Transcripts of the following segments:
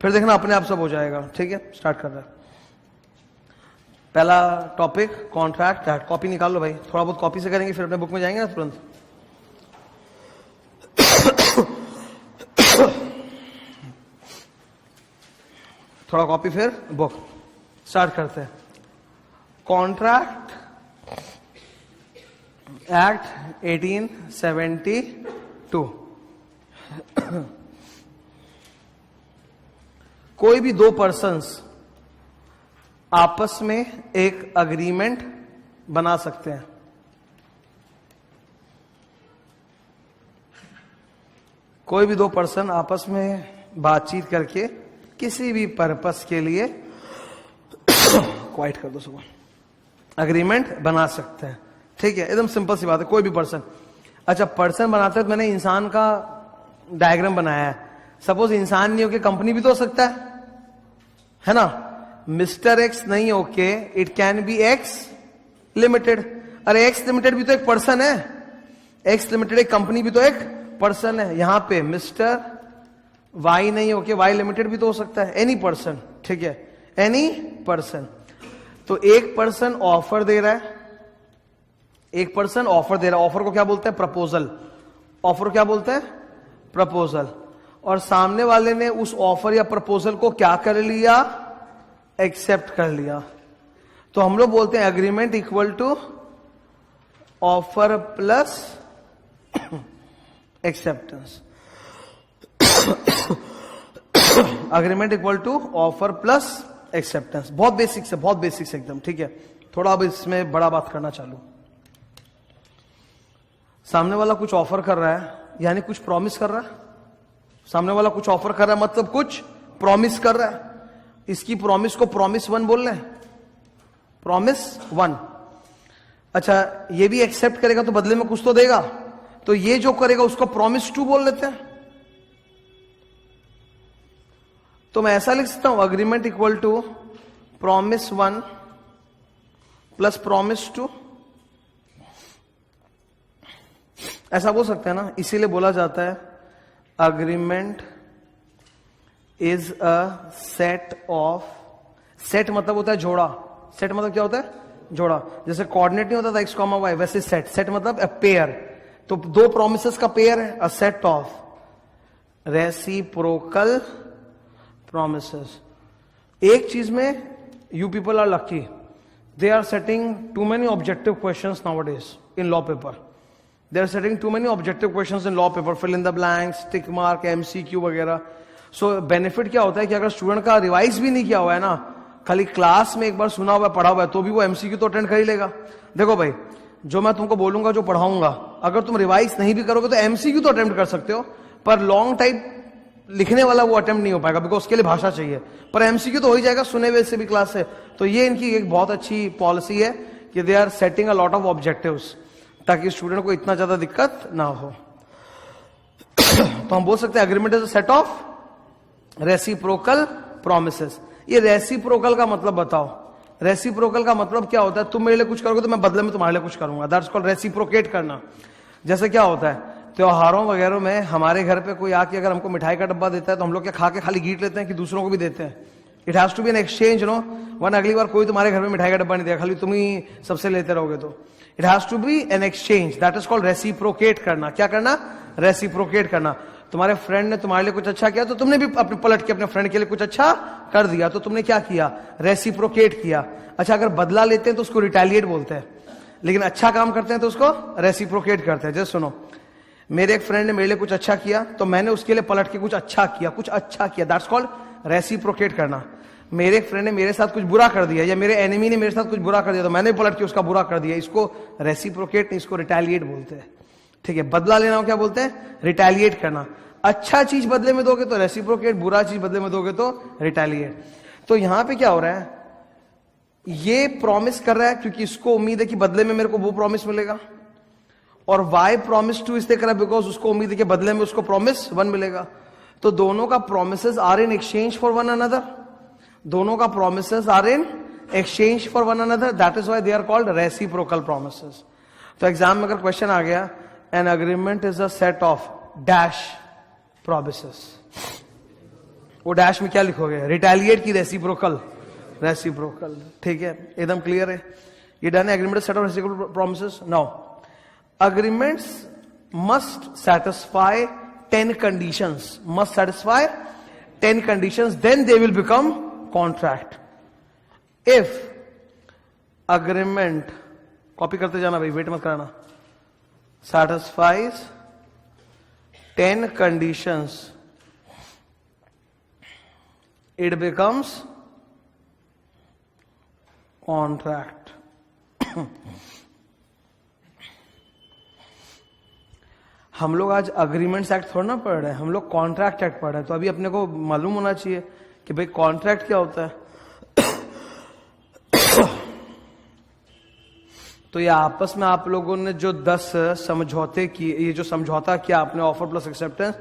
फिर देखना अपने आप सब हो जाएगा। ठीक है, स्टार्ट कर रहा है। पहला टॉपिक कॉन्ट्रैक्ट। कॉपी निकाल लो भाई, थोड़ा बहुत कॉपी से करेंगे, फिर अपने बुक में जाएंगे ना तुरंत। थोड़ा कॉपी फिर बुक। स्टार्ट करते हैं। Contract act 1872। कोई भी दो पर्सन्स आपस में एक अग्रीमेंट बना सकते हैं। कोई भी दो पर्सन आपस में बातचीत करके किसी भी पर्पस के लिए क्वाइट कर दो सुबह अग्रीमेंट बना सकते हैं। ठीक है, एकदम सिंपल सी बात है। कोई भी पर्सन, अच्छा पर्सन बनाते हैं तो मैंने इंसान का डायग्राम बनाया है। सपोज इंसान नहीं होके कंपनी भी तो हो सकता है ना। मिस्टर एक्स नहीं होके it can be x limited. अरे एक्स लिमिटेड भी तो एक पर्सन है। एक्स लिमिटेड एक कंपनी भी तो एक पर्सन है। यहां पे मिस्टर वाई नहीं होके वाई लिमिटेड भी तो हो सकता है। एनी पर्सन, ठीक है, एनी पर्सन। तो एक पर्सन ऑफर दे रहा है, एक पर्सन ऑफर दे रहा है। ऑफर को क्या बोलते हैं? प्रपोजल। ऑफर को क्या बोलते हैं? प्रपोजल। और सामने वाले ने उस ऑफर या प्रपोजल को क्या कर लिया? एक्सेप्ट कर लिया। तो हम लोग बोलते हैं agreement equal to offer plus acceptance. Agreement equal to offer plus acceptance. बहुत बेसिक से, बहुत बेसिक से एकदम। ठीक है, थोड़ा अब इसमें बड़ा बात करना चालू। सामने वाला कुछ ऑफर कर रहा है, यानी कुछ प्रॉमिस कर रहा है। सामने वाला कुछ ऑफर कर रहा है मतलब कुछ प्रॉमिस कर रहा है। इसकी प्रॉमिस को प्रॉमिस 1 बोल रहे हैं, प्रॉमिस 1। अच्छा, ये भी एक्सेप्ट करेगा तो बदले में कुछ तो देगा, तो ये जो करेगा उसको प्रॉमिस 2 बोल लेते हैं। तो मैं ऐसा लिख सकता हूं agreement equal to promise 1 plus promise 2। ऐसा बोल सकते हैं ना। इसीलिए बोला जाता है agreement is a set of, set मतलब होता है जोड़ा। सेट मतलब क्या होता है? जोड़ा। जैसे कोऑर्डिनेट नहीं होता था x, y, वैसे सेट। सेट मतलब अ पेयर। तो दो प्रोमिसेस का पेयर है, a set of reciprocal promises. एक चीज में you people are lucky, they are setting too many objective questions nowadays in law paper. They are setting too many objective questions in law paper, fill in the blanks, tick mark, MCQ वगैरह। So benefit क्या होता है कि अगर student का revise भी नहीं किया हुआ है ना, खाली क्लास में एक बार सुना हुआ है, पढ़ा हुआ है, तो भी वो MCQ तो अटेंड कर ही लेगा। देखो भाई, जो मैं तुमको बोलूंगा, जो पढ़ाऊंगा, अगर तुम रिवाइज नहीं भी करोगे तो MCQ तो अटेम्प्ट कर सकते हो, पर लॉन्ग टाइप लिखने वाला वो अटेम्प्ट नहीं हो पाएगा, बिकॉज उसके लिए भाषा चाहिए। पर MCQ तो हो ही जाएगा सुने हुए से भी क्लास से। तो ये इनकी एक बहुत अच्छी पॉलिसी है कि they are setting a lot of objectives, ताकि स्टूडेंट को इतना ज्यादा दिक्कत ना हो। तो हम बोल सकते हैं agreement is a set of reciprocal promises. ये रेसिप्रोकल का मतलब बताओ। रेसिप्रोकल का मतलब क्या होता है? तुम मेरे लिए कुछ करोगे तो मैं बदले में तुम्हारे लिए कुछ करूंगा। दैट्स कॉल्ड रेसिप्रोकेट करना। जैसे क्या होता है त्योहारों वगैरह में, हमारे घर पे कोई आके अगर हमको मिठाई का डब्बा देता है तो हम लोग क्या खा के खाली गीट लेते हैं कि दूसरों को भी देते हैं? It has to be an exchange, no. वरना अगली बार कोई तुम्हारे घर में मिठाई का डब्बा नहीं देगा, खाली तुम ही सबसे लेते रहोगे। तो it has to be an exchange, that is called reciprocate करना। क्या करना? रेसिप्रोकेट करना। तुम्हारे फ्रेंड ने तुम्हारे लिए कुछ अच्छा किया तो तुमने भी अपने पलट के अपने फ्रेंड के लिए कुछ अच्छा कर दिया, तो तुमने क्या किया? रेसिप्रोकेट किया। अच्छा, अगर बदला लेते हैं तो उसको रिटेलिएट बोलते हैं, लेकिन अच्छा काम करते हैं तो उसको रेसिप्रोकेट करते हैं। जैसे सुनो, मेरे एक फ्रेंड ने मेरे लिए कुछ अच्छा किया तो मैंने उसके लिए पलट के कुछ अच्छा किया, कुछ अच्छा किया। दैट्स कॉल्ड रेसिप्रोकेट करना। मेरे एक फ्रेंड ने मेरे साथ कुछ बुरा कर दिया, या मेरे एनिमी ने मेरे साथ कुछ बुरा कर दिया तो मैंने पलट के उसका बुरा कर दिया। इसको रेसिप्रोकेट नहीं, इसको रिटेलिएट बोलते हैं। ठीक है, बदला लेना क्या बोलते हैं? रिटेलिएट करना। अच्छा चीज बदले में दोगे तो रेसिप्रोकेट, बुरा चीज बदले में दोगे तो रिटेलिएट। तो यहां पे क्या हो रहा है? ये प्रॉमिस कर रहा है क्योंकि इसको उम्मीद है कि बदले में मेरे को वो प्रॉमिस मिलेगा, और वाई प्रॉमिस 2 इसलिए कर रहा है बिकॉज उसको उम्मीद है कि बदले में उसको प्रॉमिस 1 मिलेगा। तो दोनों का promises are in exchange for one another. दोनों का promises are in exchange for one another, that is why they are called reciprocal promises. तो एग्जाम में अगर क्वेश्चन आ गया, an agreement is a set of dash promises, वो dash में क्या लिखोगे? रिटेलिएट की रेसिप्रोकल? रेसिप्रोकल। ठीक है, एकदम क्लियर है। ये डन है। Agreement set of reciprocal promises. Now agreements must satisfy 10 conditions, must satisfy 10 conditions, then they will become contract. If agreement, copy करते जाना भाई, वेट मत कराना, satisfies 10 conditions, it becomes contract. हम लोग आज अग्रीमेंट्स एक्ट थोड़ा ना पढ़ रहे हैं, हम लोग कॉन्ट्रैक्ट एक्ट पढ़ रहे हैं। तो अभी अपने को मालूम होना चाहिए कि भाई कॉन्ट्रैक्ट क्या होता है। तो ये आपस में आप लोगों ने जो 10 समझौते किए, ये जो समझौता किया आपने, ऑफर प्लस एक्सेप्टेंस,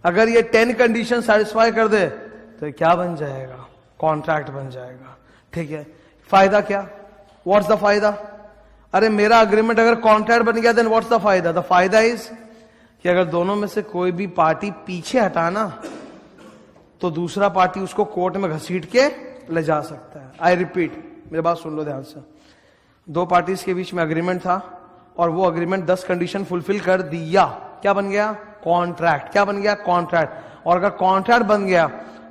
अगर ये 10 कंडीशन सेटिस्फाई कर दे तो क्या बन जाएगा? कॉन्ट्रैक्ट बन जाएगा। ठीक है, फायदा क्या? व्हाट्स द फायदा? अरे मेरा अग्रीमेंट अगर कॉन्ट्रैक्ट बन गया देन व्हाट्स द फायदा? द फायदा इज कि अगर दोनों में से कोई भी पार्टी पीछे हटाना तो दूसरा पार्टी उसको कोर्ट में घसीट के ले जा सकता है। आई रिपीट, मेरी बात सुन लो ध्यान से। दो पार्टीज के बीच में अग्रीमेंट था और वो अग्रीमेंट 10 कंडीशन फुलफिल कर दिया, क्या बन गया? कॉन्ट्रैक्ट। क्या बन गया? कॉन्ट्रैक्ट। और अगर कॉन्ट्रैक्ट बन गया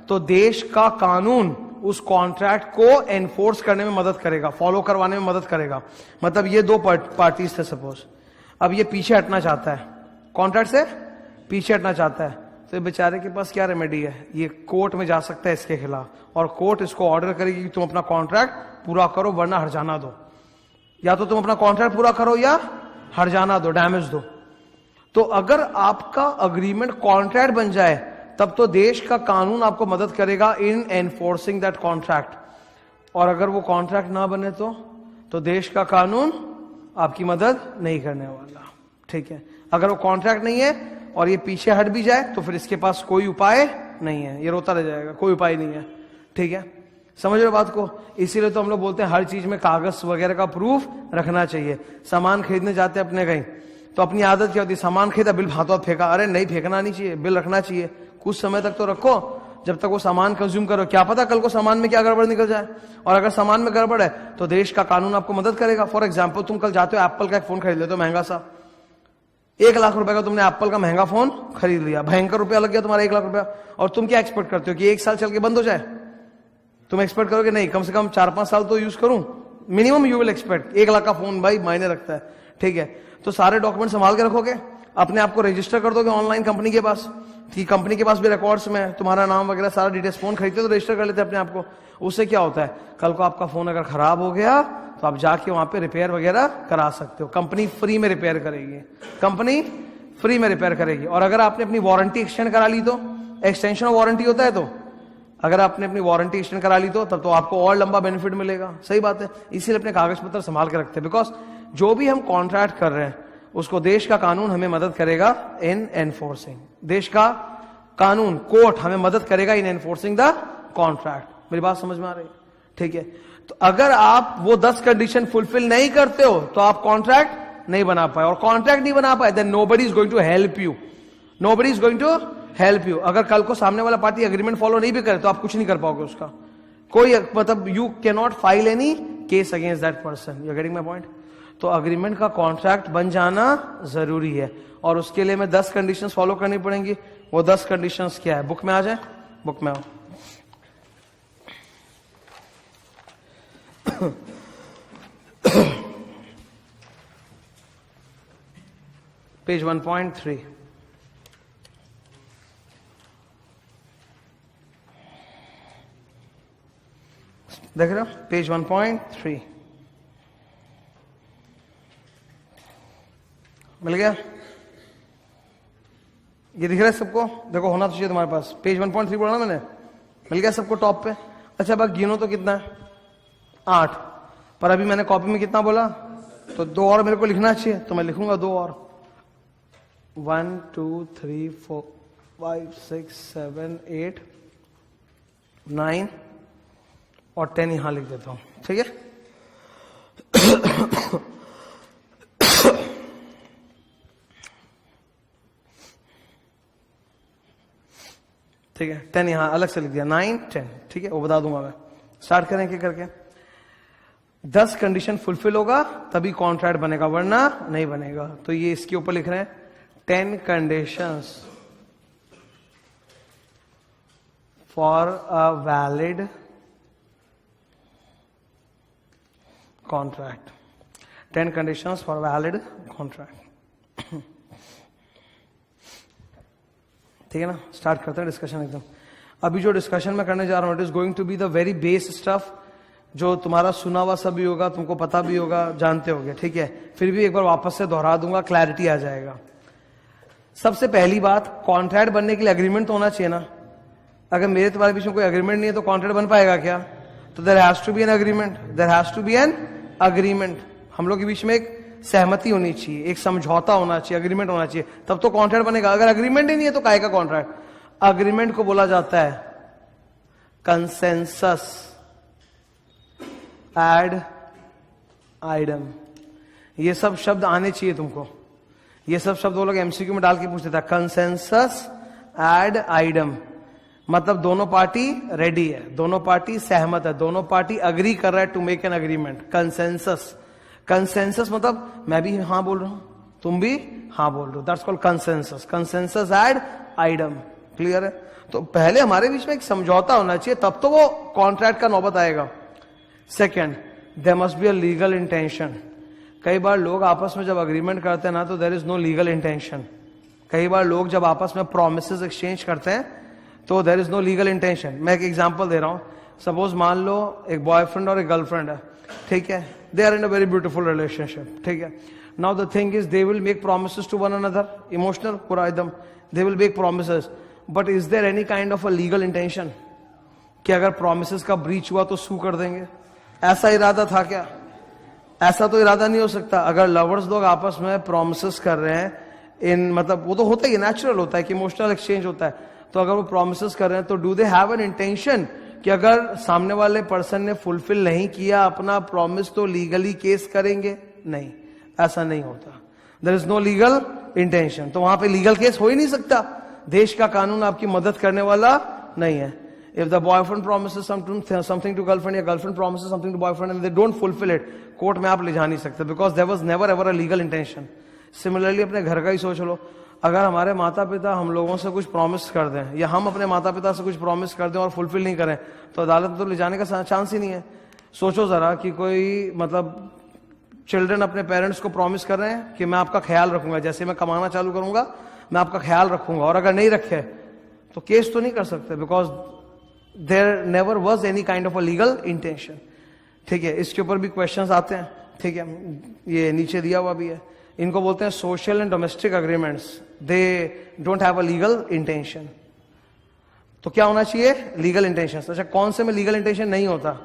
तो देश का कानून उस कॉन्ट्रैक्ट को एनफोर्स करने में मदद करेगा, फॉलो करवाने में मदद करेगा। मतलब ये दो पार्टीज थे सपोज, अब ये पीछे हटना चाहता है, कॉन्ट्रैक्ट से पीछे हटना चाहता है, तो बेचारे के पास क्या रेमेडी है? ये कोर्ट में जा सकता है इसके खिलाफ, और कोर्ट इसको ऑर्डर करेगी कि तुम अपना कॉन्ट्रैक्ट पूरा करो वरना हर्जाना दो, या तो तुम अपना कॉन्ट्रैक्ट पूरा करो या हर्जाना दो, डैमेज दो। तो अगर आपका अग्रीमेंट कॉन्ट्रैक्ट बन जाए तब तो देश का कानून आपको मदद करेगा इन एनफोर्सिंग दैट कॉन्ट्रैक्ट, और अगर वो कॉन्ट्रैक्ट ना बने तो देश का कानून आपकी मदद नहीं करने वाला। ठीक है, अगर वो कॉन्ट्रैक्ट नहीं है और ये पीछे हट भी जाए तो फिर इसके पास कोई उपाय नहीं है, ये रोता रह जाएगा, कोई उपाय नहीं है। ठीक है, समझ रहे बात को? इसीलिए तो हम लोग बोलते हैं हर चीज में कागज वगैरह का प्रूफ रखना चाहिए। सामान खरीदने जाते हैं अपने कहीं तो अपनी आदत क्या होती है? सामान खरीदा, बिल हाथों फेंका, अरे नहीं फेंकना नहीं चाहिए, बिल रखना चाहिए, कुछ समय तक तो रखो जब तक वो सामान कंज्यूम करो, क्या पता कल को सामान में क्या गड़बड़ निकल जाए। और अगर सामान में गड़बड़ है तो देश का कानून आपको मदद करेगा। फॉर एग्जाम्पल, तुम कल जाते हो एप्पल का एक फोन खरीद लेते हो महंगा सा, 1 लाख रुपए का तुमने एप्पल का महंगा फोन खरीद लिया, भयंकर रुपया लग गया तुम्हारा 1 लाख रुपया, और तुम क्या एक्सपेक्ट करते हो कि 1 साल चल के बंद हो जाए? तुम एक्सपेक्ट करोगे नहीं, कम से कम 4-5 साल तो यूज करूं, minimum you will expect. 1 lakh का फोन भाई मायने रखता है। ठीक है, तो सारे डॉक्यूमेंट संभाल के रखोगे, अपने आप को रजिस्टर कर दोगे ऑनलाइन कंपनी के पास, कि कंपनी के पास भी रिकॉर्ड्स में तुम्हारा नाम वगैरह सारा डिटेल्स, फोन खरीदते तो रजिस्टर कर लेते अपने आप को। उससे क्या होता है, कल को आपका फोन अगर खराब हो गया तो आप जाके वहां पे रिपेयर वगैरह करा सकते हो, कंपनी फ्री में रिपेयर करेगी, कंपनी फ्री में रिपेयर करेगी। और अगर आपने अपनी वारंटी एक्सटेंड करा ली तो, एक्सटेंशन ऑफ वारंटी होता है, तो अगर आपने अपनी वारंटी एक्सटेंड करा ली तो तब तो आपको और लंबा बेनिफिट मिलेगा। सही बात है, इसीलिए अपने कागज पत्र संभाल के रखते हैं, बिकॉज जो भी हम कॉन्ट्रैक्ट कर रहे हैं उसको देश का कानून हमें मदद करेगा इन एनफोर्सिंग, देश का कानून, कोर्ट हमें मदद करेगा इन एनफोर्सिंग द कॉन्ट्रैक्ट। मेरी बात समझ में आ रही है? ठीक है, तो अगर आप वो 10 कंडीशन फुलफिल नहीं करते हो तो आप कॉन्ट्रैक्ट नहीं बना पाए, और कॉन्ट्रैक्ट नहीं बना पाए then nobody is going to help you, nobody is going to help you. अगर कल को सामने वाला पार्टी एग्रीमेंट फॉलो नहीं भी करे तो आप कुछ नहीं कर पाओगे उसका, कोई मतलब you cannot file any case against that person. You are getting my point? तो अग्रीमेंट का कॉन्ट्रैक्ट बन जाना जरूरी है, और उसके लिए मैं 10 कंडीशंस फॉलो करनी पड़ेंगी। वो 10 कंडीशंस क्या है? बुक में आ जाए, बुक में आओ। पेज 1.3, देख रहे हो? पेज 1.3 मिल गया? ये दिख रहा है सबको? देखो होना तो चाहिए तुम्हारे पास। पेज 1.3 बोला ना मैंने, मिल गया सबको टॉप पे? अच्छा, अब गिनो तो कितना है? 8, पर अभी मैंने कॉपी में कितना बोला? तो 2 और मेरे को लिखना चाहिए, तो मैं लिखूंगा 2 और। 1 2 3 4 5 6 7 8 9 और 10 यहां लिख देता हूं। ठीक है, ठीक है, 10 यहां अलग से लिख दिया, 9 10, ठीक है, वो बता दूंगा मैं। स्टार्ट करें क्या करके, 10 कंडीशन फुलफिल होगा तभी कॉन्ट्रैक्ट बनेगा, वरना नहीं बनेगा। तो ये इसके ऊपर लिख रहे हैं 10 conditions for a valid contract, 10 conditions for valid contract. ठीक है ना, स्टार्ट करते हैं डिस्कशन एकदम। अभी जो डिस्कशन मैं करने जा रहा हूं it is going to be the very base stuff, जो तुम्हारा सुना हुआ सब भी होगा, तुमको पता भी होगा, जानते होगे, ठीक है। फिर भी एक बार वापस से दोहरा दूंगा, क्लैरिटी आ जाएगा। सबसे पहली बात, कॉन्ट्रैक्ट बनने के लिए एग्रीमेंट तो होना चाहिए ना। अगर मेरे तुम्हारे बीच में कोई एग्रीमेंट नहीं है तो कॉन्ट्रैक्ट बन पाएगा क्या? तो there has to be an agreement, there has to be an agreement. हम लोग के बीच में एक सहमति होनी चाहिए, एक समझौता होना चाहिए, एग्रीमेंट होना चाहिए, तब तो कॉन्ट्रैक्ट बनेगा। अगर एग्रीमेंट ही नहीं है तो काहे का कॉन्ट्रैक्ट? अग्रीमेंट को बोला जाता है कंसेंसस एड आइडम। ये सब शब्द आने चाहिए तुमको, ये सब शब्द वो लोग एमसीक्यू में डाल के पूछते थे। कंसेंसस एड आइडम मतलब दोनों पार्टी रेडी है, दोनों पार्टी सहमत है, दोनों पार्टी अग्री कर रहा है to make an agreement. Consensus, consensus मतलब मैं भी हाँ बोल रहा हूं, तुम भी हाँ बोल रहे हो, that's called consensus. Consensus ad idem, clear है? तो पहले हमारे बीच में एक समझौता होना चाहिए, तब तो वो कॉन्ट्रैक्ट का नौबत आएगा। Second, there must be a legal intention. कई बार लोग आपस में जब अग्रीमेंट करते हैं ना तो there is no legal intention. कई बार लोग जब आपस में प्रोमिसेस एक्सचेंज करते हैं तो there is no legal intention. मैं एक एग्जांपल दे रहा हूं, सपोज मान लो एक बॉयफ्रेंड और एक गर्लफ्रेंड है, ठीक है, they are in a very beautiful relationship, ठीक है। Now the thing is they will make promises to one another, emotional पूरा एकदम, they will make promises, but is there any kind of a legal intention कि अगर promises का breach हुआ तो सू कर देंगे? ऐसा इरादा था क्या? ऐसा तो इरादा नहीं हो सकता। अगर लवर्स लोग आपस में प्रोमिसेस कर रहे हैं, इन मतलब वो तो होता ही नेचुरल होता है कि इमोशनल एक्सचेंज होता है, तो अगर वो प्रोमिसेस कर रहे हैं तो do they have an intention कि अगर सामने वाले पर्सन ने फुलफिल नहीं किया अपना प्रॉमिस तो लीगली केस करेंगे? नहीं, ऐसा नहीं होता। There is no legal intention, तो वहां पे लीगल केस हो ही नहीं सकता। देश का कानून आपकी मदद करने वाला नहीं है। If the boyfriend promises something to girlfriend या girlfriend promises something to boyfriend and they don't fulfill it, court में आप ले जा नहीं सकते, because there was never ever a legal intention. Similarly अपने घर का ही सोच लो, अगर हमारे माता पिता हम लोगों से कुछ प्रॉमिस कर दें या हम अपने माता पिता से कुछ प्रॉमिस कर दें और फुलफिल नहीं करें तो अदालत में तो ले जाने का चांस ही नहीं है। सोचो जरा कि कोई मतलब चिल्ड्रन अपने पेरेंट्स को प्रॉमिस कर रहे हैं कि मैं आपका ख्याल रखूंगा, जैसे मैं कमाना चालू करूंगा मैं आपका ख्याल रखूंगा, और अगर नहीं रखे तो केस तो नहीं कर सकते, because there never was any kind of a legal intention. ठीक है, इसके ऊपर भी क्वेश्चंस आते हैं, ठीक है, ये नीचे दिया हुआ भी है। इनको बोलते हैं social and domestic agreements, they don't have a legal intention. तो क्या होना चाहिए? Legal intention. अच्छा, कौन से में लीगल इंटेंशन नहीं होता?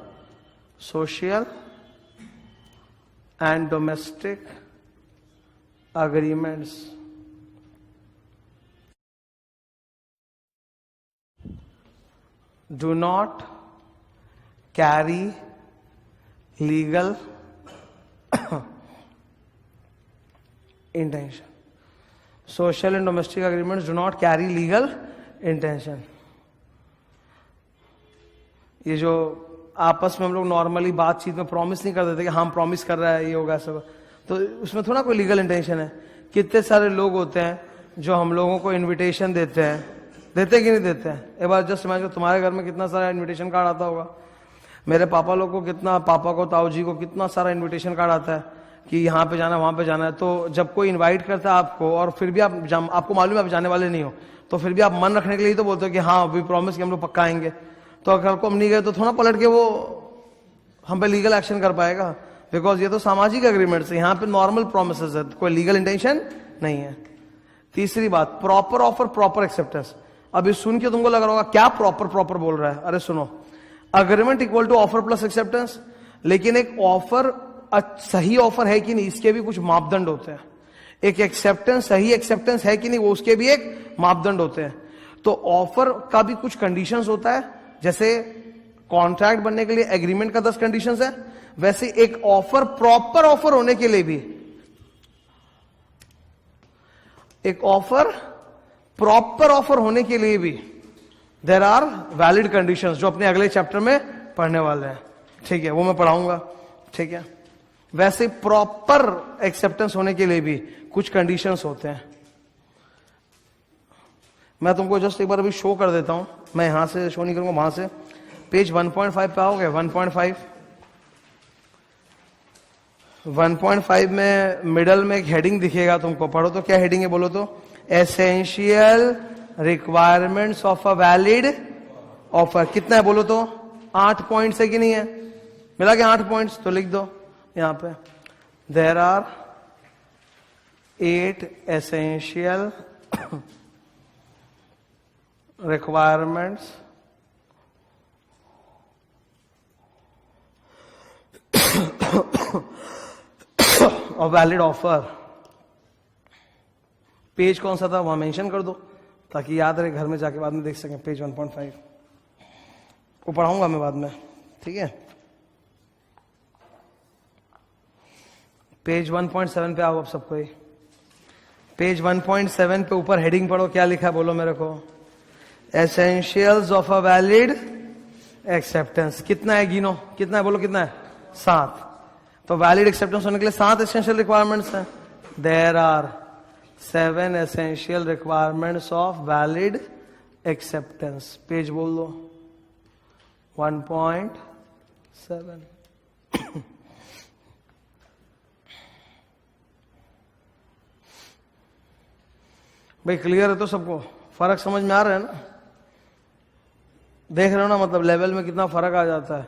Social and domestic agreements. Do not carry legal intention. Social and domestic agreements do not carry legal intention. ये जो आपस में हम लोग नॉर्मली बातचीत में प्रॉमिस नहीं कर देते कि हम प्रॉमिस कर रहा है ये होगा सब, तो उसमें थोड़ा कोई लीगल इंटेंशन है। कितने सारे लोग होते हैं जो हम लोगों को इनविटेशन देते हैं, देते कि नहीं देते हैं? एक बार जस्ट इमेजिन, तुम्हारे घर में कितना सारा इनविटेशन कार्ड आता होगा, मेरे पापा लोग को कितना, पापा को, ताऊ जी को कितना सारा इनविटेशन कार्ड आता है कि यहाँ पे जाना, वहां पे जाना है। तो जब कोई इनवाइट करता है आपको और फिर भी आपको मालूम है आप जाने वाले नहीं हो, तो फिर भी आप मन रखने के लिए तो बोलते हो कि हाँ वी प्रॉमिस कि हम लोग पक्का आएंगे। तो अगर को हम नहीं गए तो थोड़ा पलट के वो हम पे लीगल एक्शन कर पाएगा, बिकॉज ये तो सामाजिक एग्रीमेंट है, यहाँ पे नॉर्मल प्रोमिसेस है, कोई लीगल इंटेंशन नहीं है। तीसरी बात, प्रॉपर ऑफर, प्रॉपर एक्सेप्टेंस। अभी सुन के तुमको लग रहा होगा क्या प्रॉपर बोल रहा है? अरे सुनो, agreement equal to offer plus acceptance, लेकिन एक ऑफर सही ऑफर है कि नहीं इसके भी कुछ मापदंड होते हैं। एक एक्सेप्टेंस सही एक्सेप्टेंस है कि नहीं वो उसके भी एक मापदंड होते हैं। तो ऑफर का भी कुछ कंडीशंस होता है, जैसे कॉन्ट्रैक्ट बनने के लिए एग्रीमेंट का 10 कंडीशंस है, वैसे एक ऑफर प्रॉपर ऑफर होने के लिए भी, एक ऑफर प्रॉपर ऑफर होने के लिए भी देयर आर वैलिड कंडीशंस, जो अपने अगले चैप्टर में पढ़ने वाले हैं, ठीक है, वो मैं पढ़ाऊंगा, ठीक है। वैसे प्रॉपर एक्सेप्टेंस होने के लिए भी कुछ कंडीशंस होते हैं। मैं तुमको जस्ट एक बार अभी शो कर देता हूं, मैं यहां से शो नहीं करूंगा, वहां से पेज 1.5 पे आओगे। 1.5 में मिडल में एक हेडिंग दिखेगा तुमको, पढ़ो तो क्या हेडिंग है बोलो तो, essential requirements of a valid offer. कितना है बोलो तो, 8 पॉइंट्स है कि नहीं है, मिला के 8 पॉइंट्स, तो लिख दो यहां पे, there are 8 essential requirements of valid offer. Page कौन सा था वहां मेंशन कर दो ताकि याद रहे, घर में जाके बाद में देख सकें। पेज 1.5 वो पढ़ाऊंगा मैं बाद में, ठीक है। पेज 1.7 पे आओ अब सबको ही। पेज 1.7 पे ऊपर हेडिंग पढ़ो, क्या लिखा है बोलो मेरे को, essentials of a valid acceptance. कितना है गिनो, कितना है बोलो, कितना है, 7। तो वैलिड एक्सेप्टेंस होने के लिए 7 एसेंशियल रिक्वायरमेंट्स हैं। There are 7 essential requirements of valid acceptance. Page बोल दो 1.7। भाई क्लियर है तो सबको, फर्क समझ में आ रहा है ना, देख रहे हो ना, मतलब लेवल में कितना फर्क आ जाता है।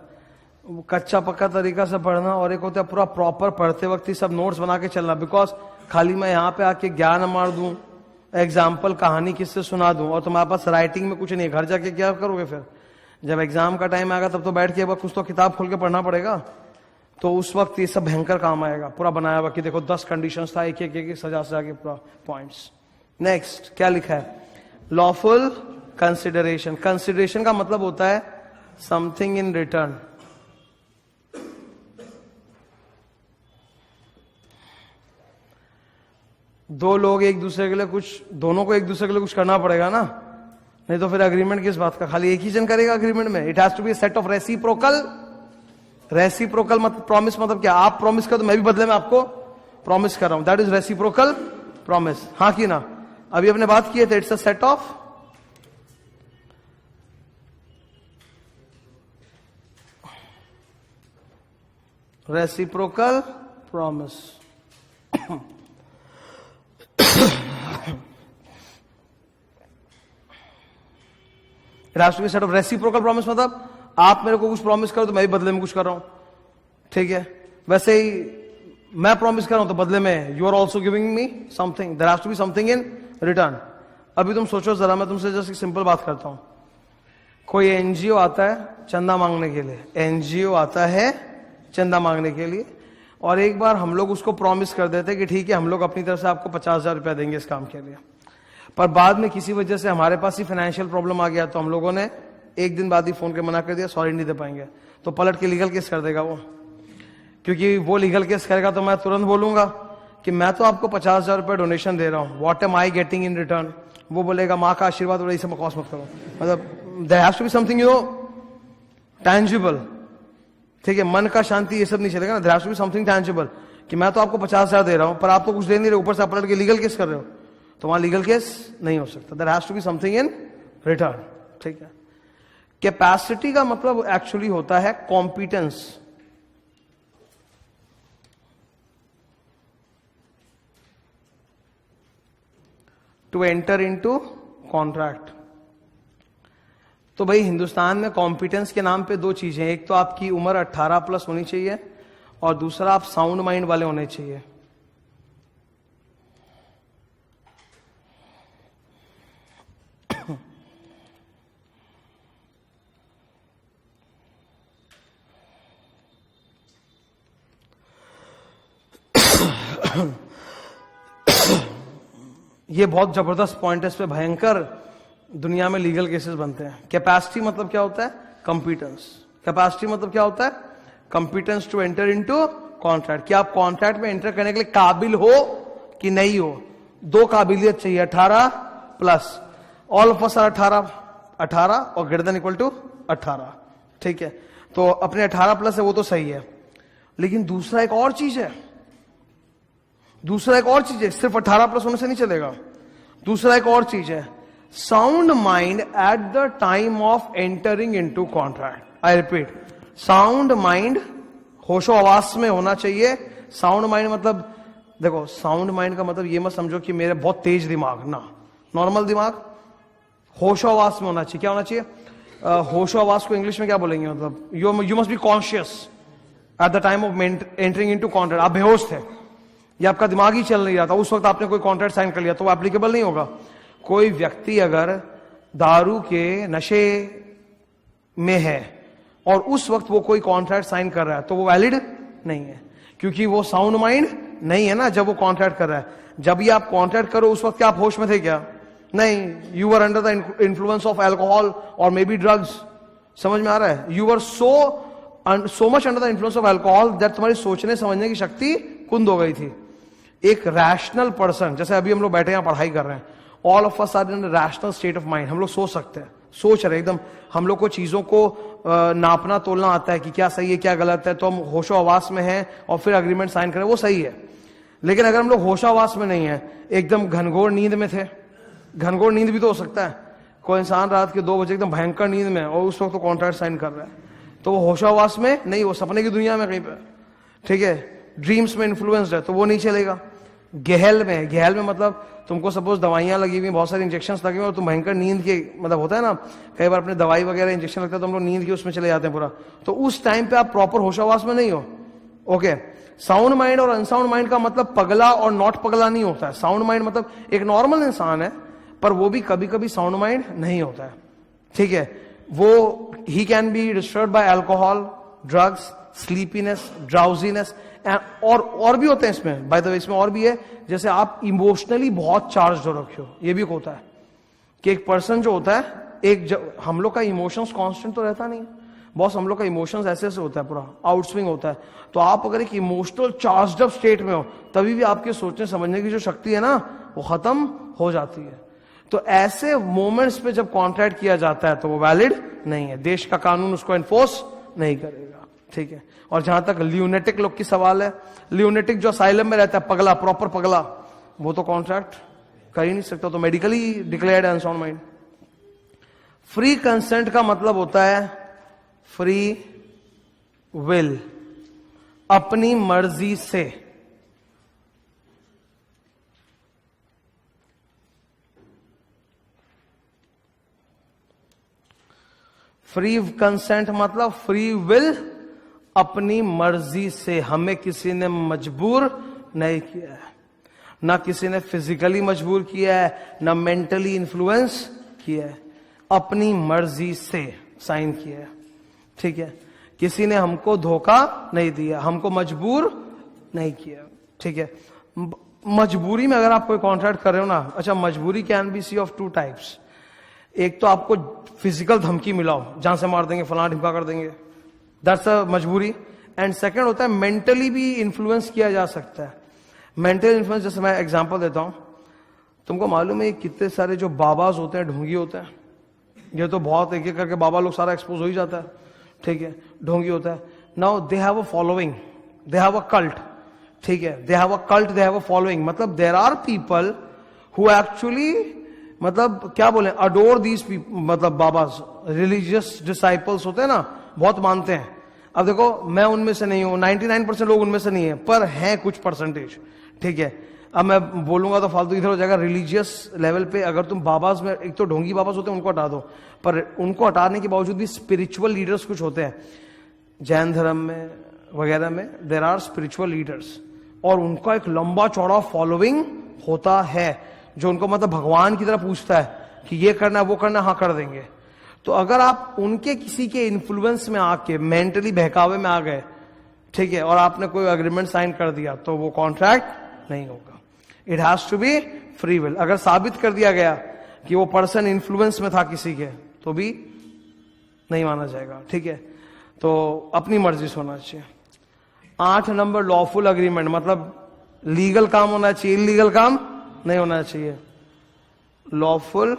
कच्चा पक्का तरीका से पढ़ना और एक होता है पूरा प्रॉपर पढ़ते वक्त ही सब नोट्स बना के चलना। बिकॉज खाली मैं यहाँ पे आके ज्ञान मार दूं, एग्जाम्पल कहानी किससे सुना दूं, और तुम्हारे पास राइटिंग में कुछ नहीं, घर जाके क्या करोगे फिर, जब एग्जाम का टाइम आएगा तब तो बैठ के कुछ तो किताब खोल के पढ़ना पड़ेगा, तो उस वक्त ये सब भयंकर काम आएगा। पूरा बनाया हुआ कि देखो 10 कंडीशंस था, एक एक सजा के पूरा पॉइंट्स। नेक्स्ट क्या लिखा है, लॉफुल कंसिडरेशन। कंसिडरेशन का मतलब होता है समथिंग इन रिटर्न। दो लोग एक दूसरे के लिए कुछ, दोनों को एक दूसरे के लिए कुछ करना पड़ेगा ना, नहीं तो फिर अग्रीमेंट किस बात का, खाली एक ही जन करेगा अग्रीमेंट में। It has to be a set of reciprocal. Reciprocal मतलब प्रॉमिस, मतलब क्या, आप प्रॉमिस कर तो मैं भी बदले में आपको प्रॉमिस कर रहा हूं, दैट इज रेसिप्रोकल प्रॉमिस। हाँ की ना, अभी अपने बात किए थे, it's a set of reciprocal promise. It has to be set of reciprocal promise, मतलब आप मेरे को कुछ प्रॉमिस करो तो मैं भी बदले में कुछ कर रहा हूं, ठीक है। वैसे ही मैं प्रॉमिस कर रहा हूं तो बदले में you are also giving me something, there has to be something in return. अभी तुम सोचो जरा, मैं तुमसे जस्ट एक सिंपल बात करता हूं। कोई एनजीओ आता है चंदा मांगने के लिए, एनजीओ आता है चंदा मांगने के लिए, और एक बार हम लोग उसको प्रॉमिस कर देते कि ठीक है हम लोग अपनी तरफ से आपको 50,000 रुपया देंगे इस काम के लिए, पर बाद में किसी वजह से हमारे पास ही फाइनेंशियल प्रॉब्लम आ गया, तो हम लोगों ने एक दिन बाद ही फोन के मना कर दिया, सॉरी नहीं दे पाएंगे, तो पलट के लीगल केस कर देगा वो। क्योंकि वो लीगल केस करेगा तो मैं तुरंत बोलूंगा कि मैं तो आपको 50,000 रुपये डोनेशन दे रहा हूं, what am I getting in return. वो बोलेगा माँ का आशीर्वाद, और इसे बकवास मत करो, मतलब there has to be something you know tangible, ठीक है। मन का शांति ये सब नहीं चलेगा ना, there has to be something tangible, कि मैं तो आपको 50,000 दे रहा हूं पर आप तो कुछ दे नहीं रहे, ऊपर से पलट के लीगल केस कर रहे हो, तो वहां लीगल केस नहीं हो सकता। There has to be something in return, ठीक है। कैपेसिटी का मतलब एक्चुअली होता है competence. To enter into contract. तो भाई हिंदुस्तान में कॉम्पिटेंस के नाम पे 2 चीजें, एक तो आपकी उम्र 18+ होनी चाहिए, और दूसरा आप साउंड माइंड वाले होने चाहिए। ये बहुत जबरदस्त पॉइंट है, इस पे भयंकर दुनिया में लीगल केसेस बनते हैं। कैपेसिटी मतलब क्या होता है, कंपिटेंस। कैपेसिटी मतलब क्या होता है, competence to enter into contract, कि आप कॉन्ट्रैक्ट में एंटर करने के लिए काबिल हो कि नहीं हो। 2 काबिलियत चाहिए, 18+। ऑल ऑफ अस आर 18, 18 और ग्रेटर देन इक्वल टू 18, ठीक है। तो अपने 18 प्लस है वो तो सही है, लेकिन दूसरा एक और चीज है, सिर्फ 18 प्लस होने से नहीं चलेगा। दूसरा एक और चीज है, sound mind at the time of entering into contract. I repeat, sound mind होशो आवास में होना चाहिए। साउंड माइंड मतलब देखो, साउंड माइंड का मतलब ये मत समझो कि मेरे बहुत तेज दिमाग ना, नॉर्मल दिमाग होशो आवास में होना चाहिए। क्या होना चाहिए? होशो आवास को इंग्लिश में क्या बोलेंगे? मतलब you must be conscious eight the time of entering into contract. आप बेहोश थे या आपका दिमाग ही चल नहीं रहा था, उस वक्त आपने कोई कॉन्ट्रैक्ट साइन कर लिया, तो वो एप्लीकेबल नहीं होगा। कोई व्यक्ति अगर दारू के नशे में है और उस वक्त वो कोई कॉन्ट्रैक्ट साइन कर रहा है तो वो वैलिड नहीं है, क्योंकि वो साउंड माइंड नहीं है ना जब वो कॉन्ट्रैक्ट कर रहा है। जब ये आप कॉन्ट्रैक्ट करो उस वक्त क्या आप होश में थे क्या? नहीं, you were under the influence of alcohol और मे बी ड्रग्स। समझ में आ रहा है? You were so much under the influence of alcohol that तुम्हारी सोचने समझने की शक्ति कुंद हो गई थी। एक रैशनल पर्सन, जैसे अभी हम लोग बैठे यहां पढ़ाई कर रहे हैं, all of us are in rational state of mind. हम लोग सोच सकते हैं, सोच रहे एकदम, हम लोग को चीजों को नापना तोलना आता है कि क्या सही है क्या गलत है, तो हम होशो आवास में हैं और फिर अग्रीमेंट साइन करें, वो सही है। लेकिन अगर हम लोग होशो आवास में नहीं है, एकदम घनघोर नींद में थे, घनघोर नींद भी तो हो सकता है, कोई इंसान रात के 2 बजे एकदम भयंकर नींद में और उस वक्त तो कॉन्ट्रैक्ट साइन कर रहा है, तो वो होशो आवास में नहीं, वो सपने की दुनिया में कहीं पे, ठीक है, ड्रीम्स में इन्फ्लुएंस्ड है, तो वो नहीं चलेगा। गहल में मतलब तुमको सपोज दवाइयां लगी हुई, बहुत सारे इंजेक्शंस लगे हुए और तुम भयंकर नींद के, मतलब होता है ना कई बार अपने दवाई वगैरह इंजेक्शन लगता है तो हम लोग नींद के उसमें चले जाते हैं पूरा, तो उस टाइम पे आप प्रॉपर होशावास में नहीं हो। ओके, साउंड माइंड और अनसाउंड माइंड का मतलब पगला और नॉट पगला नहीं होता है। साउंड माइंड मतलब एक नॉर्मल इंसान है पर वो भी कभी कभी साउंड माइंड नहीं होता है, ठीक है। वो ही can be disturbed by alcohol, drugs, sleepiness, drowsiness, और भी होते हैं इसमें, बाय द वे इसमें और भी है, जैसे आप इमोशनली बहुत चार्ज हो रखे हो, ये भी होता है कि एक पर्सन जो होता है, हम लोग का इमोशंस कांस्टेंट तो रहता नहीं, बॉस हम लोग का इमोशंस ऐसे ऐसे होता है, पूरा आउटस्विंग होता है। तो आप अगर एक इमोशनल चार्ज्ड अप स्टेट में हो तभी भी आपके सोचने समझने की जो शक्ति है ना वो खत्म हो जाती है। तो ऐसे मोमेंट्स पे जब कॉन्ट्रैक्ट किया जाता है तो वो वैलिड नहीं है, देश का कानून उसको एनफोर्स नहीं करेगा, ठीक है। और जहां तक ल्यूनेटिक लोग की सवाल है, ल्यूनेटिक जो असाइलम में रहता है, पगला, प्रॉपर पगला, वो तो कॉन्ट्रैक्ट कर ही नहीं सकता, तो medically declared unsound mind. Free consent का मतलब होता है फ्री विल, अपनी मर्जी से। फ्री कंसेंट मतलब फ्री विल, अपनी मर्जी से। हमें किसी ने मजबूर नहीं किया है, ना किसी ने फिजिकली मजबूर किया है, ना मेंटली इन्फ्लुएंस किया है, अपनी मर्जी से साइन किया है, ठीक है। किसी ने हमको धोखा नहीं दिया, हमको मजबूर नहीं किया, ठीक है। मजबूरी में अगर आप कोई कॉन्ट्रैक्ट कर रहे हो ना, अच्छा, मजबूरी कैन बी सी ऑफ 2 टाइप्स। एक तो आपको फिजिकल धमकी मिलाओ, जान से मार देंगे, फलाना ढिमका कर देंगे, दैट्स अ मजबूरी। एंड सेकंड होता है मेंटली भी इन्फ्लुएंस किया जा सकता है। मेंटल इन्फ्लुएंस, जैसे मैं एग्जांपल देता हूं, तुमको मालूम है कितने सारे जो बाबाज होते हैं, ढोंगी होते हैं, ये तो बहुत एक एक करके बाबा लोग सारा एक्सपोज हो ही जाता है, ठीक है, ढोंगी होता है। Now they have a following, they have a cult, ठीक है, they have a cult, they have a following, मतलब there are people who actually, मतलब क्या बोले, अडोर दीज पीपल, मतलब बाबाज, रिलीजियस डिसाइपल्स होते हैं ना, बहुत मानते हैं। अब देखो मैं उनमें से नहीं हूं, 99% लोग उनमें से नहीं है, पर हैं कुछ परसेंटेज, ठीक है। अब मैं बोलूंगा तो फालतू इधर हो जाएगा। रिलीजियस लेवल पे अगर तुम बाबाज में, एक तो ढोंगी बाबाज होते हैं उनको हटा दो, पर उनको हटाने के बावजूद भी स्पिरिचुअल लीडर्स कुछ होते हैं, जैन धर्म में वगैरह में देयर आर स्पिरिचुअल लीडर्स, और उनका एक लंबा चौड़ा फॉलोइंग होता है जो उनको मतलब भगवान की तरह पूछता है कि ये करना वो करना, हाँ कर देंगे। तो अगर आप उनके किसी के इन्फ्लुएंस में आके मेंटली बहकावे में आ गए, ठीक है, और आपने कोई अग्रीमेंट साइन कर दिया तो वो कॉन्ट्रैक्ट नहीं होगा। It has to be free will. अगर साबित कर दिया गया कि वो पर्सन इन्फ्लुएंस में था किसी के तो भी नहीं माना जाएगा, ठीक है। तो अपनी मर्जी से होना चाहिए। 8 नंबर लॉफुल अग्रीमेंट, मतलब लीगल काम होना चाहिए, इलीगल काम नहीं होना चाहिए। Lawful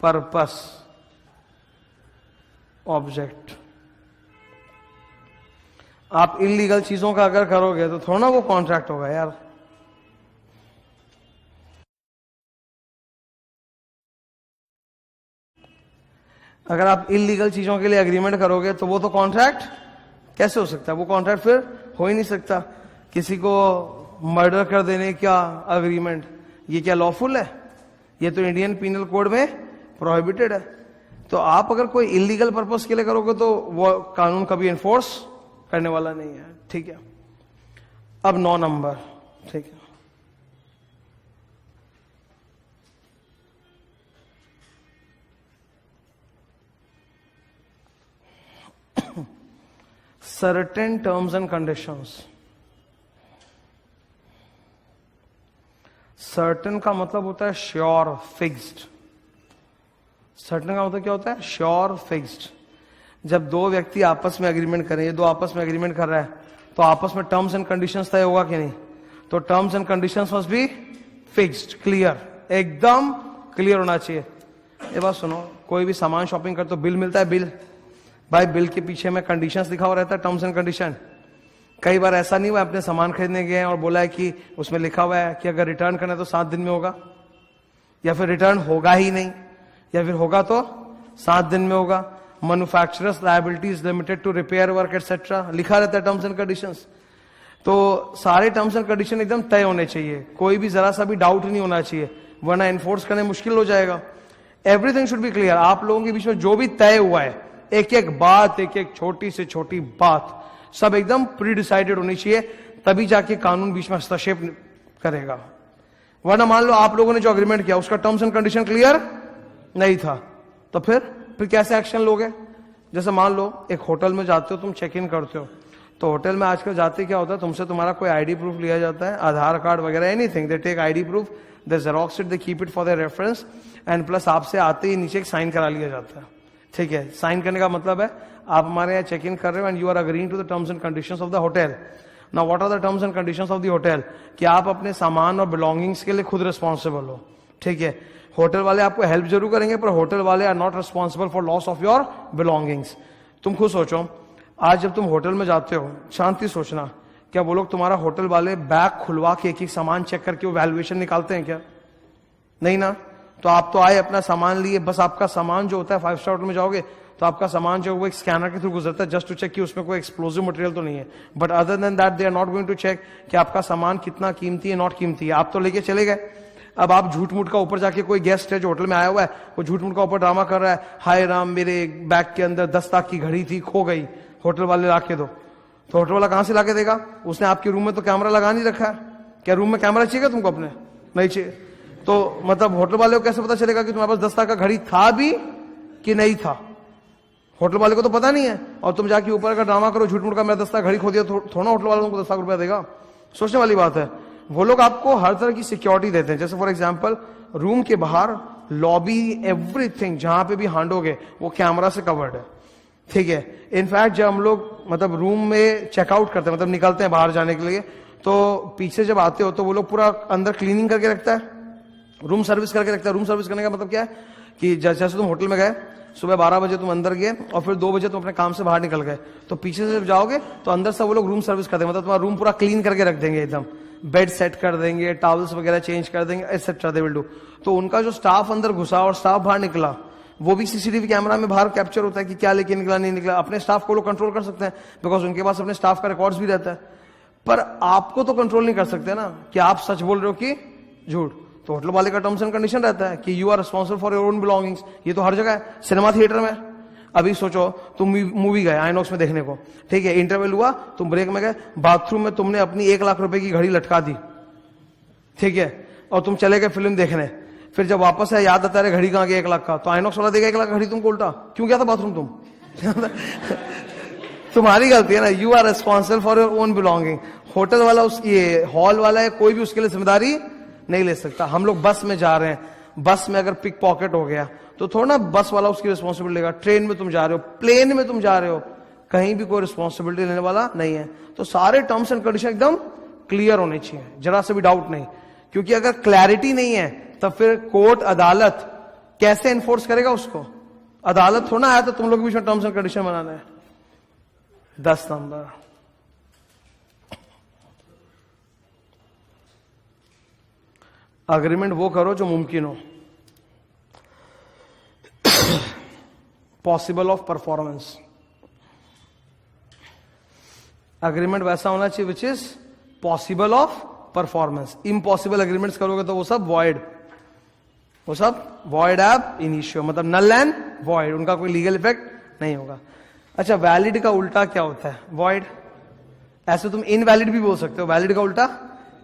purpose, object. आप इलीगल चीजों का अगर करोगे तो थोड़ा ना वो कॉन्ट्रैक्ट होगा यार। अगर आप इलीगल चीजों के लिए एग्रीमेंट करोगे तो वो तो कॉन्ट्रैक्ट कैसे हो सकता है? वो कॉन्ट्रैक्ट फिर हो ही नहीं सकता। किसी को मर्डर कर देने का अग्रीमेंट, ये क्या लॉफुल है? ये तो इंडियन पीनल कोड में प्रोहिबिटेड है। तो आप अगर कोई इलीगल पर्पस के लिए करोगे तो वो कानून कभी एनफोर्स करने वाला नहीं है। ठीक है, अब 9 नंबर। ठीक है, certain terms and conditions. Certain का मतलब होता है श्योर, फिक्स्ड। सर्टेन का मतलब क्या होता है? Sure, fixed. जब दो व्यक्ति आपस में एग्रीमेंट करें, ये दो आपस में एग्रीमेंट कर रहा है, तो आपस में टर्म्स एंड कंडीशंस तय होगा कि नहीं? तो terms and conditions must be fixed, clear, एकदम क्लियर होना चाहिए। ये बात सुनो, कोई भी सामान शॉपिंग कर तो बिल मिलता है, बिल भाई, बिल के पीछे में कंडीशंस लिखा हुआ रहता है, टर्म्स एंड कंडीशन। कई बार ऐसा नहीं हुआ अपने सामान खरीदने गए और बोला है कि उसमें लिखा हुआ है कि अगर रिटर्न करना है तो 7 दिन में होगा, या फिर रिटर्न होगा ही नहीं, या फिर होगा तो 7 दिन में होगा। Manufacturers liabilities limited to repair work etcetera लिखा रहता है टर्म्स एंड कंडीशंस। तो सारे टर्म्स एंड कंडीशन एकदम तय होने चाहिए, कोई भी जरा सा भी डाउट नहीं होना चाहिए, वरना एनफोर्स करने मुश्किल हो जाएगा। Everything should be clear. आप लोगों के बीच में जो भी तय हुआ है, एक एक बात, एक एक छोटी से छोटी बात, सब एकदम प्री डिसाइडेड होनी चाहिए, तभी जाके कानून बीच में हस्तक्षेप करेगा। वरना मान लो आप लोगों ने जो अग्रीमेंट किया उसका टर्म्स एंड कंडीशन क्लियर नहीं था, तो फिर कैसे एक्शन लोगे? जैसे मान लो एक होटल में जाते हो, तुम चेक इन करते हो, तो होटल में आजकल जाते क्या होता है, तुमसे तुम्हारा कोई आईडी प्रूफ लिया जाता है, आधार कार्ड वगैरह, anything, they take ID proof, they xerox it, they keep it for their reference, and plus आपसे आते ही नीचे एक साइन करा लिया जाता है। ठीक है, साइन करने का मतलब है आप हमारे यहाँ चेक इन कर रहे हो and you are agreeing to the terms and conditions of the hotel. Now what are the terms and conditions of the hotel? कि आप अपने सामान और बिलोंगिंग्स के लिए खुद रिस्पॉन्सिबल हो। ठीक है, होटल वाले आपको हेल्प जरूर करेंगे, पर होटल वाले are not responsible for loss of your belongings. तुम खुद सोचो, आज जब तुम होटल में जाते हो, शांति सोचना, क्या वो लोग तुम्हारा होटल वाले बैग खुलवा के एक एक सामान चेक करके वो वैल्यूएशन निकालते हैं क्या? नहीं ना। तो आप तो आए, अपना सामान लिए, बस आपका सामान जो होता है, 5 स्टार होटल में जाओगे तो आपका सामान जो वो एक स्कैनर के थ्रू गुजरता है, जस्ट टू चेक कि उसमें कोई एक्सप्लोजिव मटेरियल तो नहीं है। But other than that they are not going to check कि आपका सामान कितना कीमती है, नॉट कीमती है। आप तो लेके चले गए, अब आप झूठ मूठ का ऊपर जाके, कोई गेस्ट है जो होटल में आया हुआ है, वो झूठ मूठ का ऊपर ड्रामा कर रहा है, हाय राम मेरे बैग के अंदर 10 लाख की घड़ी थी, खो गई, होटल वाले लाके दो। तो होटल वाला कहां से लाके देगा? उसने आपके रूम में तो कैमरा लगा नहीं रखा है। क्या रूम में कैमरा चाहिए तुमको? अपने नहीं चाहिए। तो मतलब होटल वाले को कैसे पता चलेगा कि तुम्हारे पास 10 लाख का घड़ी था भी कि नहीं था? होटल वाले को तो पता नहीं है। और तुम जाके ऊपर का ड्रामा करो, झूठ मूठ का, मेरा 10 लाख घड़ी खो दिया, थोड़ा होटल वालों को 10 लाख रुपया देगा? सोचने वाली बात है। वो लोग आपको हर तरह की सिक्योरिटी देते हैं, जैसे फॉर एग्जाम्पल रूम के बाहर लॉबी, एवरीथिंग जहां पे भी हांडोगे वो कैमरा से कवर्ड है। ठीक है, इनफैक्ट जब हम लोग मतलब रूम में चेकआउट करते हैं, मतलब निकलते हैं बाहर जाने के लिए, तो पीछे जब आते हो तो वो लोग पूरा अंदर क्लीनिंग करके रखता है, रूम सर्विस करके रखता है। रूम सर्विस करने का मतलब क्या है कि जैसे तुम होटल में गए, सुबह 12 बजे तुम अंदर गए और फिर 2 बजे तुम अपने काम से बाहर निकल गए, तो पीछे से जब जाओगे तो अंदर से वो लोग रूम सर्विस कर देंगे, मतलब तुम्हारा रूम पूरा क्लीन करके रख देंगे, एकदम बेड सेट कर देंगे, टॉवल्स वगैरह चेंज कर देंगे, एटसेट्रा दे विल डू। तो उनका जो स्टाफ अंदर घुसा और स्टाफ बाहर निकला, वो भी सीसीटीवी कैमरा में बाहर कैप्चर होता है कि क्या लेके निकला, नहीं निकला। अपने स्टाफ को लोग कंट्रोल कर सकते हैं, बिकॉज उनके पास अपने स्टाफ का रिकॉर्ड्स भी रहता है। पर आपको तो कंट्रोल नहीं कर सकते ना कि आप सच बोल रहे हो कि झूठ। तो होटल वाले का टर्म्स एंड कंडीशन रहता है कि you are responsible for your own belongings. ये तो हर जगह है, सिनेमा थिएटर में अभी सोचो, तुम मूवी गए आइनॉक्स में देखने को, ठीक है, इंटरवल हुआ, तुम ब्रेक में गए, बाथरूम में तुमने अपनी 1 लाख रुपए की घड़ी लटका दी, ठीक है, और तुम चले गए फिल्म देखने। फिर जब वापस है याद आता है घड़ी कहां गई 1 लाख का, तो आइनॉक्स वाला देगा 1 लाख घड़ी तुमको उल्टा, क्यों गया था बाथरूम तुम? तुम्हारी गलती है ना, you are responsible for your own belonging. Hotel वाला ये हॉल वाला है, कोई भी उसके लिए जिम्मेदारी नहीं ले सकता। हम लोग बस में जा रहे हैं, बस में अगर पिक पॉकेट हो गया तो थोड़ा ना बस वाला उसकी रिस्पॉन्सिबिलिटी लेगा। ट्रेन में तुम जा रहे हो, प्लेन में तुम जा रहे हो, कहीं भी कोई रिस्पॉन्सिबिलिटी लेने वाला नहीं है। तो सारे टर्म्स एंड कंडीशन एकदम क्लियर होने चाहिए, जरा से भी डाउट नहीं, क्योंकि अगर क्लैरिटी नहीं है तब फिर कोर्ट अदालत कैसे एनफोर्स करेगा उसको? अदालत थोड़ा आया तो तुम लोग भी टर्म्स एंड कंडीशन बनाना है। 10 नंबर, अग्रीमेंट वो करो जो मुमकिन हो, पॉसिबल ऑफ परफॉर्मेंस। अग्रीमेंट वैसा होना चाहिए which is possible of performance. Impossible agreements करोगे तो वो सब वॉइड, वो सब वॉइड एब इनिशियो, मतलब नल एंड वॉइड, उनका कोई लीगल इफेक्ट नहीं होगा। अच्छा, वैलिड का उल्टा क्या होता है? वॉइड। ऐसे तुम इनवैलिड भी बोल सकते हो, वैलिड का उल्टा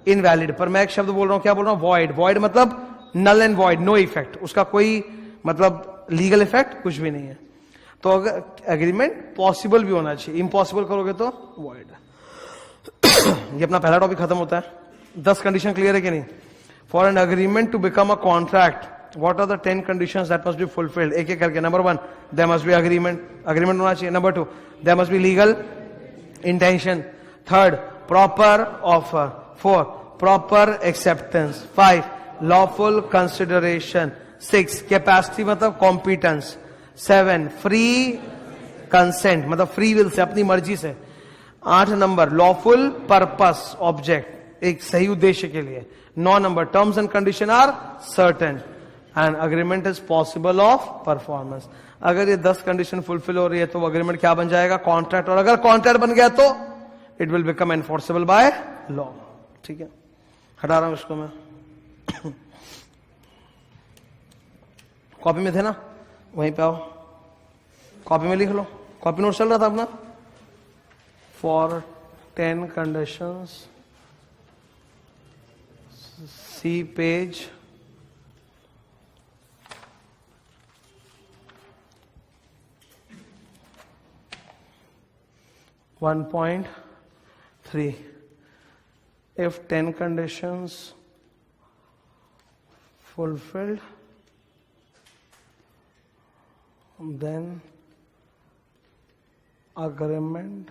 इनवैलिड, पर मैं एक शब्द बोल रहा हूं, क्या बोल रहा हूं? वॉइड। वॉइड मतलब null and void, no effect, उसका कोई मतलब लीगल इफेक्ट कुछ भी नहीं है। तो अगर एग्रीमेंट पॉसिबल भी होना चाहिए, इम्पॉसिबल करोगे तो वॉइड। ये अपना पहला टॉपिक खत्म होता है। 10 कंडीशन क्लियर है कि नहीं? For an agreement to become a contract what are the 10 conditions that must be fulfilled? एक एक करके। Number 1, there must be agreement, agreement होना चाहिए। Number 2, there must be legal intention. 3rd, proper offer. 4, proper acceptance. 5, lawful consideration. 6, capacity मतलब competence. 7, free consent मतलब free will से, अपनी मर्जी से। 8 नंबर, लॉफुल पर्पस ऑब्जेक्ट, एक सही उद्देश्य के लिए। 9 number, terms and condition are certain and agreement is possible of performance. अगर ये 10 कंडीशन फुलफिल हो रही है तो अग्रीमेंट क्या बन जाएगा? कॉन्ट्रैक्ट। और अगर कॉन्ट्रैक्ट बन गया तो it will become enforceable by law. ठीक है, हटा रहा हूं इसको मैं। कॉपी में थे ना, वहीं पे आओ, कॉपी में लिख लो। कॉपी नोट चल रहा था अपना। For 10 conditions see page 1.3. If 10 conditions fulfilled, then agreement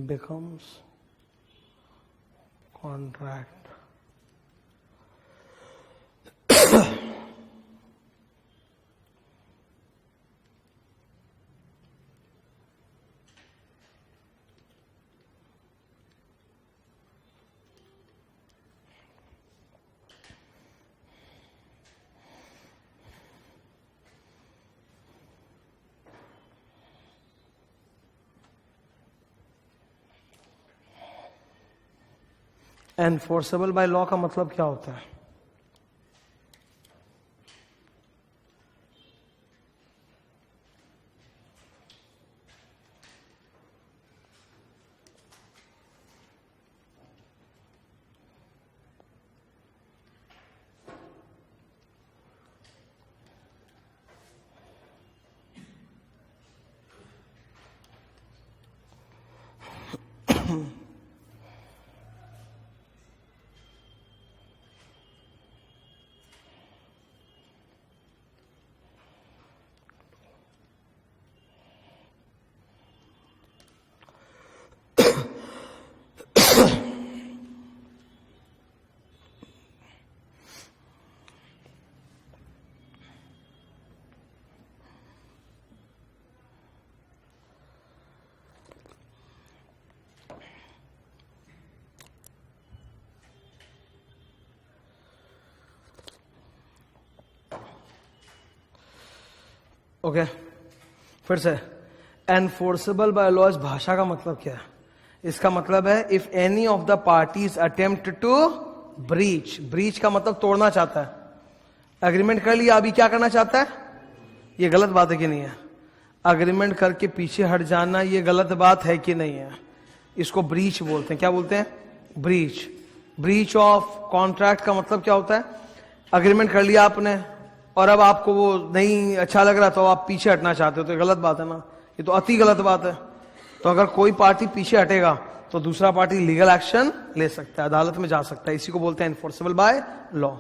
becomes contract. Enforceable by law का मतलब क्या होता है? ओके, फिर से एनफोर्सेबल बाय लॉ इस भाषा का मतलब क्या है? इसका मतलब है if any of the parties attempt to breach, breach का मतलब तोड़ना चाहता है। एग्रीमेंट कर लिया, अभी क्या करना चाहता है? ये गलत बात है कि नहीं है? अग्रीमेंट करके पीछे हट जाना ये गलत बात है कि नहीं है? इसको ब्रीच बोलते हैं। क्या बोलते हैं? ब्रीच। ब्रीच ऑफ कॉन्ट्रैक्ट का मतलब क्या होता है? अग्रीमेंट कर लिया आपने और अब आपको वो नहीं अच्छा लग रहा तो आप पीछे हटना चाहते हो, तो ये गलत बात है ना? ये तो अति गलत बात है। तो अगर कोई पार्टी पीछे हटेगा तो दूसरा पार्टी लीगल एक्शन ले सकता है, अदालत में जा सकता है। इसी को बोलते हैं एनफोर्सेबल बाय लॉ।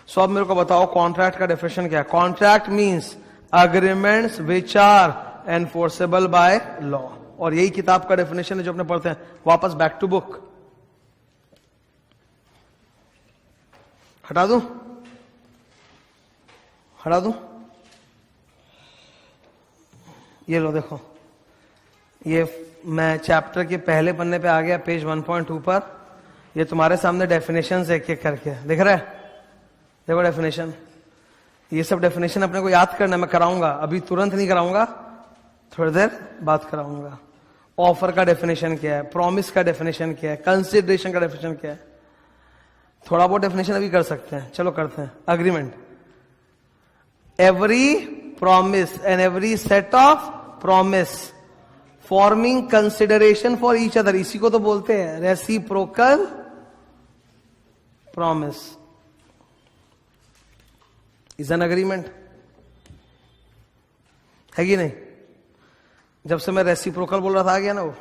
सो अब मेरे को बताओ कॉन्ट्रैक्ट का डेफिनेशन क्या है? Contract means agreements which are enforceable by law. और यही किताब का डेफिनेशन है जो अपने पढ़ते हैं। वापस बैक टू बुक हटा दूं? हटा दूं? ये लो देखो, ये मैं चैप्टर के पहले पन्ने पे आ गया, पेज 1.2 पर। ये तुम्हारे सामने डेफिनेशन एक एक करके दिख रहा है, देखो डेफिनेशन। ये सब डेफिनेशन अपने को याद करना, मैं कराऊंगा, अभी तुरंत नहीं कराऊंगा, थोड़ी देर बाद कराऊंगा। ऑफर का डेफिनेशन क्या है, प्रॉमिस का डेफिनेशन क्या है, कंसिडरेशन का डेफिनेशन क्या है, थोड़ा बहुत डेफिनेशन अभी कर सकते हैं, चलो करते हैं। Agreement, every promise and every set of promise forming consideration for each other, इसी को तो बोलते हैं reciprocal promise is an agreement, है कि नहीं? जब से मैं रेसिप्रोकल बोल रहा था आ गया ना वो।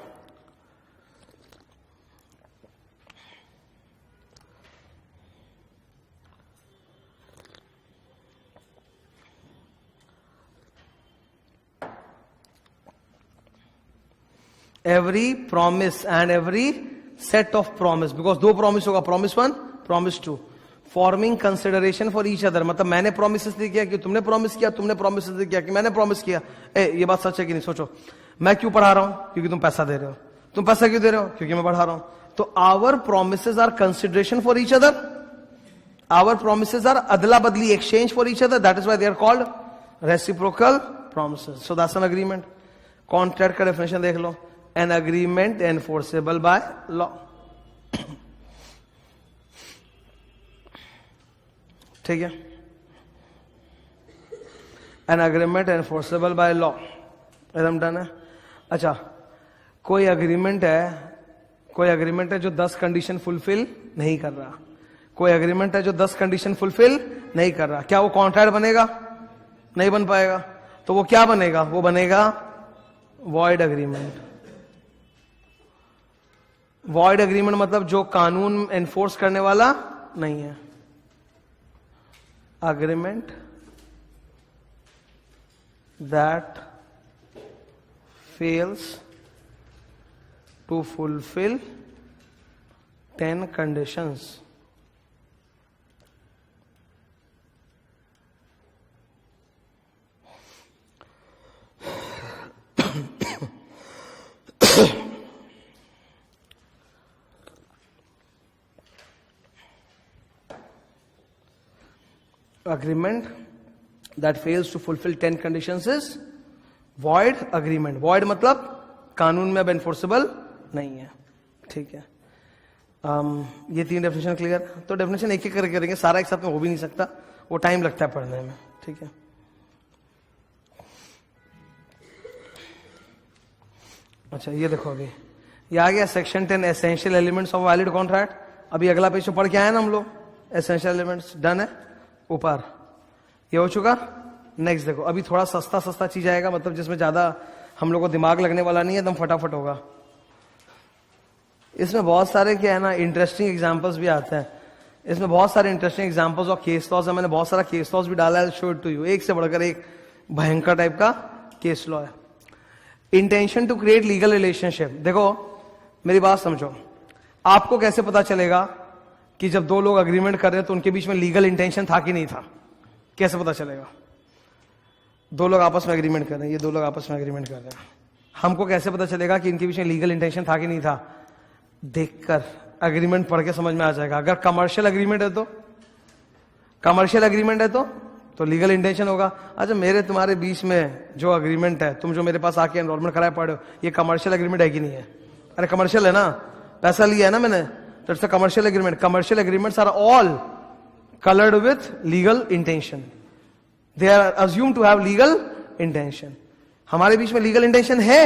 Every promise and every set of promise, because दो प्रॉमिस होगा, promise 1 promise 2, forming consideration for each other, मतलब मैंने प्रॉमिस इसलिए किया कि तुमने प्रॉमिस किया, तुमने प्रॉमिस इसलिए किया कि मैंने प्रॉमिस किया। ये बात सच है कि नहीं? सोचो, मैं क्यों पढ़ा रहा हूं? क्योंकि तुम पैसा दे रहे हो। तुम पैसा क्यों दे रहे हो? क्योंकि मैं पढ़ा रहा हूं। तो our promises are consideration for each other, our promises are अदला बदली, exchange for each other, that is why they are called reciprocal promises. So that's an agreement. Contract का डेफिनेशन देख लो, an agreement enforceable by law. ठीक है, an agreement enforceable by law, एकदम done है। अच्छा, कोई अग्रीमेंट है जो 10 कंडीशन फुलफिल नहीं कर रहा, कोई अग्रीमेंट है जो 10 कंडीशन फुलफिल नहीं कर रहा, क्या वो कॉन्ट्रैक्ट बनेगा? नहीं बन पाएगा। तो वो क्या बनेगा? वो बनेगा वॉइड अग्रीमेंट। वॉइड अग्रीमेंट मतलब जो कानून एनफोर्स करने वाला नहीं है। Agreement that fails to fulfill 10 conditions. Agreement that fails to fulfill 10 conditions is void agreement. void मतलब कानून में अब एनफोर्सेबल नहीं है। ठीक है, ये 3 डेफिनेशन क्लियर। तो डेफिनेशन एक एक करके करेंगे, सारा एक साथ में हो भी नहीं सकता, वो टाइम लगता है पढ़ने में। ठीक है, अच्छा ये देखो, अभी ये आ गया section 10 essential elements of valid contract. अभी अगला पेज पढ़ के आए ना हम लोग, एसेंशियल एलिमेंट्स डन है ऊपर, ये हो चुका। नेक्स्ट देखो, अभी थोड़ा सस्ता चीज आएगा, मतलब जिसमें ज्यादा हम लोग को दिमाग लगने वाला नहीं है, एकदम फटाफट होगा। इसमें बहुत सारे क्या है ना इंटरेस्टिंग एग्जांपल्स भी आते हैं, इसमें बहुत सारे इंटरेस्टिंग एग्जांपल्स और केस लॉज है। मैंने बहुत सारा केस लॉज भी डाला है, शो इट टू यू। एक से बढ़कर एक भयंकर टाइप का केस लॉ है। Intention to create legal relationship, देखो मेरी बात समझो, आपको कैसे पता चलेगा कि जब दो लोग अग्रीमेंट कर रहे हैं तो उनके बीच में लीगल इंटेंशन था कि नहीं था? कैसे पता चलेगा? दो लोग आपस में एग्रीमेंट कर रहे हैं, ये दो लोग आपस में एग्रीमेंट कर रहे हैं, हमको कैसे पता चलेगा कि इनके बीच में लीगल इंटेंशन था कि नहीं था? देखकर, एग्रीमेंट पढ़ के समझ में आ जाएगा। अगर कमर्शियल एग्रीमेंट है तो लीगल इंटेंशन होगा। अच्छा, मेरे तुम्हारे बीच में जो अग्रीमेंट है, तुम जो मेरे पास आके एनरोलमेंट कराए पढ़े हो, ये कमर्शियल एग्रीमेंट है कि नहीं है? अरे कमर्शियल है ना, पैसा लिया है ना मैंने, तो it's a commercial agreement. Commercial agreements are all coloured with legal intention, they are assume to have legal intention. हमारे बीच में लीगल इंटेंशन है,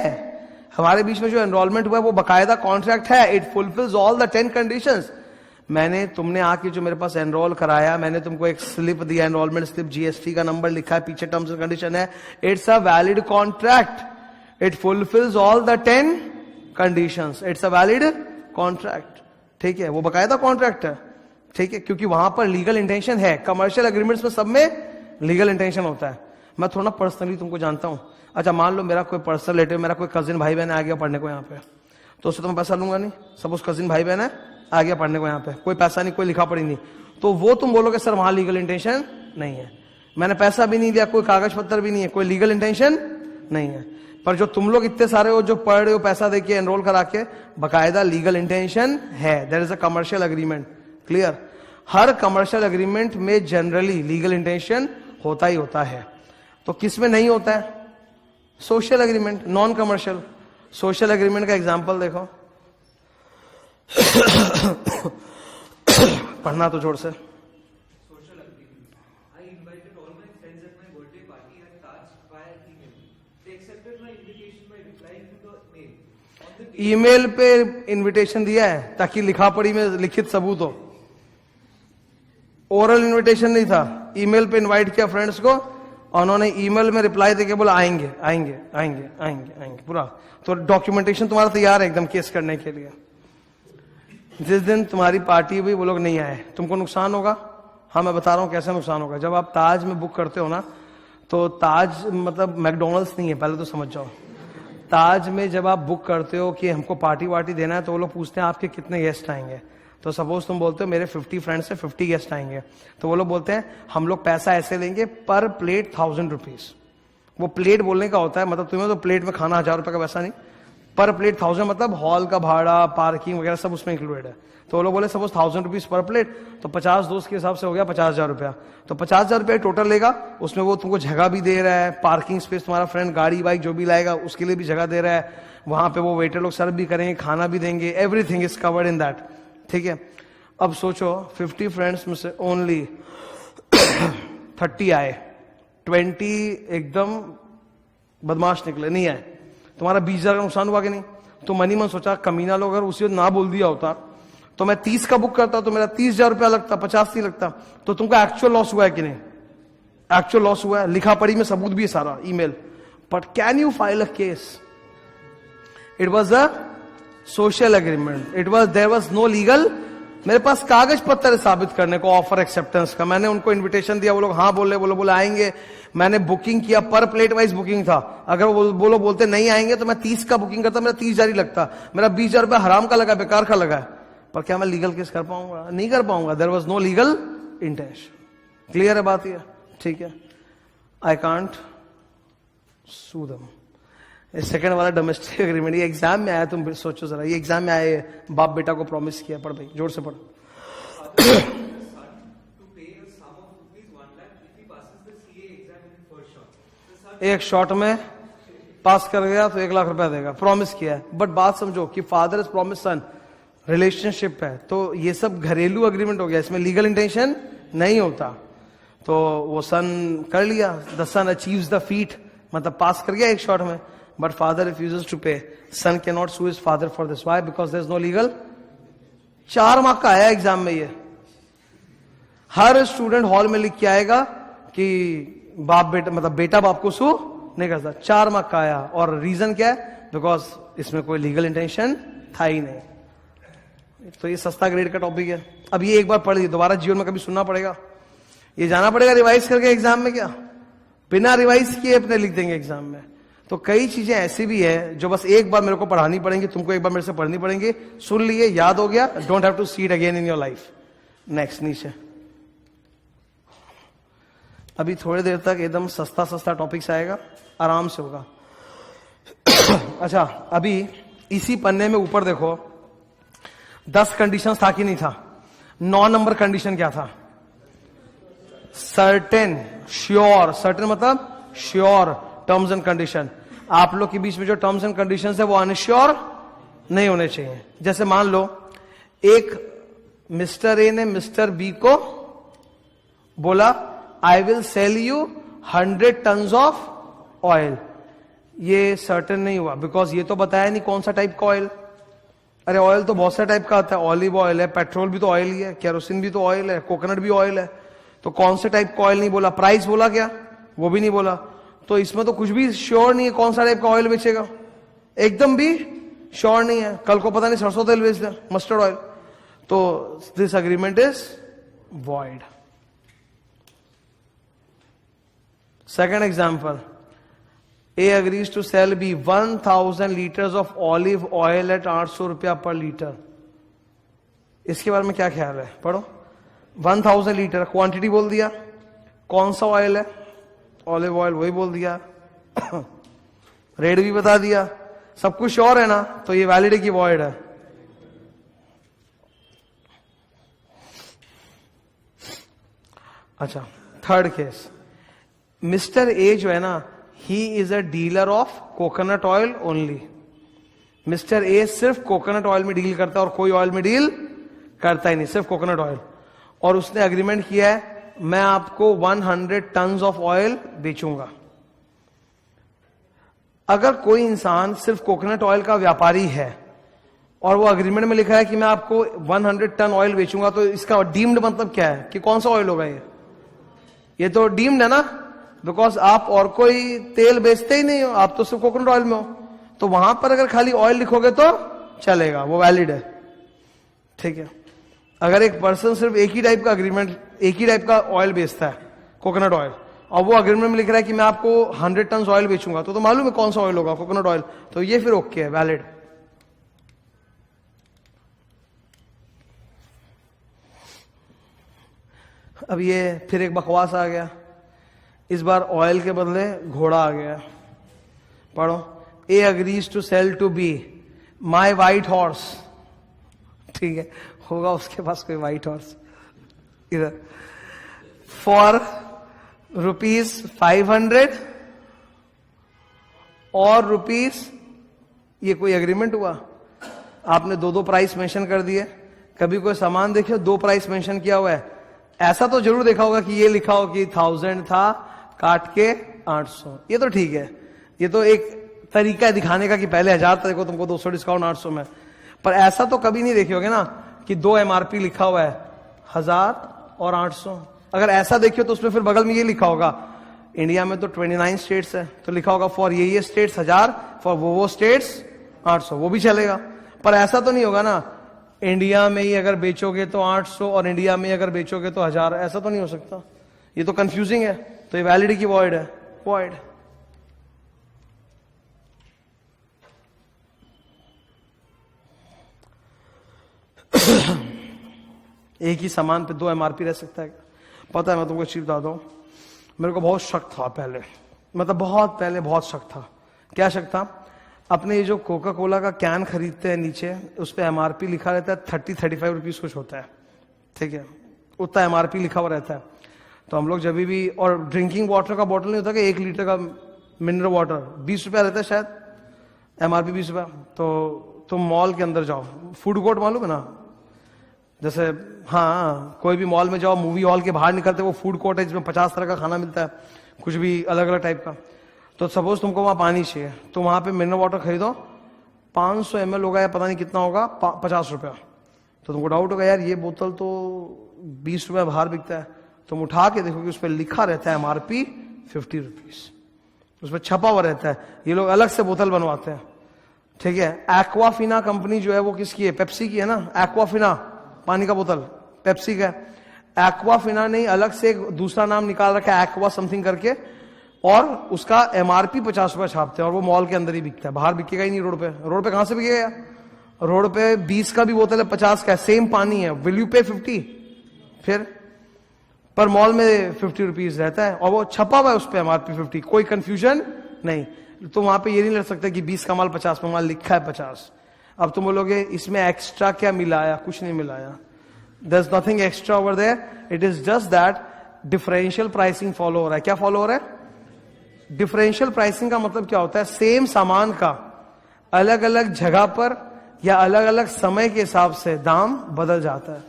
हमारे बीच में जो एनरोलमेंट हुआ है वो बकायदा कॉन्ट्रैक्ट है, it fulfils all the 10 conditions. तुमने आके जो मेरे पास एनरोल कराया, मैंने तुमको एक स्लिप दिया, एनरोलमेंट स्लिप, जीएसटी का नंबर लिखा है, पीछे टर्म्स एंड कंडीशन है, it's a valid contract, it fulfils all the 10 conditions, it's a valid contract. ठीक है, वो बकायदा कॉन्ट्रैक्ट है। ठीक है, क्योंकि वहां पर लीगल इंटेंशन है। कमर्शियल एग्रीमेंट्स में सब में लीगल इंटेंशन होता है। मैं थोड़ा पर्सनली तुमको जानता हूं। अच्छा, मान लो मेरा कोई पर्सनल रिलेटिव, मेरा कोई कजिन भाई बहन आ गया पढ़ने को यहाँ पे, तो उससे तो मैं पैसा लूंगा नहीं। सपोज कजिन भाई बहन है, आ गया पढ़ने को यहाँ पे, कोई पैसा नहीं, कोई लिखा पढ़ी नहीं, तो वो तुम बोलोगे सर वहां लीगल इंटेंशन नहीं है। मैंने पैसा भी नहीं दिया, कोई कागज पत्र भी नहीं है, कोई लीगल इंटेंशन नहीं है। पर जो तुम लोग इतने सारे हो जो पढ़ रहे हो पैसा देके एनरोल करा के, बकायदा लीगल इंटेंशन है, there is a commercial agreement. Clear? हर कमर्शियल एग्रीमेंट में जनरली लीगल इंटेंशन होता ही होता है। तो किस में नहीं होता है? Social agreement, non commercial. Social agreement का एग्जांपल देखो, पढ़ना तो जोर से। ईमेल पे इनविटेशन दिया है ताकि लिखा पढ़ी में लिखित सबूत हो। ओरल इनविटेशन नहीं था, ईमेल पे इनवाइट किया फ्रेंड्स को, उन्होंने ईमेल में रिप्लाई देके बोला आएंगे आएंगे आएंगे आएंगे आएंगे पूरा। तो डॉक्यूमेंटेशन तुम्हारा तैयार है एकदम केस करने के लिए। जिस दिन तुम्हारी पार्टी हुई वो लोग नहीं आए, तुमको नुकसान होगा। हाँ मैं बता रहा हूं कैसे नुकसान होगा। जब आप ताज में बुक करते हो ना, तो ताज मतलब मैकडोनल्ड्स नहीं है, पहले तो समझ जाओ। ताज में जब आप बुक करते हो कि हमको पार्टी वार्टी देना है, तो वो लोग पूछते हैं आपके कितने गेस्ट आएंगे। तो सपोज तुम बोलते हो मेरे 50 फ्रेंड्स से 50 गेस्ट आएंगे, तो वो लोग बोलते हैं हम लोग पैसा ऐसे लेंगे पर प्लेट 1000 रुपीज। वो प्लेट बोलने का होता है, मतलब तुम्हें तो प्लेट में खाना 1000 रुपए का वैसा नहीं, पर प्लेट 1000 मतलब हॉल का भाड़ा, पार्किंग वगैरह सब उसमें इंक्लूडेड है। तो वो लोग बोले सपोज 1000 रुपीज पर प्लेट, तो 50 दोस्त के हिसाब से हो गया 50,000 रुपया। तो 50,000 रुपया टोटल लेगा, उसमें वो तुमको जगह भी दे रहा है, पार्किंग स्पेस, तुम्हारा फ्रेंड गाड़ी बाइक जो भी लाएगा उसके लिए भी जगह दे रहा है, वहां पे वो वेटर लोग सर्व भी करेंगे, खाना भी देंगे, everything is covered in that. ठीक है, अब सोचो 50 फ्रेंड्स में से ओनली 30 आए, 20 एकदम बदमाश निकले, नहीं आए, तुम्हारा 20,000 का नुकसान हुआ कि नहीं? तो मनी मन सोचा कमीना लोग अगर उसी ना बोल दिया होता तो मैं 30 का बुक करता तो मेरा 30,000 रुपया लगता, 50 नहीं लगता। तो तुमको एक्चुअल लॉस हुआ है कि नहीं? एक्चुअल लॉस हुआ है, लिखा पढ़ी में सबूत भी है सारा, email. But can you file a case? It was a social agreement, it was, there was no legal, मेरे पास कागज पत्र है साबित करने को, ऑफर एक्सेप्टेंस का। मैंने उनको इनविटेशन दिया, वो लोग हाँ बोले, वो लोग बोले आएंगे। मैंने बुकिंग किया, पर प्लेट वाइज बुकिंग था। अगर वो लोग बोलते नहीं आएंगे तो मैं 30 का बुकिंग करता, मेरा 30 जारी लगता, मेरा 20,000 रुपया हराम का लगा, बेकार का लगा। पर क्या मैं लीगल केस कर पाऊंगा? नहीं कर पाऊंगा। There was no legal intention. Clear है बात ये? ठीक है, I can't sue them. Second वाला डोमेस्टिक एग्रीमेंट, ये एग्जाम में आया, तुम सोचो जरा, ये एग्जाम में आए, बाप बेटा को प्रॉमिस किया। पढ़ भाई, जोर से पढ़। एक शॉट में पास कर गया तो 1 लाख रुपया देगा, प्रॉमिस किया है। बट बात समझो कि father is promise son, relationship है, तो ये सब घरेलू एग्रीमेंट हो गया, इसमें लीगल इंटेंशन नहीं होता। तो वो सन कर लिया, the son achieves the feat, मतलब पास कर गया एक शॉट में। But father refuses to pay, son can not sue his father for this, why? Because there is no legal. 4 mark का आया एग्जाम में ये। हर स्टूडेंट हॉल में लिख के आएगा कि बाप बेटा, मतलब बेटा बाप को सू नहीं करता। 4 मार्क का आया, और रीजन क्या है? बिकॉज इसमें कोई लीगल इंटेंशन था ही नहीं। तो ये सस्ता ग्रेड का टॉपिक है। अब ये एक बार पढ़ ली, दोबारा जीवन में कभी सुनना पड़ेगा, ये जाना पड़ेगा रिवाइज करके एग्जाम में। क्या बिना रिवाइज किए अपने लिख देंगे एग्जाम में? तो कई चीजें ऐसी भी है जो बस एक बार मेरे को पढ़ानी पड़ेंगी, तुमको एक बार मेरे से पढ़नी पड़ेंगी, सुन लिए, याद हो गया, don't have to see it again in your life. Next, नीचे। अभी थोड़ी देर तक एकदम सस्ता सस्ता टॉपिक्स आएगा, आराम से होगा। अच्छा, अभी इसी पन्ने में ऊपर देखो, 10 कंडीशंस था कि नहीं था? 9 नंबर कंडीशन क्या था? Certain, sure. सर्टेन मतलब श्योर टर्म्स एंड कंडीशन। आप लोग के बीच में जो टर्म्स एंड कंडीशंस है वो अनश्योर नहीं होने चाहिए। जैसे मान लो एक मिस्टर ए ने मिस्टर बी को बोला I will sell you 100 tons of oil. ये सर्टेन नहीं हुआ, बिकॉज ये तो बताया नहीं कौन सा टाइप का ऑयल। अरे ऑयल तो बहुत सा टाइप का आता है, ऑलिव ऑयल है, पेट्रोल भी तो ऑयल ही है, केरोसिन भी तो ऑयल है, कोकोनट भी ऑयल है। तो कौन से टाइप का ऑयल नहीं बोला। प्राइस बोला क्या? वो भी नहीं बोला। तो इसमें तो कुछ भी श्योर नहीं है कौन सा टाइप का ऑयल बेचेगा, एकदम भी श्योर नहीं है। कल को पता नहीं सरसों तेल बेच दे, मस्टर्ड ऑयल। तो this agreement is void. Second example, A agrees to sell B 1000 liters of olive oil at 800 रुपया पर लीटर। इसके बारे में क्या ख्याल है? पढ़ो। 1000 लीटर क्वांटिटी बोल दिया, कौन सा ऑयल है, ऑलिव ऑयल, वही बोल दिया। रेट भी बता दिया, सब कुछ श्योर है ना, तो ये वैलिड है कि वॉइड है? अच्छा, थर्ड केस, मिस्टर ए जो है ना, he is a dealer of coconut oil only. Mister A सिर्फ कोकोनट ऑयल में डील करता है और कोई ऑयल में डील करता ही नहीं, सिर्फ कोकोनट ऑयल। और उसने एग्रीमेंट किया है मैं आपको 100 टन ऑफ ऑयल बेचूंगा। अगर कोई इंसान सिर्फ कोकोनट ऑयल का व्यापारी है और वो एग्रीमेंट में लिखा है कि मैं आपको 100 टन ऑयल बेचूंगा, तो इसका डीम्ड मतलब क्या है कि कौन सा ऑयल होगा ये तो डीम्ड है ना, बिकॉज आप और कोई तेल बेचते ही नहीं हो, आप तो सिर्फ कोकोनट ऑयल में हो। तो वहां पर अगर खाली ऑयल लिखोगे तो चलेगा, वो वैलिड है, ठीक है। अगर एक पर्सन सिर्फ एक ही टाइप का एग्रीमेंट, एक ही टाइप का ऑयल बेचता है, कोकोनट ऑयल, और वो एग्रीमेंट में लिख रहा है कि मैं आपको 100 टन ऑयल बेचूंगा, तो मालूम है कौन सा ऑयल होगा, कोकोनट ऑयल, तो ये फिर ओके है, वैलिड। अब ये फिर एक बकवास आ गया, इस बार ऑयल के बदले घोड़ा आ गया। पढ़ो, A agrees to sell to B my white horse, ठीक है, होगा उसके पास कोई वाइट हॉर्स, इधर, फॉर ₹500 और रुपीस, ये कोई एग्रीमेंट हुआ? आपने दो प्राइस मेंशन कर दिए। कभी कोई सामान देखिए 2 प्राइस मेंशन किया हुआ है, ऐसा तो जरूर देखा होगा कि ये लिखा हो कि 1000 था काट के 800, ये तो ठीक है, ये तो एक तरीका है दिखाने का कि पहले 1000 था, देखो तुमको 200 डिस्काउंट 800 में। पर ऐसा तो कभी नहीं देखे होगे ना कि 2 MRP लिखा हुआ है 1000 और 800। अगर ऐसा देखियो तो उसमें फिर बगल में ये लिखा होगा, इंडिया में तो 29 स्टेट्स है, तो लिखा होगा फॉर ये स्टेट्स 1000, फॉर वो स्टेट्स 800, वो भी चलेगा। पर ऐसा तो नहीं होगा ना, इंडिया में ही अगर बेचोगे तो 800 और इंडिया में अगर बेचोगे तो 1000, ऐसा तो नहीं हो सकता, ये तो कंफ्यूजिंग है। तो ये वैलिड की वॉइड है, वॉइड। एक ही सामान पे 2 MRP रह सकता है? पता है, मैं तुमको चीज बता दूं, मेरे को बहुत शक था पहले, मतलब बहुत पहले बहुत शक था। क्या शक था? अपने ये जो कोका कोला का कैन खरीदते हैं, नीचे उस पर MRP लिखा रहता है 30-35 रुपीज कुछ होता है, ठीक है, उतना MRP लिखा हुआ रहता है। तो हम लोग जब भी, और ड्रिंकिंग वाटर का बॉटल नहीं होता कि 1 लीटर का मिनरल वाटर 20 रुपया रहता है शायद, MRP 20 रुपया। तो तुम मॉल के अंदर जाओ, फूड कोर्ट मालूम है ना, जैसे हाँ कोई भी मॉल में जाओ, मूवी हॉल के बाहर निकलते वो फूड कोर्ट है जिसमें 50 तरह का खाना मिलता है, कुछ भी अलग अलग टाइप का। तो सपोज तुमको वहां पानी चाहिए, तो वहां पे मिनरल वाटर खरीदो, 500 ml होगा या पता नहीं कितना होगा, 50 रुपया। तो तुमको डाउट होगा यार ये बोतल तो 20 रुपया बाहर बिकता है, तुम उठा के देखो कि उस पर लिखा रहता है MRP 50 रुपीज, उस पर छपा हुआ रहता है। ये लोग अलग से बोतल बनवाते हैं, ठीक है। एक्वाफिना कंपनी जो है वो किसकी है? पेप्सी की है ना, एक्वाफिना पानी का बोतल पेप्सी का। एक्वाफिना ने अलग से एक दूसरा नाम निकाल रखा है, एक्वा समथिंग करके, और उसका MRP 50 रुपया छापते हैं, और वो मॉल के अंदर ही बिकता है, बाहर बिकेगा ही नहीं रोड पे। रोड पे कहां से बिकेगा? रोड पे 20 का भी बोतल है, 50 का है, सेम पानी है, विल यू पे 50? फिर पर मॉल में 50 रुपीज रहता है और वो छपा हुआ है उस पर MRP 50, कोई कंफ्यूजन नहीं। तो वहां पे ये नहीं लग सकता कि 20 का माल 50 में माल लिखा है 50। अब तुम बोलोगे इसमें एक्स्ट्रा क्या मिलाया? कुछ नहीं मिलाया, there's nothing extra over there, it is just that differential pricing follow हो रहा है। क्या फॉलो हो रहा है? डिफरेंशियल प्राइसिंग का मतलब क्या होता है? सेम सामान का अलग अलग जगह पर या अलग अलग समय के हिसाब से दाम बदल जाता है,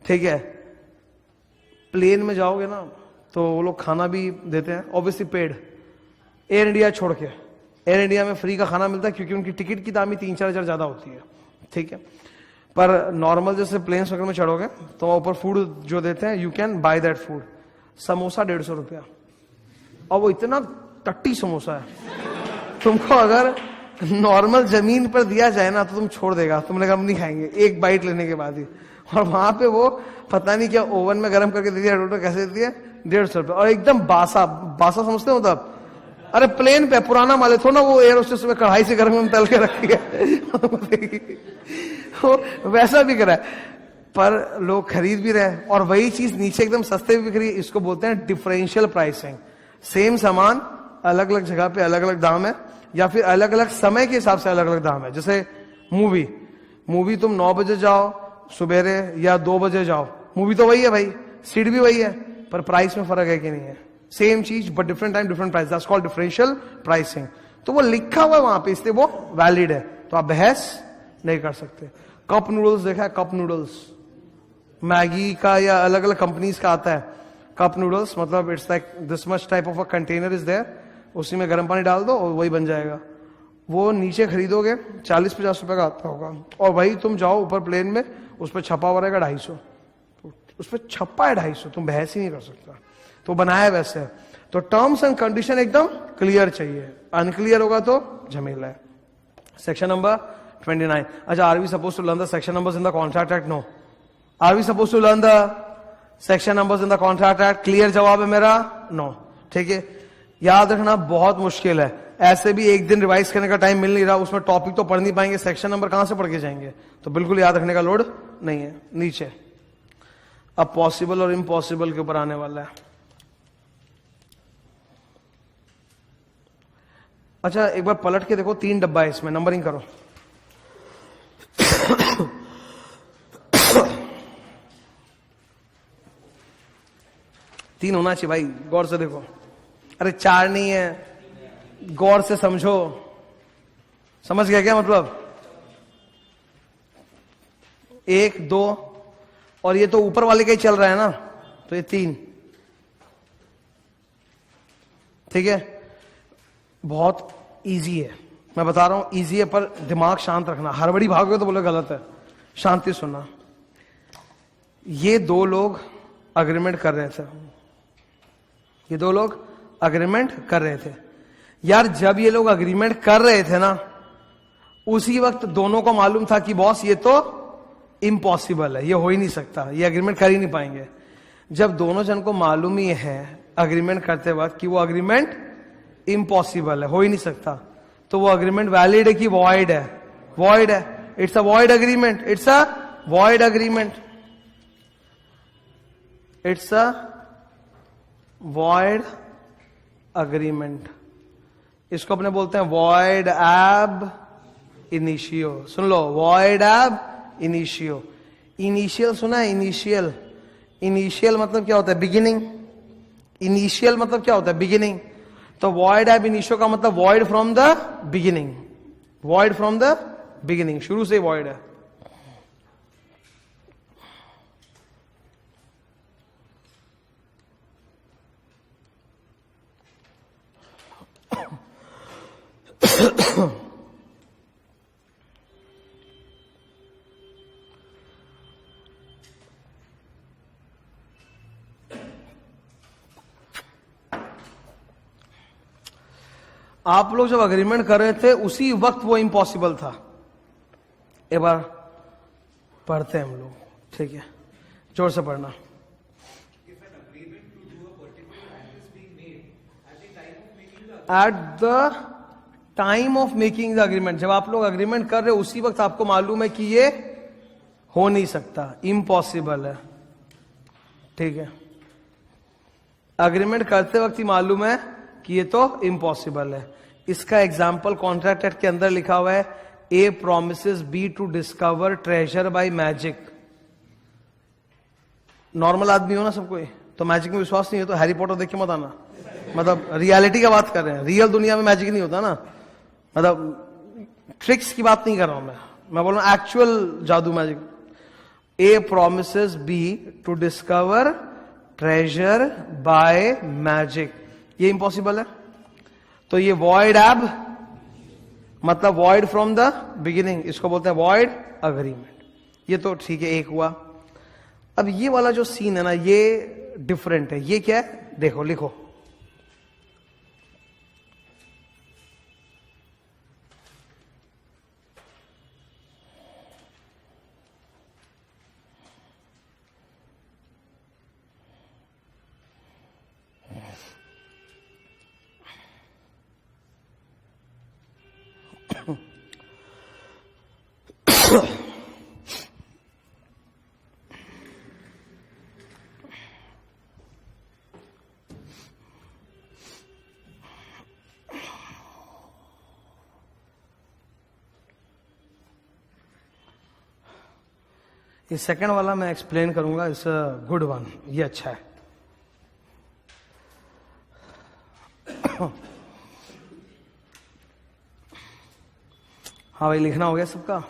ठीक है। प्लेन में जाओगे ना तो वो लोग खाना भी देते हैं, ऑब्वियसली पेड, एयर इंडिया छोड़ के। एयर इंडिया में फ्री का खाना मिलता है क्योंकि उनकी टिकट की दाम ही 3-4 हजार ज्यादा होती है, ठीक है। पर नॉर्मल जैसे प्लेन वगैरह में चढ़ोगे तो ऊपर फूड जो देते हैं, you can by that food. Samosa 150 रुपया, और वो इतना टट्टी समोसा है, तुमको अगर नॉर्मल जमीन पर दिया जाए ना तो तुम छोड़ देगा, तुमने कहा हम नहीं खाएंगे एक बाइट लेने के बाद ही। और वहां पे वो पता नहीं क्या ओवन में गर्म करके दे दिया, कैसे दे दिया 150 रुपया, और एकदम बासा बासा समझते हो तब। अरे प्लेन पे पुराना माल है थोड़ा ना, वो एयर होस्टेस में कढ़ाई से गर्म में तल के रखी है वैसा भी करा है। पर लोग खरीद भी रहे हैं, और वही चीज नीचे एकदम सस्ते भी बिक रही है। इसको बोलते हैं डिफरेंशियल प्राइसिंग। सेम सामान अलग अलग जगह पे अलग अलग दाम है, या फिर अलग अलग समय के हिसाब से अलग अलग दाम है। जैसे मूवी तुम 9 बजे जाओ सुबेरे या 2 बजे जाओ, मूवी तो वही है भाई, सीट भी वही है, पर प्राइस में फर्क है कि नहीं है? सेम चीज but different time different price, that's called differential pricing. तो वो लिखा हुआ है वहां पे, इसलिए वो वैलिड है, तो आप बहस नहीं कर सकते। कप नूडल्स देखा है? कप नूडल्स मैगी का या अलग अलग कंपनीज का आता है कप नूडल्स, मतलब it's like this much type of a container is there, उसी में गर्म पानी डाल दो और वही बन जाएगा। वो नीचे खरीदोगे 40-50 रुपए का आता होगा, और वही तुम जाओ ऊपर प्लेन में, उस पर छपा हुआ रहेगा 250, उस पर छप्पा है 250, तुम बहस ही नहीं कर सकता। तो बनाया वैसे है। तो टर्म्स एंड कंडीशन एकदम क्लियर चाहिए, अनक्लियर होगा तो झमेला है। Section number 29। No, are we suppose to learn the section numbers in the contract act? No. Are we suppose to learn the section numbers in the contract act? Clear जवाब है मेरा no. ठीक है, याद रखना बहुत मुश्किल है, ऐसे भी एक दिन रिवाइज करने का टाइम मिल नहीं रहा, उसमें टॉपिक तो पढ़ नहीं पाएंगे, सेक्शन नंबर कहां से पढ़ के जाएंगे? तो बिल्कुल याद रखने का लोड नहीं है। नीचे अब पॉसिबल और इम्पॉसिबल के ऊपर आने वाला है। अच्छा, एक बार पलट के देखो, 3 डब्बा है इसमें, नंबरिंग करो। तीन होना चाहिए भाई, गौर से देखो। अरे 4 नहीं है, गौर से समझो। समझ गया क्या मतलब? 1 2, और ये तो ऊपर वाले का ही चल रहा है ना, तो ये 3। ठीक है, बहुत इजी है, मैं बता रहा हूं इजी है, पर दिमाग शांत रखना। हड़बड़ी भागोगे तो बोले गलत है, शांति सुनना। ये 2 लोग अग्रीमेंट कर रहे थे, ये 2 लोग अग्रीमेंट कर रहे थे यार। जब ये लोग अग्रीमेंट कर रहे थे ना, उसी वक्त दोनों को मालूम था कि बॉस ये तो इम्पॉसिबल है, ये हो ही नहीं सकता, ये अग्रीमेंट कर ही नहीं पाएंगे। जब दोनों जन को मालूम ही है अग्रीमेंट करते वक्त कि वो अग्रीमेंट इम्पॉसिबल है, हो ही नहीं सकता, तो वो अग्रीमेंट वैलिड है कि वॉइड है? वॉइड है। It's a void agreement, it's a void agreement, it's a void agreement. इसको अपने बोलते हैं वॉइड एब इनिशियो। सुन लो, वॉइड एब इनिशियो। इनिशियल सुना है? इनिशियल, इनिशियल मतलब क्या होता है? बिगिनिंग। इनिशियल मतलब क्या होता है? बिगिनिंग। तो वॉइड एब इनिशियो का मतलब void from the beginning, void from the beginning, शुरू से वॉइड है। आप लोग जब अग्रीमेंट कर रहे थे उसी वक्त वो इम्पॉसिबल था। एक बार पढ़ते हैं हम लोग, ठीक है? जोर से पढ़ना। Eight the time of making the agreement, जब आप लोग अग्रीमेंट कर रहे हो उसी वक्त आपको मालूम है कि ये हो नहीं सकता, इम्पॉसिबल है। ठीक है, अग्रीमेंट करते वक्त ही मालूम है कि ये तो इम्पॉसिबल है। इसका एग्जाम्पल कॉन्ट्रैक्ट एक्ट के अंदर लिखा हुआ है, A promises B to discover treasure by magic. Normal आदमी हो ना सब कोई, तो मैजिक में विश्वास नहीं है तो हैरी पॉटर देख के मत आना। मतलब रियलिटी का बात कर रहे हैं, रियल दुनिया में मैजिक नहीं होता ना, मतलब ट्रिक्स की बात नहीं कर रहा हूं मैं बोल रहा हूं एक्चुअल जादू magic. A promises B to discover treasure by magic, ये इंपॉसिबल है। तो ये वॉइड एब मतलब वॉइड फ्रॉम द बिगिनिंग, इसको बोलते हैं वॉइड अग्रीमेंट। ये तो ठीक है, एक हुआ। अब ये वाला जो सीन है ना, ये डिफरेंट है। ये क्या है? देखो, लिखो। ये सेकंड वाला मैं एक्सप्लेन करूंगा, इट्स अ गुड वन, ये अच्छा है। हाँ भाई, लिखना हो गया सबका?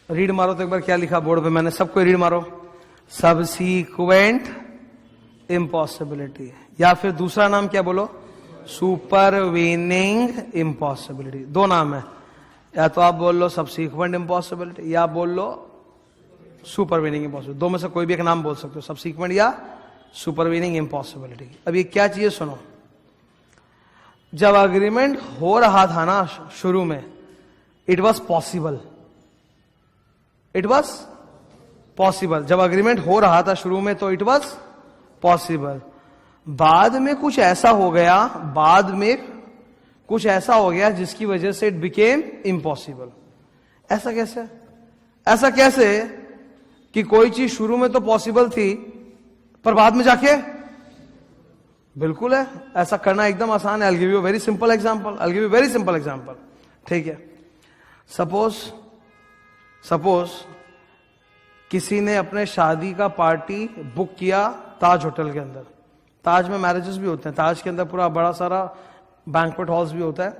रीड मारो तो एक बार क्या लिखा बोर्ड पे मैंने, सबको रीड मारो। सबसीक्वेंट इम्पॉसिबिलिटी, या फिर दूसरा नाम क्या बोलो, सुपरवीनिंग इम्पॉसिबिलिटी। दो नाम है, या तो आप बोल लो सबसीक्वेंट इम्पॉसिबिलिटी या बोल लो सुपरवीनिंग इम्पॉसिबिलिटी। दो में से कोई भी एक नाम बोल सकते हो, सबसीक्वेंट या सुपरवीनिंग इम्पॉसिबिलिटी। अब ये क्या चाहिए सुनो। जब अग्रीमेंट हो रहा था ना शुरू में, it was possible, it was possible. जब अग्रीमेंट हो रहा था शुरू में तो इट वॉज पॉसिबल। बाद में कुछ ऐसा हो गया, बाद में कुछ ऐसा हो गया जिसकी वजह से इट बिकेम इम्पॉसिबल। ऐसा कैसे? ऐसा कैसे कि कोई चीज शुरू में तो पॉसिबल थी पर बाद में जाके, बिल्कुल है, ऐसा करना एकदम आसान है। I will give you very simple example, I will give you very simple example, ठीक है। सपोज किसी ने अपने शादी का पार्टी बुक किया ताज होटल के अंदर। ताज में मैरिजेस भी होते हैं, ताज के अंदर पूरा बड़ा सारा बैंक्वेट हॉल्स भी होता है,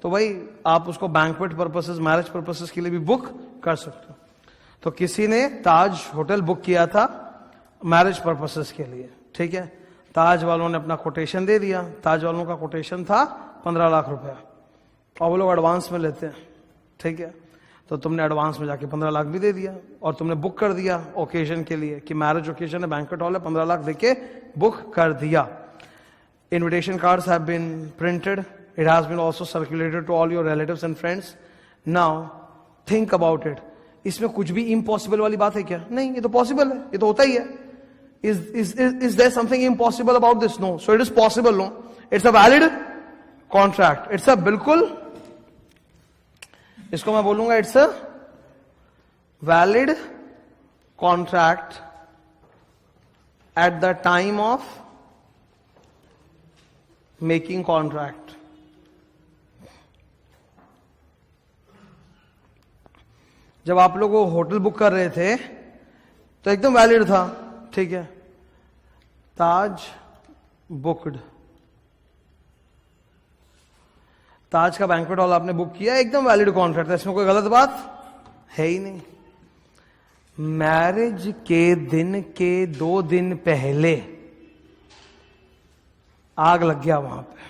तो भाई आप उसको बैंक्वेट पर्पसेस, मैरिज पर्पसेस के लिए भी बुक कर सकते हो। तो किसी ने ताज होटल बुक किया था मैरिज पर्पसेस के लिए, ठीक है। ताज वालों ने अपना कोटेशन दे दिया, ताज वालों का कोटेशन था 15 लाख रुपया, और वो लोग एडवांस में लेते हैं, ठीक है। तो तुमने एडवांस में जाके 15 लाख भी दे दिया और तुमने बुक कर दिया ओकेजन के लिए कि मैरिज ओकेजन है, बैंक्वेट हॉल है, 15 लाख देके बुक कर दिया। Invitation cards have been printed, it has been also circulated to all your relatives and friends. Now think about it, इसमें कुछ भी इम्पॉसिबल वाली बात है क्या? नहीं, ये तो पॉसिबल है, ये तो होता ही है। Is there something impossible about this? No. So it is possible, no? It's a valid contract. It's a बिल्कुल, इसको मैं बोलूंगा it's a valid contract at the time of making contract. जब आप लोग वो होटल बुक कर रहे थे तो एकदम वैलिड था, ठीक है। ताज बुक्ड, ताज का बैंक्वेट हॉल आपने बुक किया, एकदम वैलिड कॉन्ट्रैक्ट है, इसमें कोई गलत बात है ही नहीं। मैरिज के दिन के 2 दिन पहले आग लग गया वहां पे,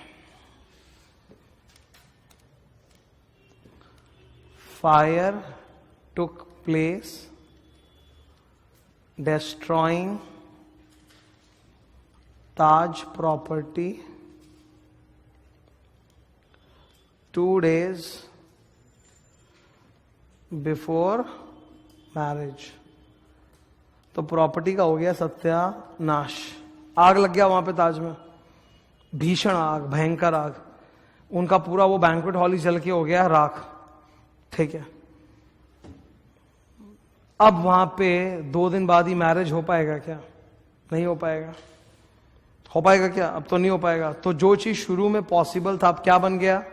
fire took place destroying Taj property 2 days before marriage। तो प्रॉपर्टी का हो गया सत्यानाश, आग लग गया वहां पे ताज में, भीषण आग, भयंकर आग, उनका पूरा वो बैंक्वेट हॉल ही जल के हो गया राख, ठीक है। अब वहां पे 2 दिन बाद ही मैरिज हो पाएगा क्या? नहीं हो पाएगा। हो पाएगा क्या? अब तो नहीं हो पाएगा। तो जो चीज शुरू में पॉसिबल था अब क्या बन गया?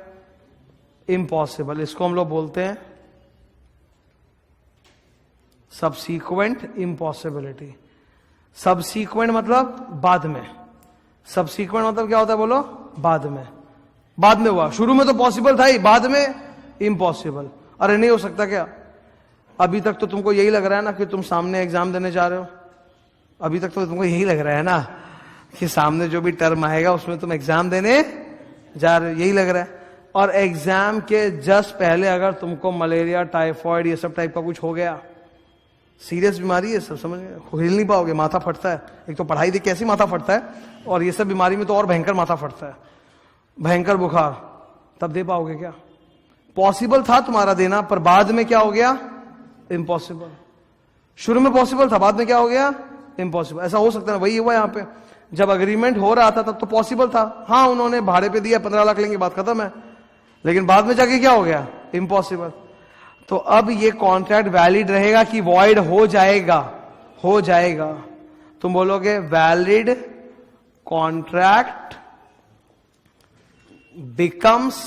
इम्पॉसिबल। इसको हम लोग बोलते हैं सबसीक्वेंट इम्पॉसिबिलिटी। सबसीक्वेंट मतलब बाद में, सबसीक्वेंट मतलब क्या होता है बोलो? बाद में, बाद में हुआ, शुरू में तो पॉसिबल था ही, बाद में इम्पॉसिबल। अरे नहीं हो सकता क्या? अभी तक तो तुमको यही लग रहा है ना कि तुम सामने एग्जाम देने जा रहे हो, अभी तक तो तुमको यही लग रहा है ना कि सामने जो भी टर्म आएगा उसमें तुम एग्जाम देने जा रहे हो, यही लग रहा है। और एग्जाम के जस्ट पहले अगर तुमको मलेरिया, टाइफॉइड, ये सब टाइप का कुछ हो गया, सीरियस बीमारी है सब, समझ में हिल नहीं पाओगे, माथा फटता है। एक तो पढ़ाई देख कैसी माथा फटता है, और ये सब बीमारी में तो और भयंकर माथा फटता है, भयंकर बुखार, तब दे पाओगे क्या? पॉसिबल था तुम्हारा देना, पर बाद में क्या हो गया? इम्पॉसिबल। शुरू में पॉसिबल था, बाद में क्या हो गया? इम्पॉसिबल। ऐसा हो सकता है ना? वही हुआ यहाँ पे, जब अग्रीमेंट हो रहा था तब तो पॉसिबल था, हाँ उन्होंने भाड़े पे दिया, 15 लाख लेंगे, बात खत्म है। लेकिन बाद में जाके क्या हो गया? इम्पॉसिबल। तो अब ये कॉन्ट्रैक्ट वैलिड रहेगा कि वॉइड हो जाएगा? हो जाएगा। तुम बोलोगे valid contract becomes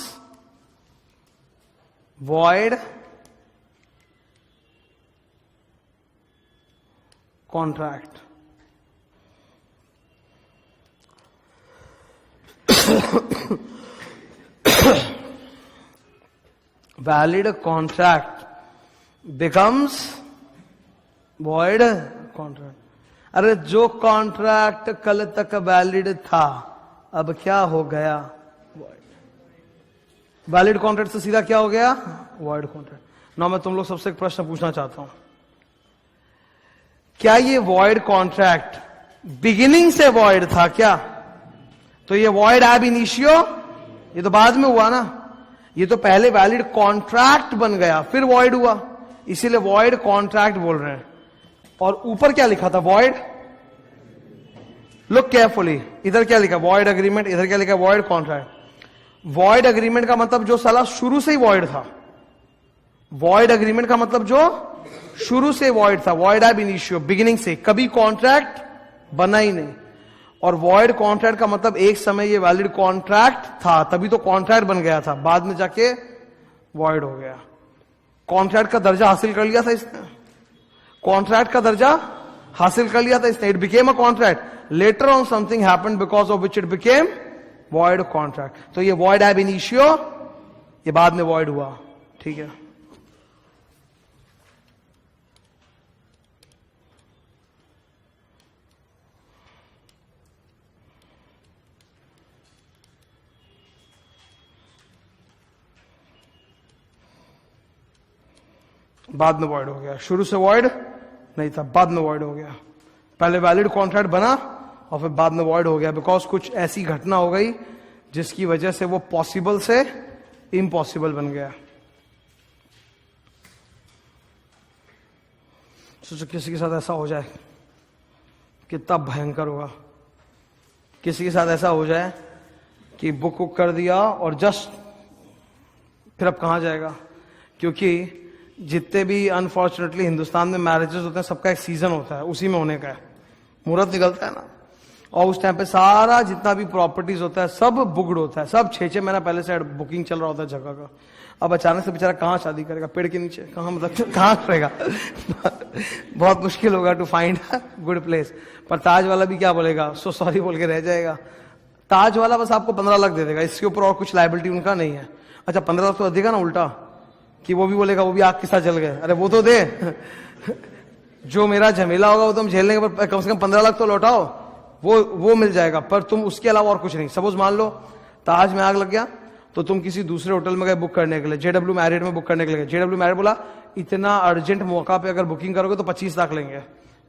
void contract. Valid contract becomes void contract. अरे जो कॉन्ट्रैक्ट कल तक वैलिड था अब क्या हो गया? वैलिड कॉन्ट्रैक्ट से सीधा क्या हो गया? Void contract. ना मैं तुम लोग सबसे एक प्रश्न पूछना चाहता हूं, क्या ये वॉइड कॉन्ट्रैक्ट बिगिनिंग से वॉइड था क्या? तो ये वॉइड एब इनिशियो, ये तो बाद में हुआ ना, ये तो पहले वैलिड कॉन्ट्रैक्ट बन गया फिर वॉइड हुआ, इसीलिए वॉइड कॉन्ट्रैक्ट बोल रहे हैं। और ऊपर क्या लिखा था? वॉइड। लुक केयरफुली, इधर क्या लिखा? वॉइड अग्रीमेंट, इधर क्या लिखा? Void contract. वॉइड अग्रीमेंट का मतलब जो साला शुरू से ही वॉइड था। वॉइड अग्रीमेंट का मतलब जो शुरू से वॉइड था, वॉइड एब इनिशियो, बिगिनिंग से कभी कॉन्ट्रैक्ट बना ही नहीं। और वॉइड कॉन्ट्रैक्ट का मतलब एक समय ये वैलिड कॉन्ट्रैक्ट था, तभी तो कॉन्ट्रैक्ट बन गया था, बाद में जाके वॉइड हो गया। कॉन्ट्रैक्ट का दर्जा हासिल कर लिया था इसने, कॉन्ट्रैक्ट का दर्जा हासिल कर लिया था इसने। It became a contract, later on something happened because of which it became void contract. तो ये वॉइड एब इनिशियो, ये बाद में वॉइड हुआ। ठीक है, बाद में वॉइड हो गया, शुरू से वॉइड नहीं था, बाद में वॉइड हो गया। पहले वैलिड कॉन्ट्रैक्ट बना और फिर बाद में वॉइड हो गया, बिकॉज कुछ ऐसी घटना हो गई जिसकी वजह से वो पॉसिबल से इम्पॉसिबल बन गया। सोचो किसी के साथ ऐसा हो जाए, कितना भयंकर होगा। किसी के साथ ऐसा हो जाए कि बुक कर दिया और जस्ट फिर अब कहां जाएगा? क्योंकि जितने भी अनफॉर्चुनेटली हिंदुस्तान में मैरिजेस होते हैं सबका एक सीजन होता है, उसी में होने का है, मुहूर्त निकलता है ना, और उस टाइम पे सारा जितना भी प्रॉपर्टीज होता है सब बुकड होता है, सब 6-6 महीना पहले से बुकिंग चल रहा होता है जगह का। अब अचानक से बेचारा कहाँ शादी करेगा? पेड़ के नीचे? कहाँ, मतलब कहाँ करेगा? बहुत मुश्किल होगा टू फाइंड गुड प्लेस। पर ताज वाला भी क्या बोलेगा? सो सॉरी बोल के रह जाएगा। ताज वाला बस आपको 15 लाख दे देगा, इसके ऊपर और कुछ लायबिलिटी उनका नहीं है। अच्छा 15 लाख तो अधिक है ना, उल्टा कि वो भी बोलेगा वो भी आग के साथ जल गए, अरे वो तो दे जो मेरा झमेला होगा वो तुम झेलने के, पर कम से कम 15 लाख तो लौटाओ, वो मिल जाएगा, पर तुम उसके अलावा और कुछ नहीं। सपोज मान लो ताज में आग लग गया तो तुम किसी दूसरे होटल में गए बुक करने के लिए, JW मैरियट में बुक करने के लिए, JW मैरियट बोला इतना अर्जेंट मौका पे अगर बुकिंग करोगे तो 25 लाख लेंगे,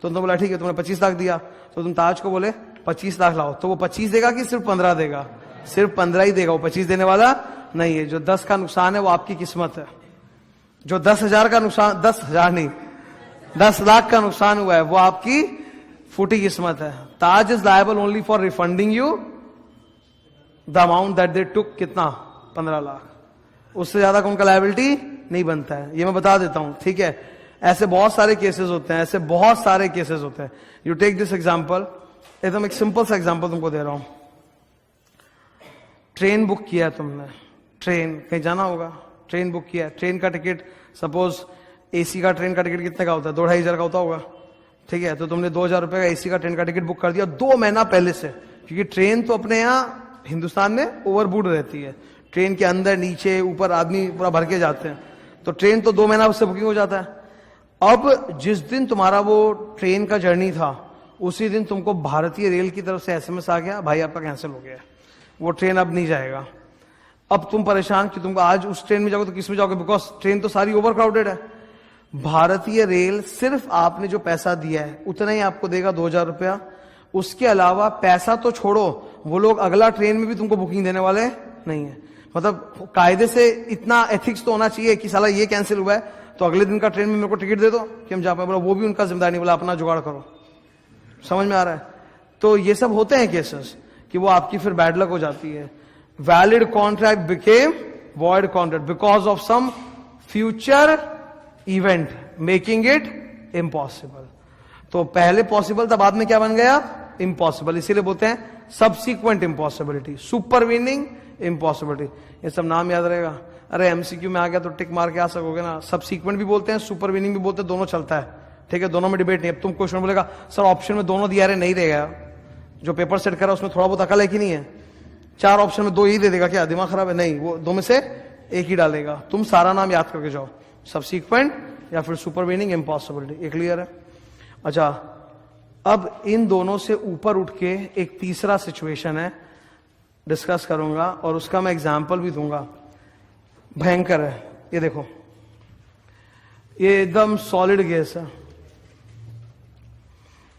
तो तुम बोला ठीक है, तुमने 25 लाख दिया, तो तुम ताज को बोले 25 लाख लाओ, तो वो 25 देगा कि सिर्फ 15 देगा? सिर्फ 15 ही देगा, वो 25 देने वाला नहीं है। जो 10 का नुकसान है वो आपकी किस्मत है, जो 10,000 का नुकसान, 10,000 नहीं 10 लाख का नुकसान हुआ है वो आपकी फूटी किस्मत है। Taj is liable only for refunding you the amount that they took, कितना? 15 लाख, उससे ज्यादा का उनका लायबिलिटी नहीं बनता है, ये मैं बता देता हूं। ठीक है, ऐसे बहुत सारे केसेस होते हैं, ऐसे बहुत सारे केसेस होते हैं। यू टेक दिस एग्जाम्पल, एकदम एक सिंपल सा एग्जाम्पल तुमको दे रहा हूं। ट्रेन बुक किया है तुमने, ट्रेन कहीं जाना होगा, ट्रेन बुक किया है, ट्रेन का टिकट सपोज AC का ट्रेन का टिकट कितने का होता है? 2-2.5 हजार का होता होगा। ठीक है, तो तुमने 2,000 रुपए का AC का ट्रेन का टिकट बुक कर दिया 2 महीना पहले से, क्योंकि ट्रेन तो अपने यहाँ हिंदुस्तान में ओवरबूड रहती है, ट्रेन के अंदर नीचे ऊपर आदमी पूरा भर के जाते हैं, तो ट्रेन तो 2 महीना उससे बुकिंग हो जाता है। अब जिस दिन तुम्हारा वो ट्रेन का जर्नी था उसी दिन तुमको भारतीय रेल की तरफ से SMS आ गया, भाई आपका कैंसिल हो गया, वो ट्रेन अब नहीं जाएगा। अब तुम परेशान कि तुमको आज उस ट्रेन में जाओगे तो किस में जाओगे, बिकॉज ट्रेन तो सारी ओवर क्राउडेड है। भारतीय रेल सिर्फ आपने जो पैसा दिया है उतना ही आपको देगा, 2,000 रुपया, उसके अलावा पैसा तो छोड़ो, वो लोग अगला ट्रेन में भी तुमको बुकिंग देने वाले नहीं है। मतलब कायदे से इतना एथिक्स तो होना चाहिए कि साला ये कैंसिल हुआ है तो अगले दिन का ट्रेन में मेरे को टिकट दे दो कि हम जा पाए, बोला वो भी उनका जिम्मेदारी नहीं, बोला अपना जुगाड़ करो। समझ में आ रहा है? तो ये सब होते हैं केसेस कि वो आपकी फिर बैड लक हो जाती है। Valid contract became void contract because of some future event making it impossible. तो पहले पॉसिबल था, बाद में क्या बन गया? इम्पॉसिबल। इसीलिए बोलते हैं सबसीक्वेंट इम्पॉसिबिलिटी, सुपरवीनिंग इम्पॉसिबिलिटी, ये सब नाम याद रहेगा। अरे MCQ में आ गया तो टिक मार के आ सकोगे ना। सबसीक्वेंट भी बोलते हैं, सुपरवीनिंग भी बोलते हैं, दोनों चलता है, ठीक है, दोनों में डिबेट नहीं। अब तुम क्वेश्चन बोलेगा सर ऑप्शन में दोनों दिया रहे, नहीं रहेगा, जो पेपर सेट करा उसमें थोड़ा बहुत अकल है कि नहीं है? 4 ऑप्शन में 2 ही दे देगा, क्या दिमाग खराब है? नहीं, वो 2 में से 1 ही डालेगा। तुम सारा नाम याद करके जाओ, सबसीक्वेंट या फिर सुपरवीनिंग, इम्पॉसिबिलिटी। ये क्लियर है? अच्छा, अब इन दोनों से ऊपर उठ के एक तीसरा सिचुएशन है, डिस्कस करूंगा और उसका मैं एग्जाम्पल भी दूंगा, भयंकर है। ये देखो, ये एकदम सॉलिड गैस है।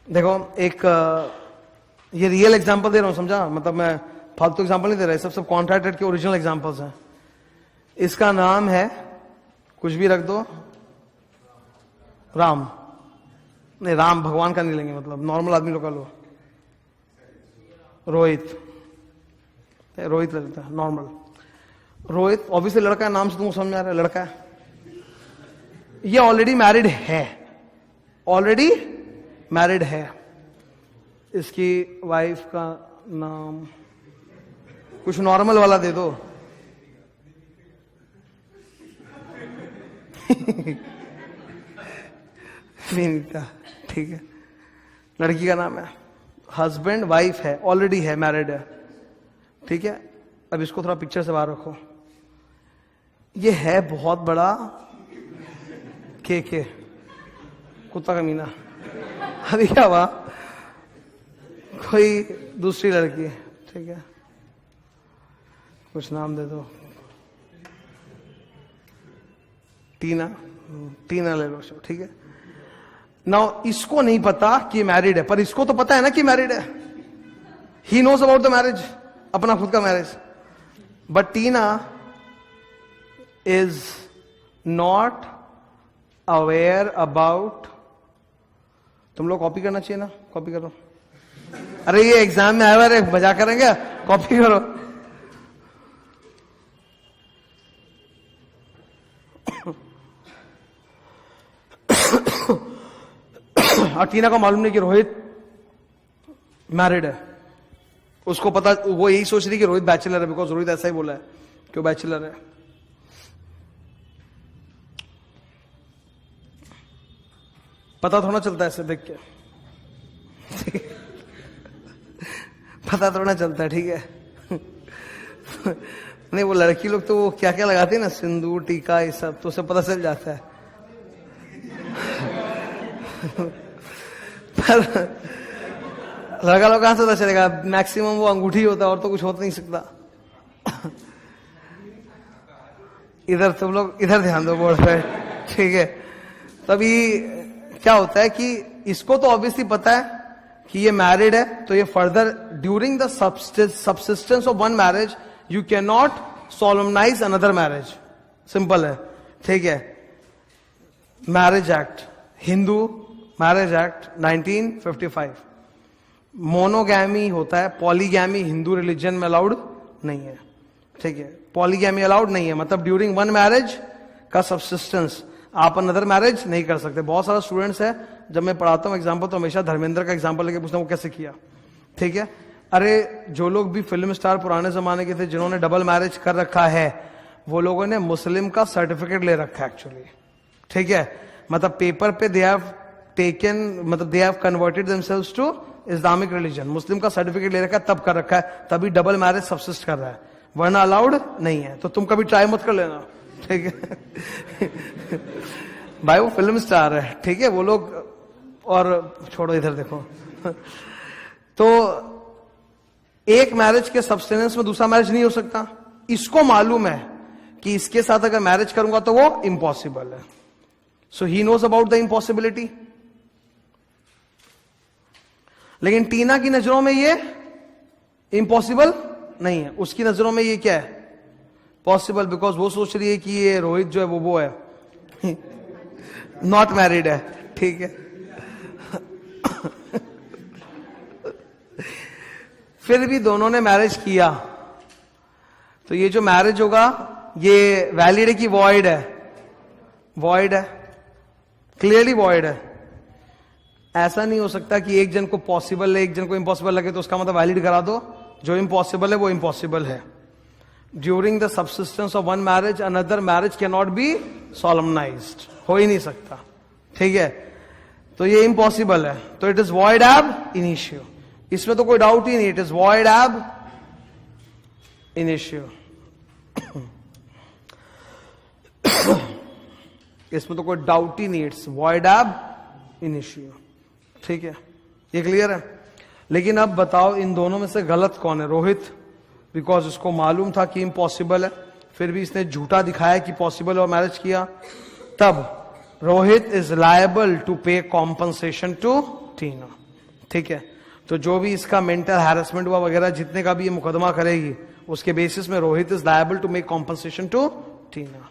देखो, एक ये रियल एग्जांपल दे रहा हूं, समझा? मतलब मैं फालतू एग्जांपल नहीं दे रहा, सब कॉन्ट्रैक्टेड के ओरिजिनल एग्जांपल्स हैं। इसका नाम है, कुछ भी रख दो, राम। नहीं, राम भगवान का नहीं लेंगे, मतलब नॉर्मल आदमी लोग का लो। रोहित, रोहित लगता है नॉर्मल। रोहित ऑब्वियसली लड़का है, नाम से तुमको समझ में आ रहा है, लड़का है। ये ऑलरेडी मैरिड है, ऑलरेडी मैरिड है। इसकी वाइफ का नाम कुछ नॉर्मल वाला दे दो। विनीता, ठीक है। लड़की का नाम है, हस्बैंड वाइफ है, ऑलरेडी है, मैरिड है, ठीक है। अब इसको थोड़ा पिक्चर से बाहर रखो। ये है बहुत बड़ा के कुत्ता का मीना। अभी क्या हुआ, कोई दूसरी लड़की, ठीक है, कुछ नाम दे दो, टीना ले लो, ठीक है। नाउ इसको नहीं पता कि मैरिड है, पर इसको तो पता है ना कि मैरिड है। He knows about the marriage, अपना खुद का marriage, but Tina is not aware about. तुम लोग कॉपी करना चाहिए ना, कॉपी करो। अरे ये एग्जाम में आया हुआ है, मजाक करेंगे, कॉपी करो। और टीना को मालूम नहीं कि रोहित मैरिड है। उसको पता, वो यही सोच रही कि रोहित बैचलर है, बिकॉज रोहित ऐसा ही बोला है कि वो बैचलर है। पता थोड़ा चलता है ऐसे देख के, पता थोड़ा चलता है, ठीक है। नहीं, वो लड़की लोग तो वो क्या क्या लगाते हैं ना, सिंदूर टीका ये सब, तो उसे पता चल जाता है। पर लड़का लोग कहां से पता चलेगा? मैक्सिमम वो अंगूठी होता है और तो कुछ हो नहीं सकता। इधर तुम लोग इधर ध्यान दो बोर्ड पे, ठीक है। तभी क्या होता है कि इसको तो ऑब्वियसली पता है कि ये मैरिड है, तो ये further during the subsistence of one marriage you can not solemnise another marriage. Simple है, ठीक है। Marriage act, Hindu marriage act 1955, monogamy होता है, पॉलीगैमी हिंदू रिलीजन में अलाउड नहीं है, ठीक है। पॉलीगैमी अलाउड नहीं है, मतलब ड्यूरिंग वन मैरिज का सबसिस्टेंस आप अनदर मैरिज नहीं कर सकते। बहुत सारा स्टूडेंट्स है, जब मैं पढ़ाता हूं एग्जाम्पल तो हमेशा धर्मेंद्र का एग्जाम्पल लेके पूछता हूं वो कैसे किया, ठीक है। अरे जो लोग भी फिल्म स्टार पुराने जमाने के थे जिन्होंने डबल मैरिज कर रखा है, वो लोगों ने मुस्लिम का सर्टिफिकेट ले रखा है एक्चुअली, ठीक है। मतलब पेपर पे दे हैव टेकन, मतलब they have converted themselves to Islamic religion, Muslim का सर्टिफिकेट ले रखा है, तब कर रखा है, तभी डबल मैरिज सबसिस्ट कर रहा है, वरना अलाउड नहीं है। तो तुम कभी ट्राई मत कर लेना, ठीक है। भाई वो फिल्म स्टार है, ठीक है, वो लोग। और छोड़ो, इधर देखो। तो एक मैरिज के सब्सटेंस में दूसरा मैरिज नहीं हो सकता। इसको मालूम है कि इसके साथ अगर मैरिज करूंगा तो वो इम्पॉसिबल है, so he knows about the impossibility. लेकिन टीना की नजरों में ये इम्पॉसिबल नहीं है, उसकी नजरों में ये क्या है? पॉसिबल, बिकॉज वो सोच रही है कि ये रोहित जो है वो है, नॉट मैरिड है, ठीक है। फिर भी दोनों ने मैरिज किया, तो ये जो मैरिज होगा ये वैलिड है कि वॉइड है? वॉइड है, क्लियरली वॉइड है। ऐसा नहीं हो सकता कि एक जन को पॉसिबल है एक जन को इम्पॉसिबल लगे तो उसका मतलब वैलिड करा दो। जो इम्पॉसिबल है वो इम्पॉसिबल है। During the subsistence of one marriage another marriage can not be solemnized, हो ही नहीं सकता, ठीक है। तो ये इम्पॉसिबल है, तो इट इज वॉइड एब इनिशियो, इसमें तो कोई डाउट ही नहीं, इट इज वॉइड एब इनिशियो। इसमें तो कोई डाउट ही नहीं, इट्स वॉइड एब इनिशियो। ठीक है, ये क्लियर है। लेकिन अब बताओ इन दोनों में से गलत कौन है? रोहित, बिकॉज उसको मालूम था कि इम्पॉसिबल है, फिर भी इसने झूठा दिखाया कि पॉसिबल और मैरिज किया, तब रोहित इज लायबल टू पे कॉम्पनसेशन टू टीना। ठीक है, तो जो भी इसका मेंटल हैरेसमेंट हुआ वगैरह, जितने का भी ये मुकदमा करेगी, उसके बेसिस में Rohit is liable to make compensation to Tina.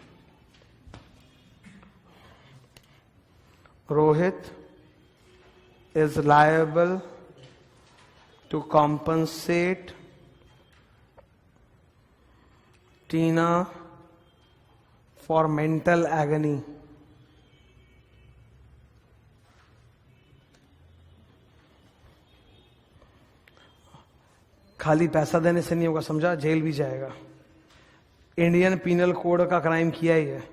Rohit is liable to compensate Tina for mental agony. खाली पैसा देने से नहीं होगा, समझा? जेल भी जाएगा। इंडियन पीनल कोड का क्राइम किया ही है।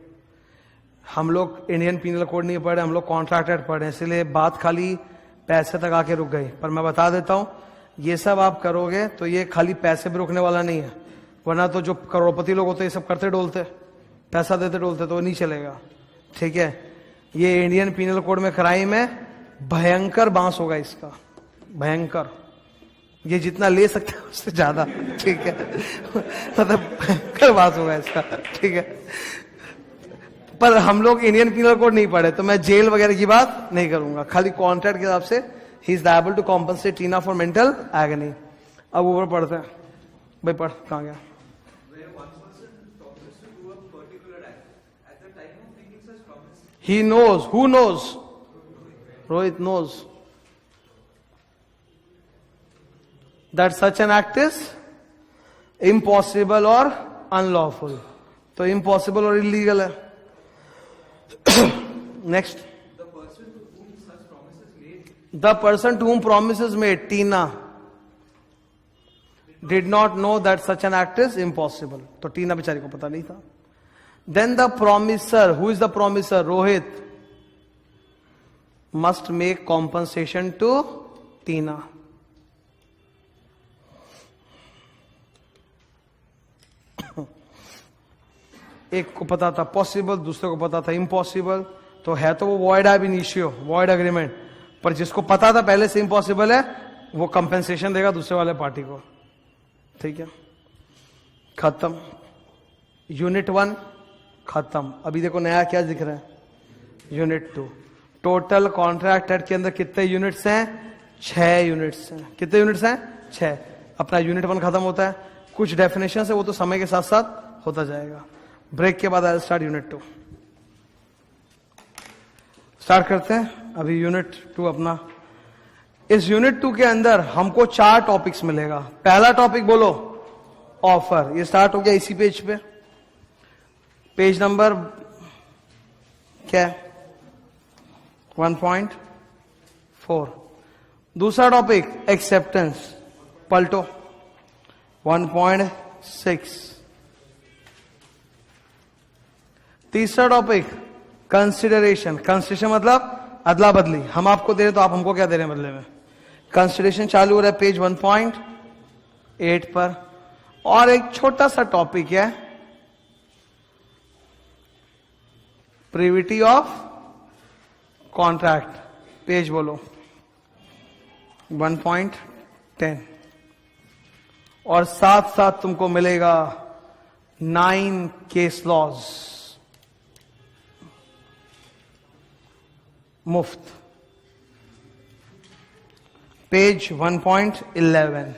हम लोग इंडियन पीनल कोड नहीं पढ़े, हम लोग कॉन्ट्रैक्टेड पढ़े, इसलिए बात खाली पैसे तक आके रुक गई। पर मैं बता देता हूं, ये सब आप करोगे तो ये खाली पैसे पे रुकने वाला नहीं है, वरना तो जो करोड़पति लोग होते ये सब करते डोलते, पैसा देते डोलते, तो वो नहीं चलेगा। ठीक है, ये इंडियन पीनल कोड में क्राइम है, भयंकर बांस होगा इसका, भयंकर। ये जितना ले सकते हैं उससे ज्यादा। ठीक है, मतलब भयंकर बांस होगा इसका। ठीक है, पर हम लोग इंडियन पीनल कोड नहीं पढ़े, तो मैं जेल वगैरह की बात नहीं करूंगा, खाली कॉन्ट्रैक्ट के हिसाब से ही is liable to compensate Tina for mental agony. अब ऊपर पढ़ते हैं, भाई पढ़, कहां गया? He knows, who knows? Rohit knows that such an act is impossible or unlawful. तो impossible और illegal है। Next. The person to whom promises made, Tina, did not know that such an act is impossible. तो टीना बेचारी को पता नहीं था। Then the promiser, who is the promiser? Rohit, must make compensation to Tina. एक को पता था पॉसिबल, दूसरे को पता था इम्पॉसिबल, तो है तो वो वॉइड एब इनिशियो, वॉइड एग्रीमेंट। पर जिसको पता था पहले से इम्पॉसिबल है, वो कंपेंसेशन देगा दूसरे वाले पार्टी को। ठीक है, खत्म। यूनिट 1 खत्म। अभी देखो नया क्या दिख रहा है, यूनिट 2। टोटल कॉन्ट्रैक्ट एक्ट के अंदर कितने यूनिट्स हैं? 6 यूनिट्स हैं। कितने यूनिट्स हैं? 6। अपना यूनिट 1 खत्म होता है, कुछ डेफिनेशन है वो तो समय के साथ साथ होता जाएगा। ब्रेक के बाद आई स्टार्ट यूनिट 2। स्टार्ट करते हैं अभी यूनिट 2 अपना। इस यूनिट 2 के अंदर हमको 4 टॉपिक्स मिलेगा। पहला टॉपिक बोलो, ऑफर। ये स्टार्ट हो गया इसी पेज पे, पेज नंबर क्या है? 1.4। दूसरा टॉपिक एक्सेप्टेंस, पलटो 1.6। तीसरा टॉपिक कंसिडरेशन। कंसिडरेशन मतलब अदला बदली, हम आपको दे रहे तो आप हमको क्या दे रहे हैं बदले में। कंसिडरेशन चालू हो रहा है पेज 1.8 पर। और एक छोटा सा टॉपिक है प्रिविटी ऑफ कॉन्ट्रैक्ट, पेज बोलो 1.10। और साथ साथ तुमको मिलेगा 9 केस लॉज मुफ्त, पेज 1.11।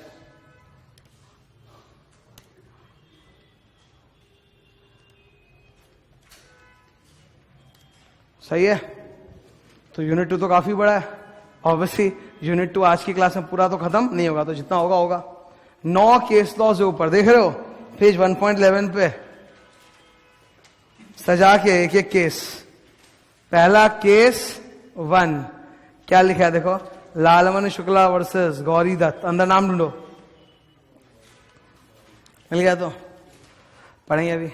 सही है? तो यूनिट 2 तो काफी बड़ा है। ऑब्वियसली यूनिट 2 आज की क्लास में पूरा तो खत्म नहीं होगा, तो जितना होगा होगा। 9 केस लॉ से ऊपर देख रहे हो पेज 1.11 पे, सजा के एक एक केस। पहला केस 1 क्या लिखा है देखो, लालमन शुक्ला वर्सेस गौरी दत्त। अंदर नाम ढूंढो, मिल गया तो पढ़ेंगे अभी।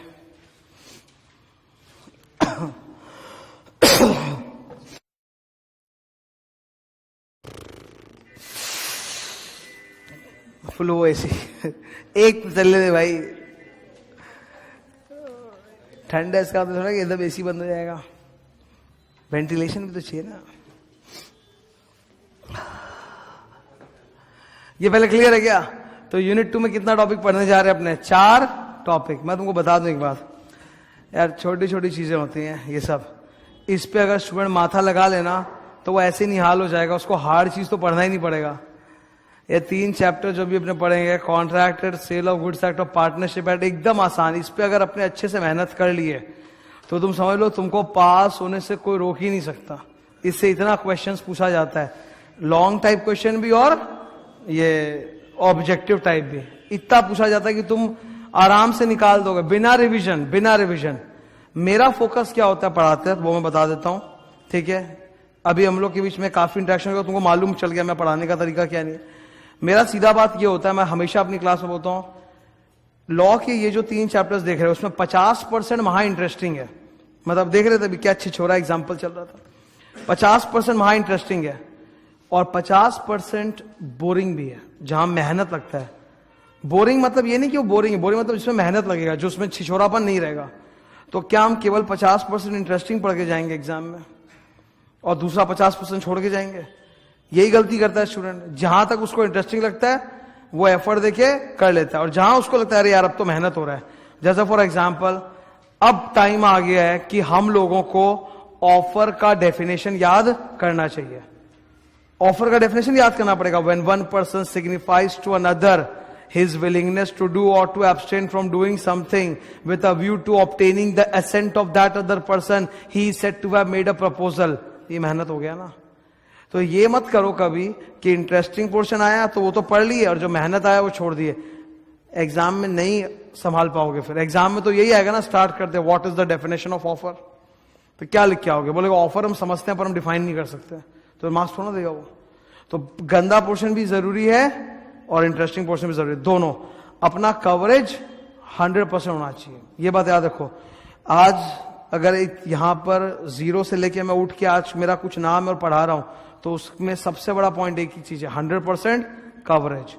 फ्लो एसी एक चलने दे भाई, ठंड है इसका तो थोड़ा कि एकदम एसी बंद हो जाएगा, वेंटिलेशन भी तो चाहिए ना। ये पहले क्लियर है क्या? तो यूनिट 2 में कितना टॉपिक पढ़ने जा रहे हैं अपने? 4 टॉपिक। मैं तुमको बता दूं एक बात यार, छोटी छोटी चीजें होती हैं ये सब, इस पे अगर स्टूडेंट माथा लगा लेना तो वो ऐसे निहाल हो जाएगा, उसको हार्ड चीज तो पढ़ना ही नहीं पड़ेगा। ये 3 चैप्टर जो भी अपने पढ़ेंगे, contract, sale of goods act और पार्टनरशिप एक्ट, एकदम आसान। इस पे अगर अपने अच्छे से मेहनत कर लिए तो तुम समझ लो तुमको पास होने से कोई रोक ही नहीं सकता। इससे इतना क्वेश्चंस पूछा जाता है, लॉन्ग टाइप क्वेश्चन भी और ये ऑब्जेक्टिव टाइप भी, इतना पूछा जाता है कि तुम आराम से निकाल दोगे बिना रिवीजन, बिना रिवीजन। मेरा फोकस क्या होता है पढ़ाते हैं वो मैं बता देता हूं, ठीक है? अभी हम लोग के बीच में काफी इंटरेक्शन होगा, तुमको मालूम चल गया मैं पढ़ाने का तरीका क्या नहीं है। मेरा सीधा बात ये होता है, मैं हमेशा अपनी क्लास में बोलता हूं, लॉ के ये जो 3 चैप्टर्स देख रहे हो उसमें 50% महा इंटरेस्टिंग है। मतलब देख रहे थे अभी क्या छिछोरा एग्जाम्पल चल रहा था, 50% महा इंटरेस्टिंग है और 50% बोरिंग भी है, जहां मेहनत लगता है। बोरिंग मतलब ये नहीं कि वो बोरिंग है, बोरिंग मतलब जिसमें मेहनत लगेगा, जो उसमें छिछोरापन नहीं रहेगा। तो क्या हम केवल 50% इंटरेस्टिंग पढ़ के जाएंगे एग्जाम में और दूसरा 50% छोड़ के जाएंगे? यही गलती करता है स्टूडेंट। जहां तक उसको इंटरेस्टिंग लगता है वो एफर्ट देके कर लेता है, और जहां उसको लगता है अरे यार अब तो मेहनत हो रहा है, जैसे फॉर एग्जाम्पल अब टाइम आ गया है कि हम लोगों को ऑफर का डेफिनेशन याद करना चाहिए। ऑफर का डेफिनेशन याद करना पड़ेगा। When one person signifies to another his willingness to do or to abstain from doing something with a view to obtaining the assent of that other person, he is said to have made a proposal. ये मेहनत हो गया ना। तो ये मत करो कभी कि इंटरेस्टिंग पोर्शन आया तो वो तो पढ़ लिए और जो मेहनत आया वो छोड़ दिए, एग्जाम में नहीं संभाल पाओगे। फिर एग्जाम में तो यही आएगा ना, स्टार्ट करते what is the definition of offer, तो क्या लिख के आओगे? बोलेगा ऑफर हम समझते हैं पर हम डिफाइन नहीं कर सकते, तो मार्क्स थोड़ा देगा वो। तो गंदा पोर्शन भी जरूरी है और इंटरेस्टिंग पोर्शन भी जरूरी है, दोनों। अपना कवरेज 100% होना चाहिए, ये बात याद रखो। आज अगर यहां पर 0 से लेके मैं उठ के आज मेरा कुछ नाम है और पढ़ा रहा हूं, तो उसमें सबसे बड़ा पॉइंट एक ही चीज है, 100% कवरेज।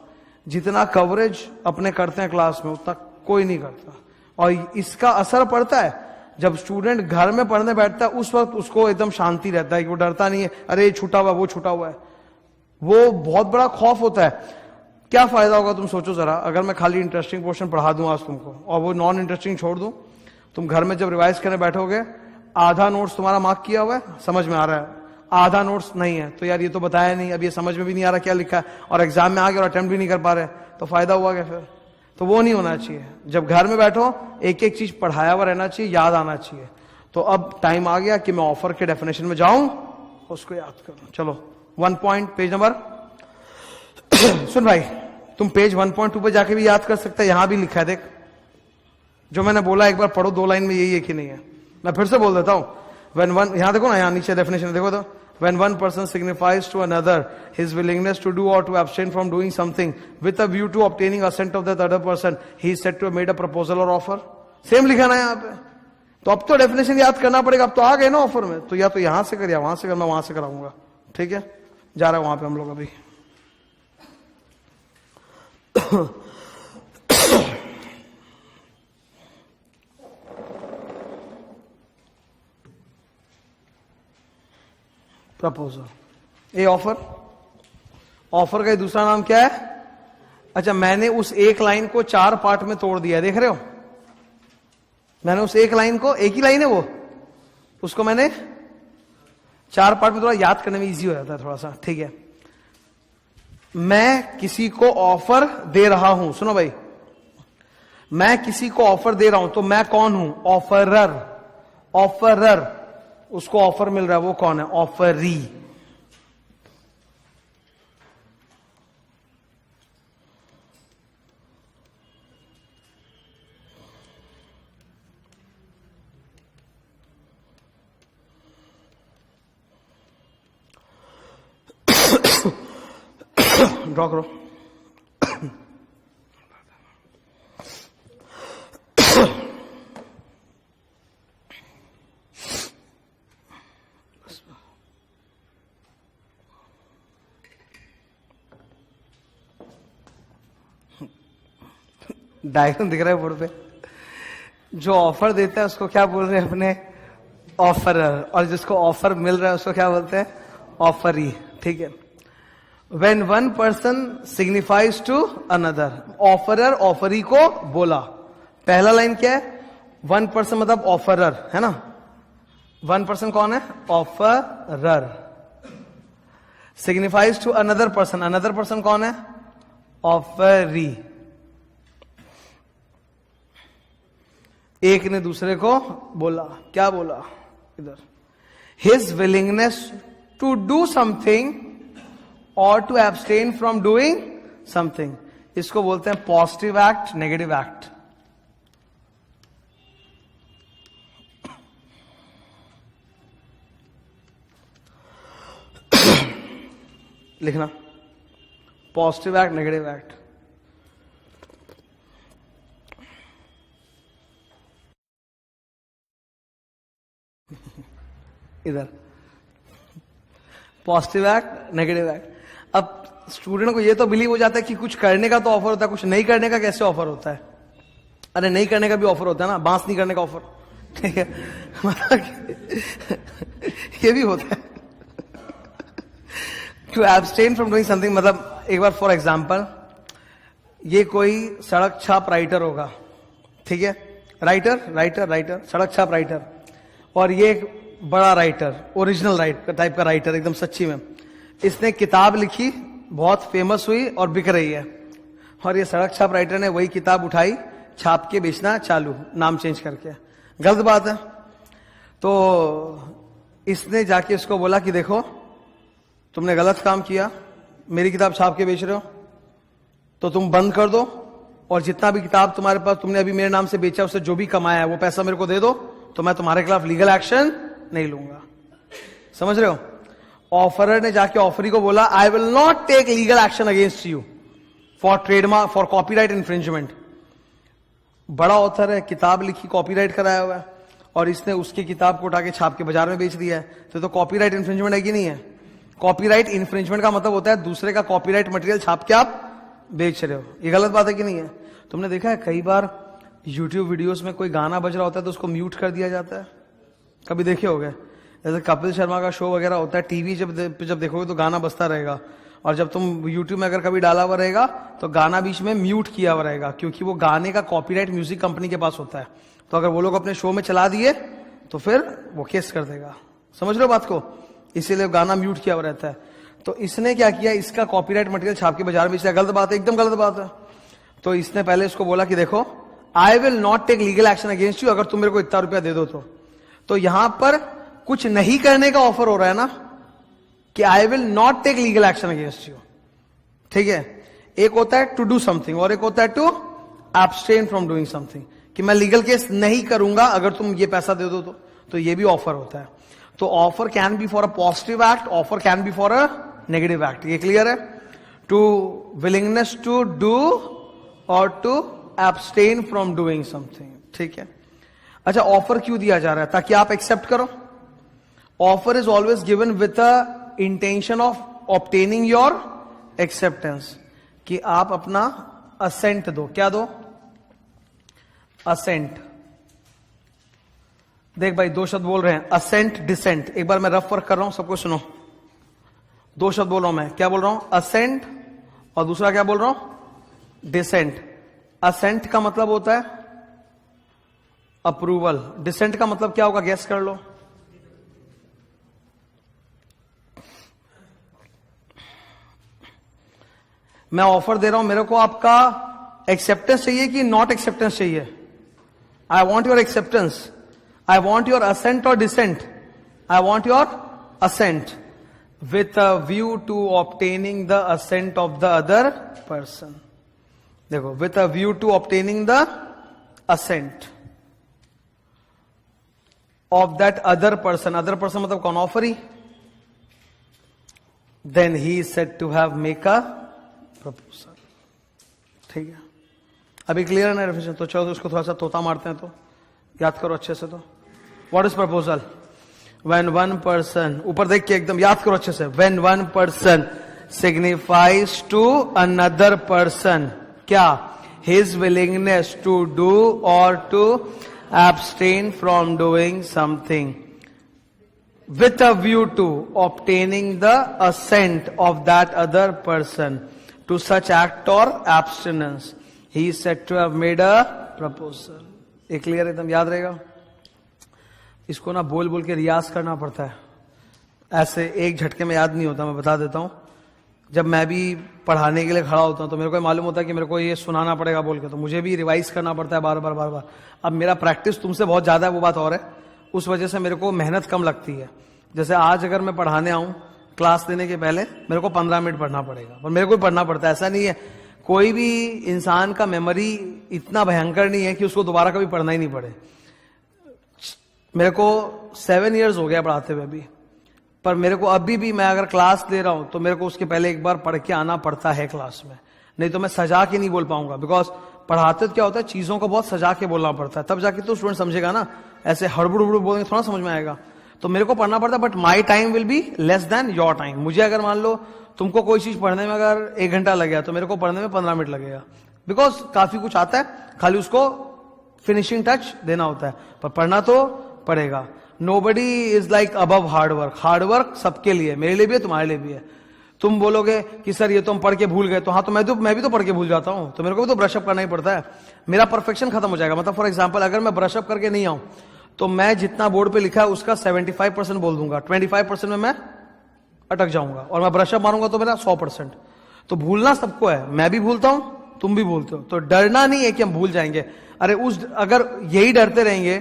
जितना कवरेज अपने करते हैं क्लास में उतना कोई नहीं करता, और इसका असर पड़ता है जब स्टूडेंट घर में पढ़ने बैठता है, उस वक्त उसको एकदम शांति रहता है कि वो डरता नहीं है अरे ये छूटा हुआ है, वो छूटा हुआ है। वो बहुत बड़ा खौफ होता है। क्या फायदा होगा तुम सोचो जरा, अगर मैं खाली इंटरेस्टिंग पोर्शन पढ़ा दूं आज तुमको और वो नॉन इंटरेस्टिंग छोड़ दूं, तुम घर में जब रिवाइज करने बैठोगे आधा नोट्स तुम्हारा मार्क किया हुआ है, समझ में आ रहा है, आधा नोट्स नहीं है, तो यार ये तो बताया नहीं, अब ये समझ में भी नहीं आ रहा क्या लिखा है, और एग्जाम में आ गया और अटेम्प्ट भी नहीं कर पा रहे, तो फायदा हुआ क्या फिर? तो वो नहीं होना चाहिए। जब घर में बैठो एक एक चीज पढ़ाया हुआ रहना चाहिए, याद आना चाहिए। तो अब टाइम आ गया कि मैं ऑफर के डेफिनेशन में जाऊं, उसको याद करूं। चलो 1 पॉइंट, पेज नंबर सुन भाई, तुम पेज 1.2 पे जाके भी याद कर सकते हैं, यहां भी लिखा है, देख जो मैंने बोला एक बार पढ़ो, 2 लाइन में यही है कि नहीं है। मैं फिर से बोल देता हूं, व्हेन वन, यहां देखो ना, यहां नीचे डेफिनेशन देखो तो, when one person signifies to another his willingness to do और to abstain from doing something with a view to obtaining assent of that other person, he is said to have made a proposal or offer. Same लिखा ना यहाँ पे, तो अब तो definition याद करना पड़ेगा। अब तो आ गए ना ऑफर में, तो या तो यहां से कर या वहां से कर, मैं वहां से कराऊंगा, ठीक है? जा रहा है वहां पे हम लोग अभी। प्रपोजल, ए ऑफर। ऑफर का दूसरा नाम क्या है? अच्छा, मैंने उस एक लाइन को 4 पार्ट में तोड़ दिया, देख रहे हो? मैंने उस एक लाइन को, एक ही लाइन है वो, उसको मैंने 4 पार्ट में तोड़ा, याद करने में इजी हो जाता है थोड़ा सा, ठीक है? मैं किसी को ऑफर दे रहा हूं, सुनो भाई, मैं किसी को ऑफर दे रहा हूं, तो मैं कौन हूं? ऑफरर। ऑफरर, उसको ऑफर मिल रहा है, वो कौन है? ऑफरी। ड्रॉ करो। डायग्राम दिख रहा है बोर्ड पे। जो ऑफर देता है उसको क्या बोल रहे हैं अपने, ऑफरर, और जिसको ऑफर मिल रहा है उसको क्या बोलते हैं, ऑफरी। ठीक है। When one person signifies to another, offeror offeree को बोला। पहला लाइन क्या है, वन पर्सन मतलब ऑफरर है ना, वन पर्सन कौन है, offeror. Signifies to another person, another person कौन है, ऑफरी। एक ने दूसरे को बोला, क्या बोला इधर, his willingness to do something or to abstain from doing something. इसको बोलते हैं पॉजिटिव एक्ट, नेगेटिव एक्ट। लिखना, पॉजिटिव एक्ट, नेगेटिव एक्ट। इधर पॉजिटिव एक्ट, नेगेटिव एक्ट। अब स्टूडेंट को ये तो बिलीव हो जाता है कि कुछ करने का तो ऑफर होता है, कुछ नहीं करने का कैसे ऑफर होता है। अरे नहीं करने का भी ऑफर होता है ना, बांस नहीं करने का ऑफर, ठीक है, ये भी होता है। To abstain from doing something मतलब, एक बार फॉर एग्जाम्पल, ये कोई सड़क छाप राइटर होगा, ठीक है, राइटर, सड़क छाप राइटर, और ये एक बड़ा राइटर, ओरिजिनल टाइप का राइटर, एकदम सच्ची में, इसने किताब लिखी, बहुत फेमस हुई और बिक रही है, और ये सड़क छाप राइटर ने वही किताब उठाई, छाप के बेचना चालू, नाम चेंज करके। गलत बात है। तो इसने जाके उसको बोला कि देखो तुमने गलत काम किया, मेरी किताब छाप के बेच रहे हो, तो तुम बंद कर दो, और जितना भी किताब तुम्हारे पास तुमने अभी मेरे नाम से बेचा, उससे जो भी कमाया है वो पैसा मेरे को दे दो, तो मैं तुम्हारे खिलाफ लीगल एक्शन नहीं लूंगा। समझ रहे हो। ऑफरर ने जाके ऑफरी को बोला, I will not take legal action against you for trademark, for copyright infringement. बड़ा ऑथर है, किताब लिखी, कॉपीराइट कराया हुआ है, और इसने उसकी किताब को उठा के छाप के बाजार में बेच दिया है, तो कॉपीराइट इन्फ्रिंजमेंट है कि नहीं है। कॉपीराइट इन्फ्रिंजमेंट का मतलब होता है दूसरे का कॉपीराइट मटेरियल छाप के आप बेच रहे हो। ये गलत बात है कि नहीं है। तुमने देखा है कई बार यूट्यूब वीडियोस में कोई गाना बज रहा होता है तो उसको म्यूट कर दिया जाता है, कभी देखे होगे। जैसे कपिल शर्मा का शो वगैरह होता है, टीवी जब देखोगे तो गाना बजता रहेगा, और जब तुम यूट्यूब में अगर कभी डाला हुआ रहेगा तो गाना बीच में म्यूट किया हुआ रहेगा, क्योंकि वो गाने का कॉपीराइट म्यूजिक कंपनी के पास होता है। तो अगर वो लोग अपने शो में चला दिए तो फिर वो केस कर देगा। समझ लो बात को, इसीलिए गाना म्यूट किया हुआ रहता है। तो इसने क्या किया, इसका कॉपीराइट मटेरियल छाप के बाजार में बेचा। गलत बात है, एकदम गलत बात है। तो इसने पहले इसको बोला कि देखो, I will not take legal action against you, अगर तुम मेरे को इतना रुपया दे दो तो यहां पर कुछ नहीं करने का ऑफर हो रहा है ना, कि I will not take legal action against you. ठीक है। एक होता है टू डू समथिंग और एक होता है to abstain from doing something, कि मैं लीगल केस नहीं करूंगा अगर तुम ये पैसा दे दो तो ये भी ऑफर होता है। तो offer can be for a positive act, offer can be for a negative act. ये क्लियर है। टू विलिंगनेस टू डू और to abstain from doing something. ठीक है। अच्छा, ऑफर क्यों दिया जा रहा है? ताकि आप एक्सेप्ट करो। Offer is always given with a intention of obtaining your acceptance, कि आप अपना असेंट दो। क्या दो? असेंट। देख भाई, दो शब्द बोल रहे हैं, असेंट डिसेंट। एक बार मैं रफ वर्क कर रहा हूं, सबको सुनो। दो शब्द बोल रहा हूं मैं। क्या बोल रहा हूं? असेंट, और दूसरा क्या बोल रहा हूं? डिसेंट। असेंट का मतलब होता है अप्रूवल। डिसेंट का मतलब क्या होगा? गेस कर लो। मैं ऑफर दे रहा हूं, मेरे को आपका एक्सेप्टेंस चाहिए कि नॉट एक्सेप्टेंस चाहिए? I want your acceptance. I want your assent or dissent? I want your assent with a view to obtaining the assent of the other person. देखो, with a view to obtaining the assent of that other person. Other person मतलब कौन? Offeree. Then he is said to have make a proposal. ठीक है। अभी clear है ना definition? तो चलो, तो उसको थोड़ा सा तोता मारते हैं, तो याद करो अच्छे से। तो what is proposal? When one person, ऊपर देख के एकदम याद करो अच्छे से, when one person signifies to another person क्या? his willingness to do or to abstain from doing something with a view to obtaining the assent of that other person to such act or abstinence, he is said to have made a proposal. ये clear एकदम याद रहेगा. इसको ना बोल बोल के रियाज करना पड़ता है, ऐसे एक झटके में याद नहीं होता. मैं बता देता हूं, जब मैं भी पढ़ाने के लिए खड़ा होता हूं तो मेरे को मालूम होता है कि मेरे को ये सुनाना पड़ेगा बोल के, तो मुझे भी रिवाइज करना पड़ता है बार बार. अब मेरा प्रैक्टिस तुमसे बहुत ज्यादा है, वो बात और है, उस वजह से मेरे को मेहनत कम लगती है. जैसे आज अगर मैं पढ़ाने आऊं क्लास देने के पहले मेरे को 15 मिनट पढ़ना पड़ेगा, पर मेरे को पढ़ना पड़ता है. ऐसा नहीं है, कोई भी इंसान का मेमोरी इतना भयंकर नहीं है कि उसको दोबारा कभी पढ़ना ही नहीं पड़े. मेरे को 7 इयर्स हो गया पढ़ाते हुए भी, पर मेरे को अभी भी मैं अगर क्लास दे रहा हूं तो मेरे को उसके पहले एक बार पढ़ के आना पड़ता है क्लास में, नहीं तो मैं सजा के नहीं बोल पाऊंगा. बिकॉज पढ़ाते तो क्या होता है, चीजों को बहुत सजा के बोलना पड़ता है, तब जाके तो स्टूडेंट समझेगा ना. ऐसे हड़बड़ हड़बड़ बोलेंगे थोड़ा समझ में आएगा. तो मेरे को पढ़ना पड़ता है, but my time will be less than your time. मुझे अगर मान लो तुमको कोई चीज पढ़ने में अगर 1 घंटा लग गया तो मेरे को पढ़ने में 15 मिनट लगेगा, बिकॉज काफी कुछ आता है, खाली उसको फिनिशिंग टच देना होता है, पर पढ़ना तो पड़ेगा. Nobody is like above hard work. Hard work सबके लिए, मेरे लिए भी है, तुम्हारे लिए भी है. तुम बोलोगे कि सर ये तो हम पढ़ के भूल गए, तो हाँ, तो मैं भी तो पढ़ के भूल जाता हूं, तो मेरे को भी तो ब्रशअप करना ही पड़ता है. मेरा परफेक्शन खत्म हो जाएगा. मतलब फॉर एग्जाम्पल, अगर मैं ब्रशअप करके नहीं आऊं तो मैं जितना बोर्ड पे लिखा है उसका 75% बोल दूंगा, 25% में मैं अटक जाऊंगा, और मैं ब्रशअप मारूंगा तो मेरा 100%. तो भूलना सबको है, मैं भी भूलता हूं, तुम भी भूलते हो, तो डरना नहीं है कि हम भूल जाएंगे. अरे अगर यही डरते रहेंगे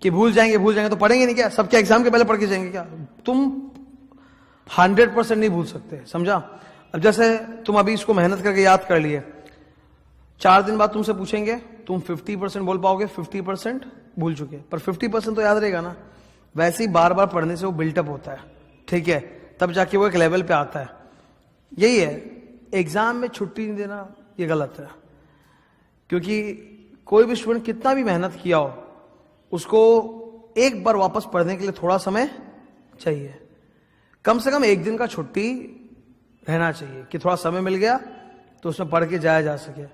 कि भूल जाएंगे तो पढ़ेंगे नहीं क्या? सबके एग्जाम के पहले पढ़ के जाएंगे क्या? तुम 100% नहीं भूल सकते, समझा? अब जैसे तुम अभी इसको मेहनत करके याद कर लिए, 4 दिन बाद तुमसे पूछेंगे, तुम 50% बोल पाओगे, 50% भूल चुके, पर 50% तो याद रहेगा ना. वैसे ही बार बार पढ़ने से वो बिल्टअप होता है, ठीक है, तब जाके वो एक लेवल पे आता है. यही है, एग्जाम में छुट्टी नहीं देना ये गलत है, क्योंकि कोई भी स्टूडेंट कितना भी मेहनत किया हो, उसको एक बार वापस पढ़ने के लिए थोड़ा समय चाहिए. कम से कम 1 दिन का छुट्टी रहना चाहिए कि थोड़ा समय मिल गया तो उसमें पढ़ के जाया जा सके.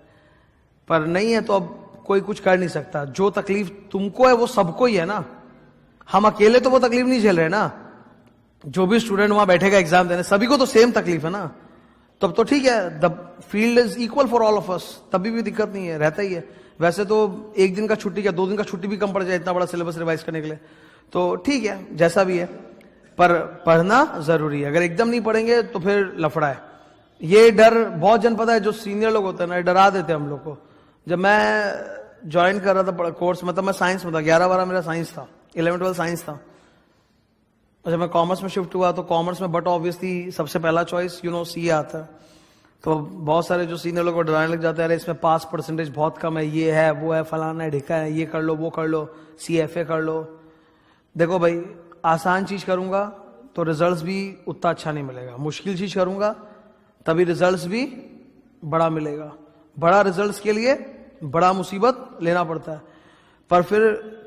पर नहीं है तो अब कोई कुछ कर नहीं सकता. जो तकलीफ तुमको है वो सबको ही है ना. हम अकेले तो वो तकलीफ नहीं झेल रहे ना. जो भी स्टूडेंट वहां बैठेगा एग्जाम देने, सभी को तो सेम तकलीफ है ना. तब तो ठीक है, the field is equal for all of अस, तभी भी दिक्कत नहीं है, रहता ही है. वैसे तो 1 दिन का छुट्टी या 2 दिन का छुट्टी भी कम पड़ जाए इतना बड़ा सिलेबस रिवाइज करने के लिए, तो ठीक है, जैसा भी है, पर पढ़ना जरूरी है. अगर एकदम नहीं पढ़ेंगे तो फिर लफड़ा है. ये डर बहुत जन पता है, जो सीनियर लोग होते हैं ना, डरा देते हैं हम लोग को. जब मैं ज्वाइन कर रहा था कोर्स, मतलब मैं साइंस में था, 11-12 मेरा साइंस था, 11-12 साइंस था. जब मैं कॉमर्स में शिफ्ट हुआ तो कॉमर्स में बट ऑब्वियसली सबसे पहला चॉइस सीए आता है. तो बहुत सारे जो सीनियर लोग डराने लग जाते हैं, अरे इसमें पास परसेंटेज बहुत कम है, ये है वो है, फलाना है ढिका है, ये कर लो वो कर लो, CFA कर लो. देखो भाई, आसान चीज करूंगा तो रिजल्ट्स भी उतना अच्छा नहीं मिलेगा, मुश्किल चीज करूंगा तभी रिजल्ट्स भी बड़ा मिलेगा. बड़ा रिजल्ट्स के लिए बड़ा मुसीबत लेना पड़ता है. पर फिर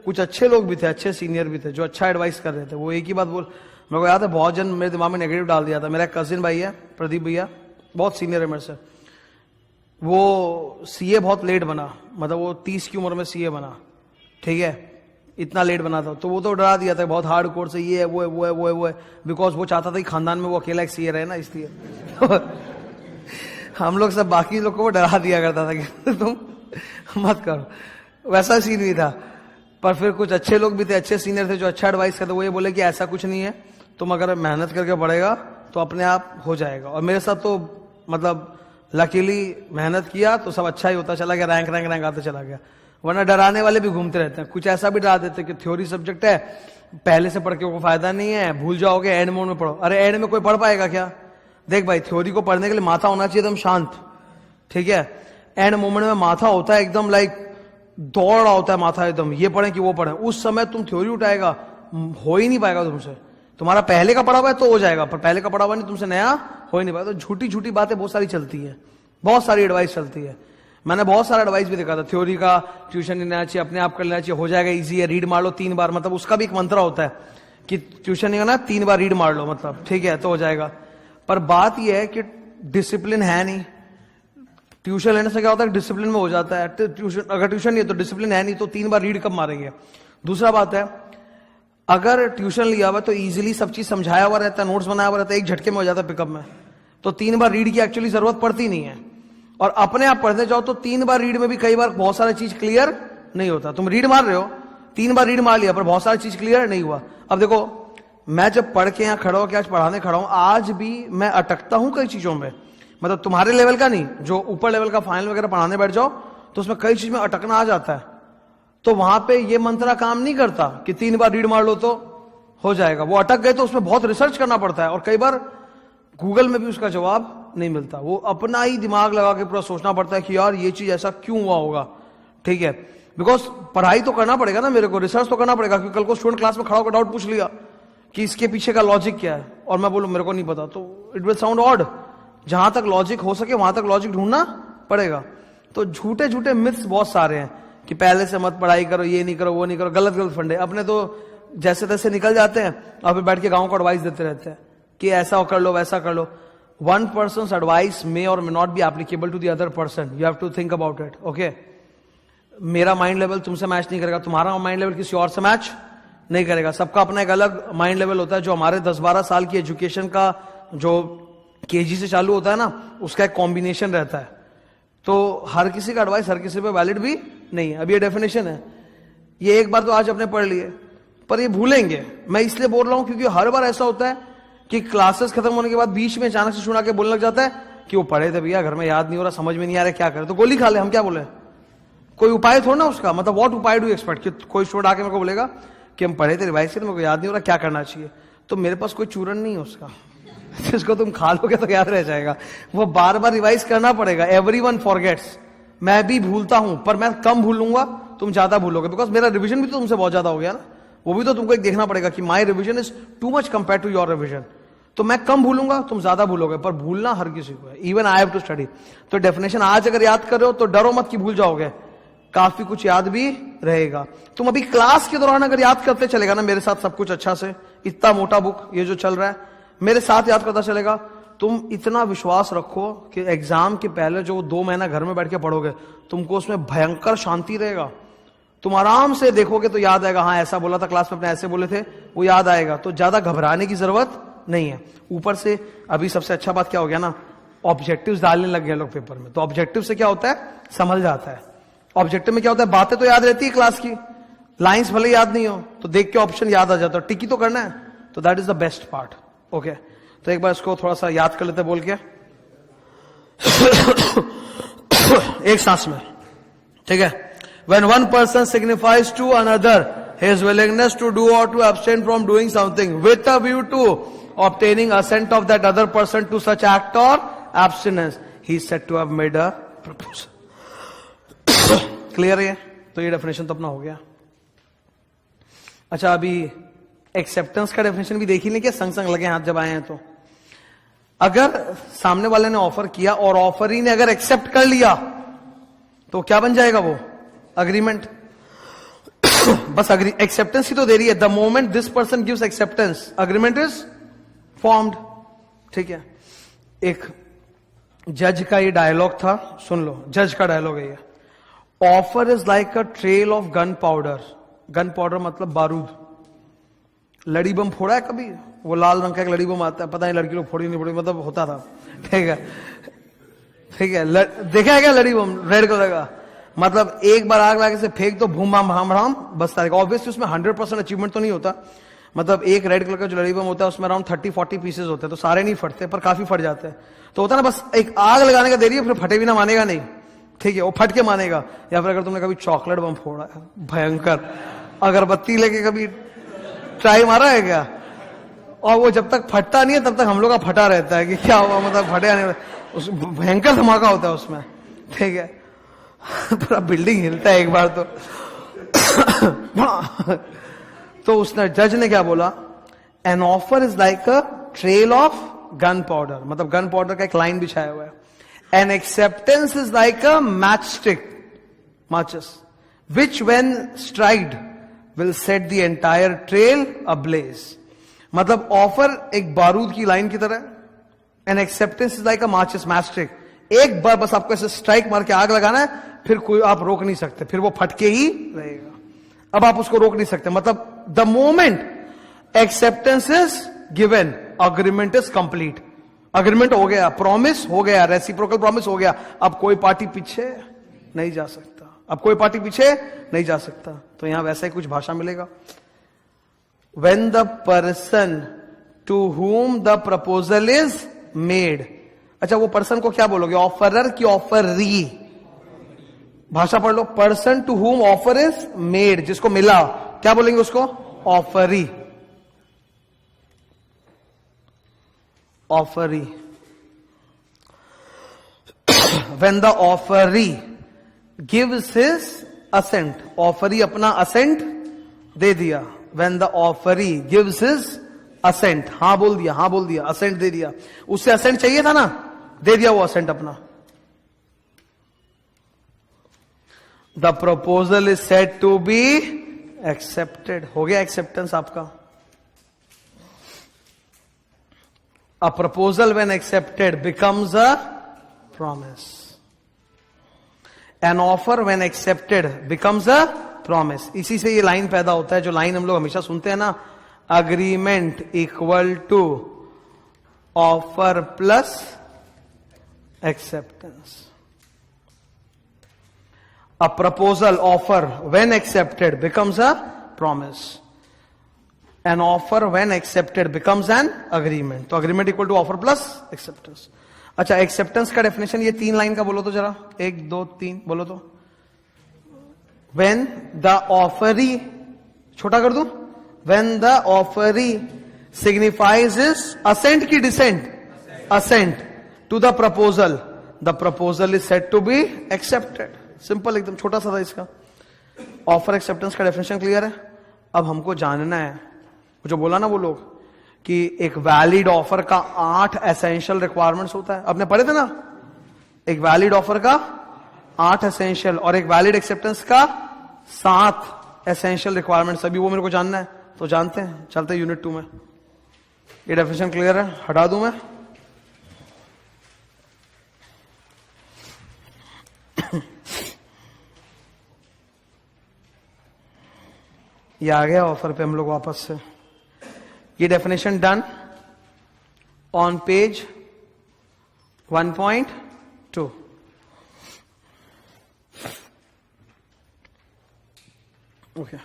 कुछ अच्छे लोग भी थे, अच्छे सीनियर भी थे, जो अच्छा एडवाइस कर रहे थे. वो एक ही बात मेरे को याद है, बहुत जन मेरे दिमाग में नेगेटिव डाल दिया था. मेरा कजिन भाई है प्रदीप भैया, बहुत सीनियर है मेरे से. वो CA बहुत लेट बना, मतलब वो 30 की उम्र में CA बना, ठीक है, इतना लेट बना था. तो वो तो डरा दिया था, बहुत हार्ड कोर्स है, ये है वो है वो है वो है वो है, बिकॉज वो चाहता था कि खानदान में वो अकेला एक CA रहे ना, इसलिए हम लोग सब बाकी लोग को वो डरा दिया करता था कि तुम मत करो. वैसा सीन नहीं था. पर फिर कुछ अच्छे लोग भी थे, अच्छे सीनियर थे, जो अच्छा एडवाइस करते. वो ये बोले कि ऐसा कुछ नहीं है, तुम अगर मेहनत करके पढ़ेगा तो अपने आप हो जाएगा. और मेरे साथ तो मतलब लकीली मेहनत किया तो सब अच्छा ही होता चला गया, रैंक आते चला गया. वरना डराने वाले भी घूमते रहते हैं, कुछ ऐसा भी डरा देते कि थ्योरी सब्जेक्ट है, पहले से पढ़ के कोई फायदा नहीं है, भूल जाओगे, एंड मोड में पढ़ो. अरे एंड में कोई पढ़ पाएगा क्या? देख भाई, थ्योरी को पढ़ने के लिए माथा होना चाहिए एकदम शांत, ठीक है. एंड मोमेंट में माथा होता है एकदम लाइक दौड़ रहा होता है माथा एकदम, ये पढ़े कि वो पढ़े. उस समय तुम थ्योरी उठाएगा, हो ही नहीं पाएगा तुमसे. तुम्हारा पहले का पढ़ा हुआ है तो हो जाएगा, पर पहले का पढ़ा हुआ नहीं, तुमसे नया हो ही नहीं पाएगा. तो झूठी झूठी बातें बहुत सारी चलती है, बहुत सारी एडवाइस चलती है. मैंने बहुत सारा एडवाइस भी देखा था, थ्योरी का ट्यूशन नहीं लेना चाहिए, अपने आप कर लेना चाहिए, हो जाएगा इजी है, रीड मार लो 3 बार. मतलब उसका भी एक मंत्र होता है कि ट्यूशन नहीं करना, 3 बार रीड मार लो, मतलब ठीक है तो हो जाएगा. पर बात यह है कि डिसिप्लिन है नहीं. ट्यूशन लेने से क्या होता है, डिसिप्लिन में हो जाता है। ट्यूशन, अगर ट्यूशन नहीं है तो डिसिप्लिन है नहीं, तो 3 बार रीड कब मारेंगे। दूसरा बात है, अगर ट्यूशन लिया हुआ तो इजीली सब चीज समझाया हुआ रहता है, नोट्स बनाया हुआ रहता है, एक झटके में हो जाता है पिकअप में, तो 3 बार रीड की एक्चुअली जरूरत पड़ती नहीं है। और अपने आप पढ़ने जाओ तो 3 बार रीड में भी कई बार बहुत सारी चीज क्लियर नहीं होता। तुम रीड मार रहे हो, 3 बार रीड मार लिया पर बहुत सारी चीज क्लियर नहीं हुआ। अब देखो, मैं जब पढ़ के यहाँ खड़ा होकर आज पढ़ाने खड़ा हूं, आज भी मैं अटकता हूं कई चीजों में, मतलब तुम्हारे लेवल का नहीं, जो ऊपर लेवल का फाइनल वगैरह पढ़ाने बैठ जाओ तो उसमें कई चीज में अटकना आ जाता है। तो वहां पे ये मंत्रा काम नहीं करता कि 3 बार रीड मार लो तो हो जाएगा। वो अटक गए तो उसमें बहुत रिसर्च करना पड़ता है, और कई बार गूगल में भी उसका जवाब नहीं मिलता। वो अपना ही दिमाग लगा के पूरा सोचना पड़ता है कि यार ये चीज ऐसा क्यों हुआ होगा, ठीक है। बिकॉज पढ़ाई तो करना पड़ेगा ना मेरे को, रिसर्च तो करना पड़ेगा, क्योंकि कल को स्टूडेंट क्लास में खड़ा होकर डाउट पूछ लिया कि इसके पीछे का लॉजिक क्या है, और मैं बोलूं मेरे को नहीं पता, तो इट विल साउंड ऑड। जहां तक लॉजिक हो सके वहां तक लॉजिक ढूंढना पड़ेगा। तो झूठे झूठे मिथ्स बहुत सारे हैं कि पहले से मत पढ़ाई करो, ये नहीं करो, वो नहीं करो, गलत गलत फंडे अपने तो जैसे तैसे निकल जाते हैं, और फिर बैठ के गांव को एडवाइस देते रहते हैं कि ऐसा कर लो, वैसा कर लो। One person advice may or may not be applicable to the other person, you have to think about it, okay. मेरा माइंड लेवल तुमसे मैच नहीं करेगा, तुम्हारा माइंड लेवल किसी और से मैच नहीं करेगा। सबका अपना एक अलग माइंड लेवल होता है। जो हमारे 10-12 साल की एजुकेशन का जो केजी से चालू होता है ना, उसका एक कॉम्बिनेशन रहता है। तो हर किसी का एडवाइस हर किसी पे वैलिड भी नहीं है। अब ये डेफिनेशन है, ये एक बार तो आज अपने पढ़ लिए, पर ये भूलेंगे। मैं इसलिए बोल रहा हूं क्योंकि हर बार ऐसा होता है कि क्लासेस खत्म होने के बाद बीच में अचानक से सुना के बोलने लग जाता है कि वो पढ़े थे भैया, घर में याद नहीं हो रहा, समझ में नहीं आ रहा क्या करे, तो गोली खा ले। हम क्या बोले, कोई उपाय थोड़ा ना उसका, मतलब व्हाट उपाय डू एक्सपेक्ट कि कोई स्टूडेंट आके मेरे को बोलेगा कि हम पढ़े थे, रिवाइज किए, मेरे को याद नहीं हो रहा, क्या करना चाहिए। तो मेरे पास कोई चूरन नहीं है उसका जिसको तुम खा लोगे तो याद रह जाएगा। वो बार बार रिवाइज करना पड़ेगा। एवरीवन फॉरगेट्स, मैं भी भूलता हूं, पर मैं कम भूलूंगा, तुम ज्यादा भूलोगे, बिकॉज मेरा रिविजन भी तो तुमसे बहुत ज्यादा हो गया ना। वो भी तो तुमको एक देखना पड़ेगा कि my revision is too much compare to your revision. तो मैं कम भूलूंगा, तुम ज्यादा भूलोगे, पर भूलना हर किसी को है, even I have to study. तो डेफिनेशन आज अगर याद कर रहे हो तो डरो मत कि भूल जाओगे, काफी कुछ याद भी रहेगा। तुम अभी क्लास के दौरान अगर याद करते चलेगा ना मेरे साथ सब कुछ अच्छा से, इतना मोटा बुक ये जो चल रहा है मेरे साथ याद करता चलेगा, तुम इतना विश्वास रखो कि एग्जाम के पहले जो 2 महीना घर में बैठ के पढ़ोगे, तुमको उसमें भयंकर शांति रहेगा। तुम आराम से देखोगे तो याद आएगा, हाँ ऐसा बोला था क्लास में, अपने ऐसे बोले थे, वो याद आएगा। तो ज्यादा घबराने की जरूरत नहीं है। ऊपर से अभी सबसे अच्छा बात क्या हो गया ना, ऑब्जेक्टिव्स डालने लग गए लोग पेपर में। तो ऑब्जेक्टिव से क्या होता है, संभल जाता है। ऑब्जेक्टिव में क्या होता है, बातें तो याद रहती है क्लास की, लाइंस भले याद नहीं हो तो देख के ऑप्शन याद आ जाता है, टिकी तो करना है। तो that is the best part, okay. तो एक बार इसको थोड़ा सा याद कर लेते बोल के एक सांस में, ठीक है। When one person signifies to another his willingness to do or to abstain from doing something with a view to obtaining assent of that other person to such act or abstinence, he is said to have made a proposal. Clear है? तो ये definition तो अपना हो गया। अच्छा, अभी acceptance का डेफिनेशन भी देख ही नहीं क्या, संग संग लगे हाथ जब आए हैं। तो अगर सामने वाले ने ऑफर किया और ऑफरी ने अगर एक्सेप्ट कर लिया तो क्या बन जाएगा वो, अग्रीमेंट। बस एक्सेप्टेंस ही तो दे रही है। The moment this person gives acceptance, agreement is formed, ठीक है। एक जज का ये डायलॉग था, सुन लो, जज का डायलॉग है ये। Offer is like a trail of gun powder. Gun powder मतलब बारूद। लड़ी बम फोड़ा है कभी? वो लाल रंग का एक लड़ी बम आता है, पता नहीं लड़की लोग फोड़ी नहीं फोड़ी, मतलब होता था, ठीक है, ठीक है। देखा है क्या लड़ी बम रेड कलर का? मतलब एक बार आग लगे से फेंक दो, भूम भाम भाम भाम बसता रहेगा। ऑब्वियसली उसमें 100% अचीवमेंट तो नहीं होता, मतलब एक रेड कलर का जो लड़ी बम होता है उसमें अराउंड 30-40 पीसेज होते हैं, तो सारे नहीं फटते पर काफी फट जाते हैं। तो होता है ना, बस एक आग लगाने का देरी है, फिर फटे भी ना मानेगा नहीं, ठीक है, वो फट के मानेगा। या फिर अगर तुमने कभी चॉकलेट बम फोड़ा है भयंकर, अगरबत्ती लेके कभी ट्राई मारा है क्या? और वो जब तक फटता नहीं है तब तक हम लोग का फटा रहता है कि क्या हुआ, मतलब फटे आने, उस भयंकर धमाका होता है उसमें, ठीक है। पूरा बिल्डिंग हिलता है एक बार तो। तो उसने, जज ने क्या बोला, an offer is like a trail of gun powder, मतलब गन पाउडर का एक लाइन बिछाया हुआ है। An acceptance is like a match stick, माचिस, which when striked will set the entire trail ablaze. मतलब ऑफर एक बारूद की लाइन की तरह, an acceptance is like a माचिस, मैच स्टिक, एक बार बस आपको ऐसे स्ट्राइक मार के आग लगाना है, फिर कोई आप रोक नहीं सकते, फिर वो फटके ही रहेगा। अब आप उसको रोक नहीं सकते। मतलब the moment acceptance is given, agreement is complete. Agreement हो गया, प्रॉमिस हो गया, रेसिप्रोकल प्रॉमिस हो गया। अब कोई पार्टी पीछे नहीं जा सकता, अब कोई पार्टी पीछे नहीं जा सकता। तो यहां वैसा ही कुछ भाषा मिलेगा। When the person to whom the proposal is made, अच्छा वो पर्सन को क्या बोलोगे, ऑफरर की ऑफरी? भाषा पढ़ लो। Person to whom offer is made, जिसको मिला, क्या बोलेंगे उसको? Offeree. Offeree. When the offeree gives his assent, offeree अपना असेंट दे दिया। When the offeree gives his assent, हां बोल दिया, हां बोल दिया, असेंट दे दिया। उससे असेंट चाहिए था ना, दे दिया वो असेंट अपना। The proposal is said to be accepted, हो गया एक्सेप्टेंस आपका। A proposal when accepted becomes a promise. An offer when accepted becomes a promise. इसी से ये लाइन पैदा होता है, जो लाइन हम लोग हमेशा सुनते हैं ना, agreement equal to offer plus acceptance. A proposal offer when accepted becomes a promise. An offer when accepted becomes an agreement. तो agreement equal to offer plus acceptance. अच्छा, acceptance का definition ये 3 लाइन का बोलो तो जरा, 1 2 3 बोलो तो। When the offeree, छोटा कर दूं, when the offeree signifies his assent की dissent, assent to the proposal, the proposal is said to be accepted. Simple, एकदम छोटा सा था इसका। ऑफर एक्सेप्टेंस का डेफिनेशन क्लियर है। अब हमको जानना है, जो बोला ना वो लोग कि एक वैलिड ऑफर का 8 एसेंशियल रिक्वायरमेंट्स होता है, आपने पढ़े थे ना, एक वैलिड ऑफर का 8 एसेंशियल और एक वैलिड एक्सेप्टेंस का 7 एसेंशियल रिक्वायरमेंट्स। अभी वो मेरे को जानना है, तो जानते हैं, चलते हैं यूनिट 2 में। ये डेफिनेशन क्लियर है, हटा दूं मैं? ये आ गया ऑफर पे हम लोग वापस से। ये definition done on page 1.2। Okay,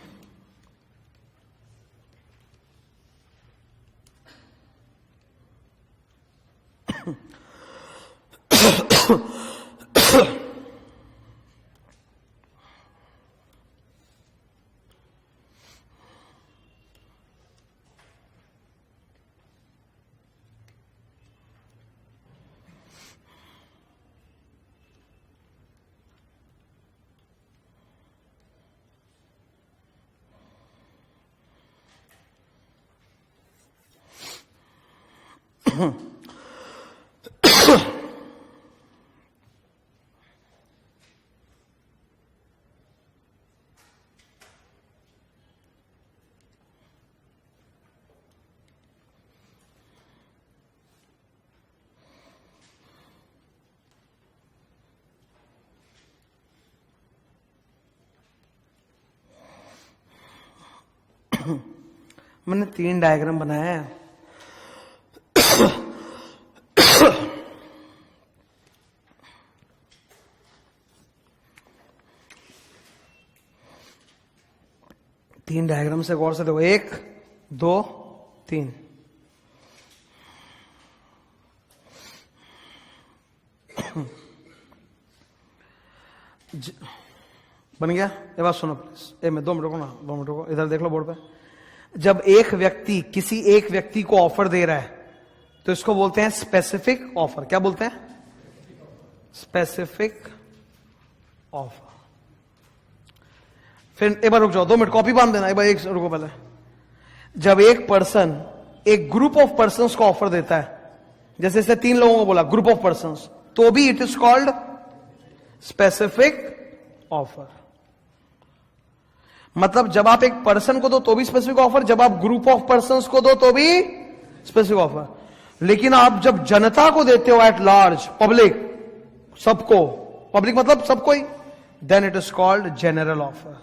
मैंने 3 डायग्राम बनाया है। तीन डायग्राम से गौर से देखो, 1 2 3। बन गया? ये बात सुनो प्लीज, मैं 2 मिनट रुको ना, 2 मिनट रुको, इधर देख लो बोर्ड पे। जब एक व्यक्ति किसी एक व्यक्ति को ऑफर दे रहा है तो इसको बोलते हैं स्पेसिफिक ऑफर। क्या बोलते हैं? Specific offer. फिर एक बार रुक जाओ, 2 मिनट, कॉपी बांध देना। एक बार एक रुको पहले। जब एक पर्सन एक ग्रुप ऑफ पर्संस को ऑफर देता है, जैसे इसने 3 लोगों को बोला ग्रुप ऑफ पर्संस, तो भी it is called specific offer. मतलब जब आप एक पर्सन को दो तो भी स्पेसिफिक ऑफर, जब आप ग्रुप ऑफ पर्संस को दो तो भी स्पेसिफिक ऑफर। लेकिन आप जब जनता को देते हो, एट लार्ज पब्लिक, सबको, पब्लिक मतलब सबको ही, then it is called general offer.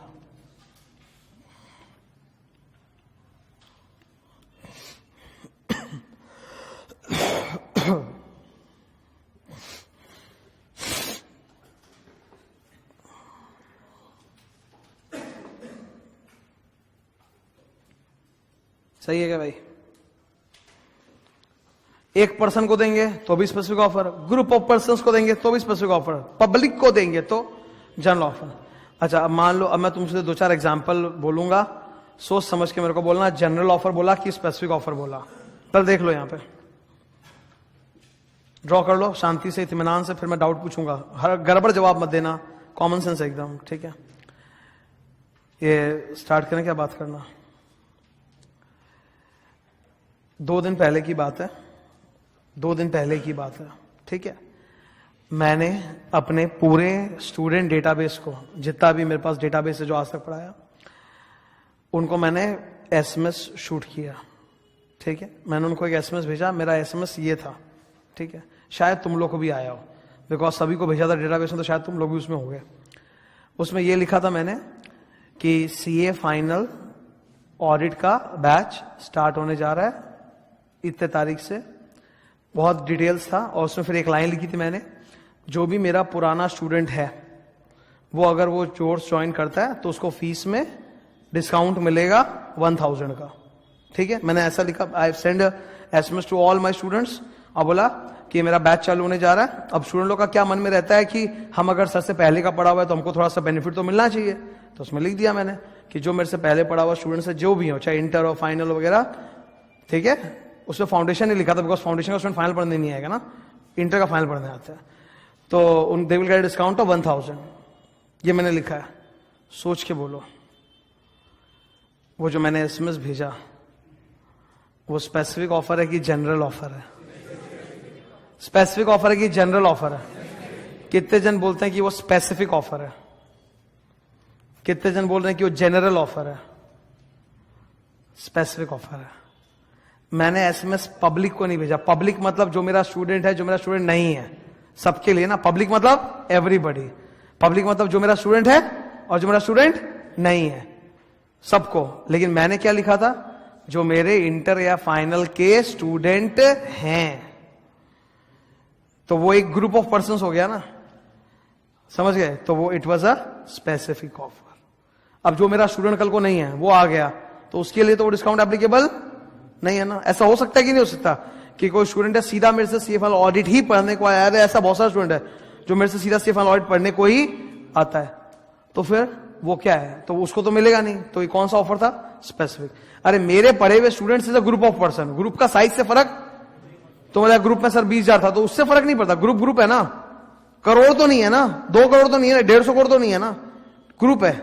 सही है क्या भाई? एक पर्सन को देंगे तो भी specific offer, group of persons को देंगे तो भी स्पेसिफिक ऑफर, पब्लिक को देंगे तो जनरल ऑफर। अच्छा, अब मान लो, अब मैं तुमसे 2-4 एग्जांपल बोलूंगा, सोच समझ के मेरे को बोलना जनरल ऑफर बोला कि स्पेसिफिक ऑफर बोला। पहले देख लो, यहां पे ड्रॉ कर लो शांति से, इत्मीनान से, फिर मैं डाउट पूछूंगा, हर गड़बड़ जवाब मत देना, कॉमन सेंस एकदम, ठीक है? ये स्टार्ट करें क्या बात करना? 2 दिन पहले की बात है, 2 दिन पहले की बात है, ठीक है? मैंने अपने पूरे स्टूडेंट डेटाबेस को, जितना भी मेरे पास डेटाबेस है जो आज तक पढ़ाया, उनको मैंने एसएमएस शूट किया, ठीक है? मैंने उनको एक एसएमएस भेजा, मेरा एसएमएस ये था, ठीक है? शायद तुम लोग को भी आया हो, बिकॉज सभी को भेजा था डेटाबेस में, तो शायद तुम लोग भी उसमें हो गए। उसमें ये लिखा था मैंने कि सीए फाइनल ऑडिट का बैच स्टार्ट होने जा रहा है इतने तारीख से, बहुत डिटेल्स था। और उसमें फिर एक लाइन लिखी थी मैंने, जो भी मेरा पुराना स्टूडेंट है वो अगर वो कोर्स ज्वाइन करता है तो उसको फीस में डिस्काउंट मिलेगा 1000 का, ठीक है? मैंने ऐसा लिखा, I send SMS to all my students, और बोला कि मेरा बैच चालू होने जा रहा है। अब स्टूडेंट लोग का क्या मन में रहता है कि हम अगर सर से पहले का पढ़ा हुआ है तो हमको थोड़ा सा बेनिफिट तो मिलना चाहिए, तो उसमें लिख दिया मैंने कि जो मेरे से पहले पढ़ा हुआ स्टूडेंट है, जो भी हो, चाहे इंटर हो, फाइनल वगैरह, ठीक है? उसमें फाउंडेशन नहीं लिखा था, बिकॉज फाउंडेशन का स्टूडेंट फाइनल पढ़ने नहीं आएगा ना, इंटर का फाइनल पढ़ने आता है, तो उन they will get discount of 1000, ये मैंने लिखा है। सोच के बोलो, वो जो मैंने एसएमएस भेजा वो स्पेसिफिक ऑफर है कि जनरल ऑफर है? स्पेसिफिक ऑफर है कि जनरल ऑफर है? कितने जन बोलते हैं कि वो स्पेसिफिक ऑफर है? कितने जन बोल रहे हैं कि वो जनरल ऑफर है? स्पेसिफिक ऑफर है। मैंने एसएमएस पब्लिक को नहीं भेजा, पब्लिक मतलब जो मेरा स्टूडेंट है, जो मेरा स्टूडेंट नहीं है, सबके लिए ना। पब्लिक मतलब एवरीबॉडी, पब्लिक मतलब जो मेरा स्टूडेंट है और जो मेरा स्टूडेंट नहीं है, सबको। लेकिन मैंने क्या लिखा था? जो मेरे इंटर या फाइनल के स्टूडेंट हैं, तो वो एक ग्रुप ऑफ पर्संस हो गया ना, समझ गए? तो वो it was a specific offer. अब जो मेरा स्टूडेंट कल को नहीं है वो आ गया, तो उसके लिए तो वो डिस्काउंट एप्लीकेबल नहीं है ना। ऐसा हो सकता है कि नहीं हो सकता कि कोई स्टूडेंट है सीधा मेरे से सीए फाइनल ऑडिट ही पढ़ने को आया है? ऐसा बहुत सारा स्टूडेंट है जो मेरे से सीधा सीए फाइनल ऑडिट पढ़ने को ही आता है, तो फिर वो क्या है? तो उसको तो मिलेगा नहीं। तो ये कौन सा ऑफर था? स्पेसिफिक। अरे मेरे पढ़े हुए students is a group of person, group का साइज से फर्क, तो मेरा ग्रुप में सर 20,000 था, तो उससे फर्क नहीं पड़ता, ग्रुप ग्रुप है ना, करोड़ तो नहीं है ना, 2 करोड़ तो नहीं है, 150 करोड़ तो नहीं है ना, ग्रुप है।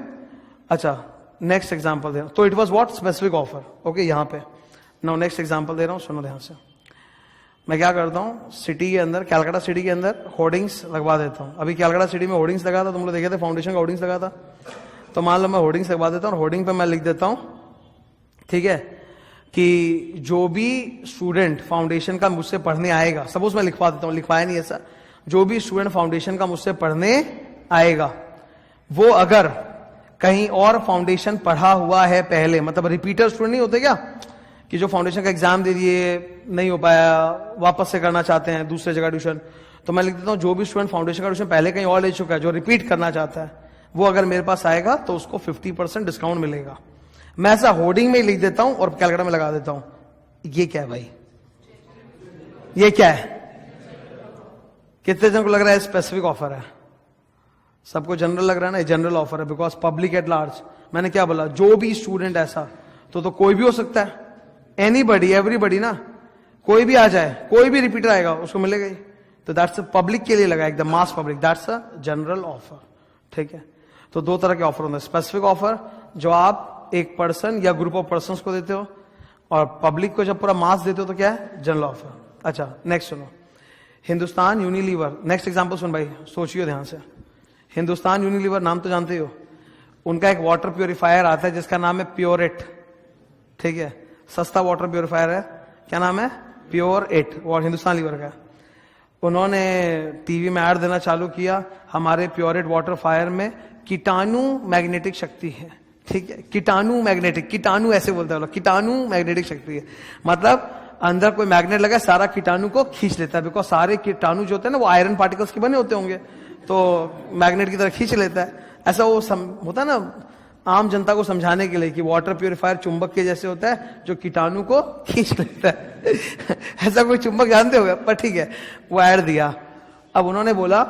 अच्छा, नेक्स्ट एग्जाम्पल दे रहा हूं, तो it was what? Specific offer. Okay, यहां पे नाउ नेक्स्ट एग्जाम्पल दे रहा हूं, सुनो ध्यान से। मैं क्या करता हूं, सिटी के अंदर, कैलकाटा सिटी के अंदर होर्डिंग्स लगवा देता हूं। अभी कैलकाटा सिटी में होर्डिंग्स लगा था, तुम लोग देखे थे, फाउंडेशन का होर्डिंग्स लगा था। तो मान लो मैं होर्डिंग्स लगवा देता हूं, और होर्डिंग पे मैं लिख देता हूं, ठीक है, कि जो भी स्टूडेंट फाउंडेशन का मुझसे पढ़ने आएगा, सपोज मैं लिखवा देता हूं, लिखवाया नहीं ऐसा, जो भी स्टूडेंट फाउंडेशन का मुझसे पढ़ने आएगा, वो अगर कहीं और फाउंडेशन पढ़ा हुआ है पहले, मतलब रिपीटर स्टूडेंट नहीं होते क्या, कि जो फाउंडेशन का एग्जाम दे दिए, नहीं हो पाया, वापस से करना चाहते हैं दूसरे जगह ट्यूशन, तो मैं लिख देता हूं जो भी स्टूडेंट फाउंडेशन का ट्यूशन पहले कहीं और ले चुका है, जो रिपीट करना चाहता है, वो अगर मेरे पास आएगा तो उसको 50% डिस्काउंट मिलेगा। मैं ऐसा होर्डिंग में ही लिख देता हूं और कैलकाटा में लगा देता हूं। ये क्या है भाई? ये क्या है? कितने जन को लग रहा है स्पेसिफिक ऑफर है? सबको जनरल लग रहा है ना? जनरल ऑफर है, बिकॉज पब्लिक एट लार्ज। मैंने क्या बोला? जो भी स्टूडेंट ऐसा, तो कोई भी हो सकता है, एनीबडी, एवरीबडी ना, कोई भी आ जाए, कोई भी रिपीटर आएगा उसको मिलेगा ही। तो दैट्स पब्लिक के लिए लगा, एकदम mass public, that's a general offer, ठीक है? तो 2 तरह के ऑफर होते हैं, स्पेसिफिक ऑफर जो आप एक पर्सन या ग्रुप ऑफ पर्संस को देते हो, और पब्लिक को जब पूरा मास देते हो तो क्या है? General offer. अच्छा, नेक्स्ट सुनो, हिंदुस्तान यूनिलीवर। नेक्स्ट एग्जांपल सुन भाई, सोचियो ध्यान से। हिंदुस्तान यूनिलीवर नाम तो जानते हो, उनका एक वाटर प्योरीफायर आता है जिसका नाम है प्योरेट, ठीक है? सस्ता वाटर प्योरीफायर है, क्या नाम है? प्योरेट, और हिंदुस्तान लीवर का। उन्होंने टीवी में ऐड देना चालू किया, हमारे प्योरेट वाटर फायर में कीटाणु मैग्नेटिक शक्ति है, ठीक है, कीटाणु मैग्नेटिक, कीटाणु ऐसे बोलते हैं लोग, कीटाणु मैग्नेटिक शक्ति है, मतलब अंदर कोई मैग्नेट लगा सारा कीटाणु को खींच लेता है, बिकॉज सारे कीटाणु जो होते हैं ना वो आयरन पार्टिकल्स के बने होते होंगे, तो मैग्नेट की तरह खींच लेता है। ऐसा वो होता है ना आम जनता को समझाने के लिए कि वाटर प्यूरिफायर चुंबक के जैसे होता है जो कीटाणु को खींच लेता है ऐसा कोई चुंबक जानते हो, पर ठीक है, वो ऐड दिया। अब उन्होंने बोला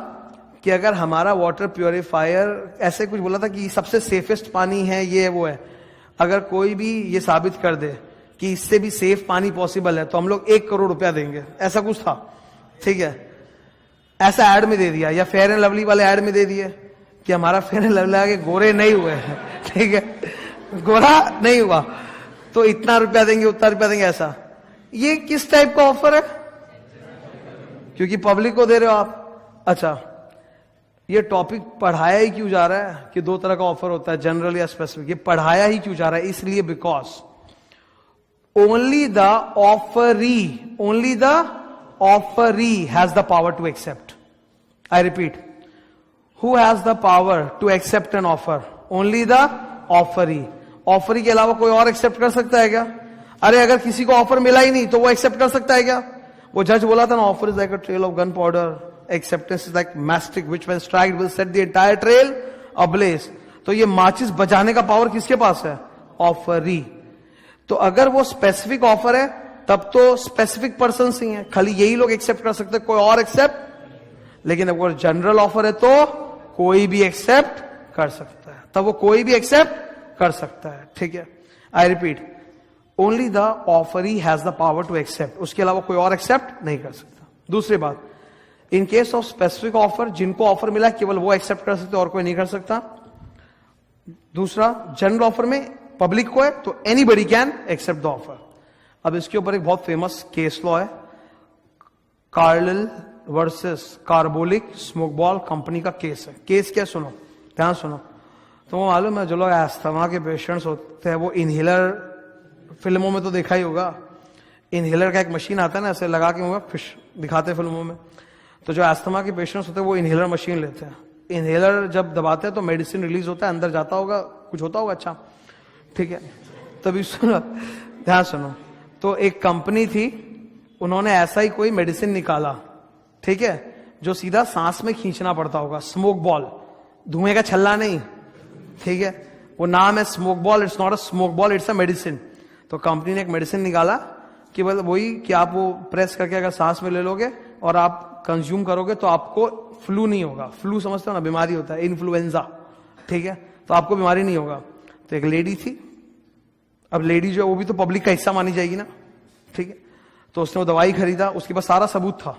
कि अगर हमारा वाटर प्यूरिफायर, ऐसे कुछ बोला था कि सबसे सेफेस्ट पानी है ये वो है, अगर कोई भी ये साबित कर दे कि इससे भी सेफ पानी पॉसिबल है तो हम लोग 1 करोड़ रुपया देंगे, ऐसा कुछ था, ठीक है। ऐसा ऐड में दे दिया, या फेयर एंड लवली वाले ऐड में दे दिए कि हमारा फेयर एंड लवली आगे गोरे नहीं हुए हैं, ठीक है, गोरा नहीं हुआ तो इतना रुपया देंगे उतना रुपया देंगे, ऐसा। ये किस टाइप का ऑफर है? क्योंकि पब्लिक को दे रहे हो आप। अच्छा, ये टॉपिक पढ़ाया ही क्यों जा रहा है कि 2 तरह का ऑफर होता है, जनरल या स्पेसिफिक? ये पढ़ाया ही क्यों जा रहा है? इसलिए because only the offeree has the power to accept. I repeat, who has the power to accept an offer? Only the offeree. Offeree के अलावा कोई और एक्सेप्ट कर सकता है क्या? अरे अगर किसी को ऑफर मिला ही नहीं तो वो एक्सेप्ट कर सकता है क्या? वो जज बोला था ना, offer is like a trail of gun powder, acceptance is like mastic which when struck will set the entire trail ablaze। तो ये माचिस बजाने का पावर किसके पास है? ऑफरी। तो अगर वो स्पेसिफिक ऑफर है तब तो स्पेसिफिक पर्सन ही है, खाली यही लोग एक्सेप्ट कर सकते हैं, कोई और एक्सेप्ट। लेकिन अगर जनरल ऑफर है तो कोई भी एक्सेप्ट कर सकता है, तब वो कोई भी एक्सेप्ट कर सकता है, ठीक है। I repeat, only the offeree has the power to accept, उसके अलावा कोई और एक्सेप्ट नहीं कर सकता। दूसरी बात, in case of specific offer, जिनको ऑफर मिला केवल वो एक्सेप्ट कर सकते और कोई नहीं कर सकता। दूसरा, जनरल ऑफर में पब्लिक को है तो anybody can accept the offer. अब इसके ऊपर एक बहुत फेमस केस लॉ है, Carlill versus Carbolic smoke ball company का केस है। केस क्या, सुनो, ध्यान सुनो। तो वो मालूम है जो लोग अस्थमा के पेशेंट्स होते हैं वो इनहेलर, फिल्मों में तो देखा ही होगा, इनहेलर का एक मशीन आता है ना, ऐसे लगा के फिश दिखाते हैं फिल्मों में। तो जो अस्थमा के पेशेंट्स होते हैं वो इनहेलर मशीन लेते हैं, इनहेलर जब दबाते हैं तो मेडिसिन रिलीज होता है, अंदर जाता होगा, कुछ होता होगा, अच्छा, ठीक है। तभी सुनो, ध्यान सुनो। तो एक कंपनी थी, उन्होंने ऐसा ही कोई मेडिसिन निकाला, ठीक है, जो सीधा सांस में खींचना पड़ता होगा, स्मोक बॉल, धुएं का छल्ला नहीं, ठीक है, वो नाम है smoke ball, it's not a smoke ball, it's a medicine. तो कंपनी ने एक मेडिसिन निकाला कि मतलब वही कि आप वो प्रेस करके अगर सांस में ले लोगे और आप कंज्यूम करोगे तो आपको फ्लू नहीं होगा। फ्लू समझते हो ना, बीमारी होता है, इन्फ्लुएंजा, ठीक है, तो आपको बीमारी नहीं होगा। तो एक लेडी थी, अब लेडी जो है वो भी तो पब्लिक का हिस्सा मानी जाएगी ना, ठीक है, तो उसने वो दवाई खरीदा, उसके पास सारा सबूत था,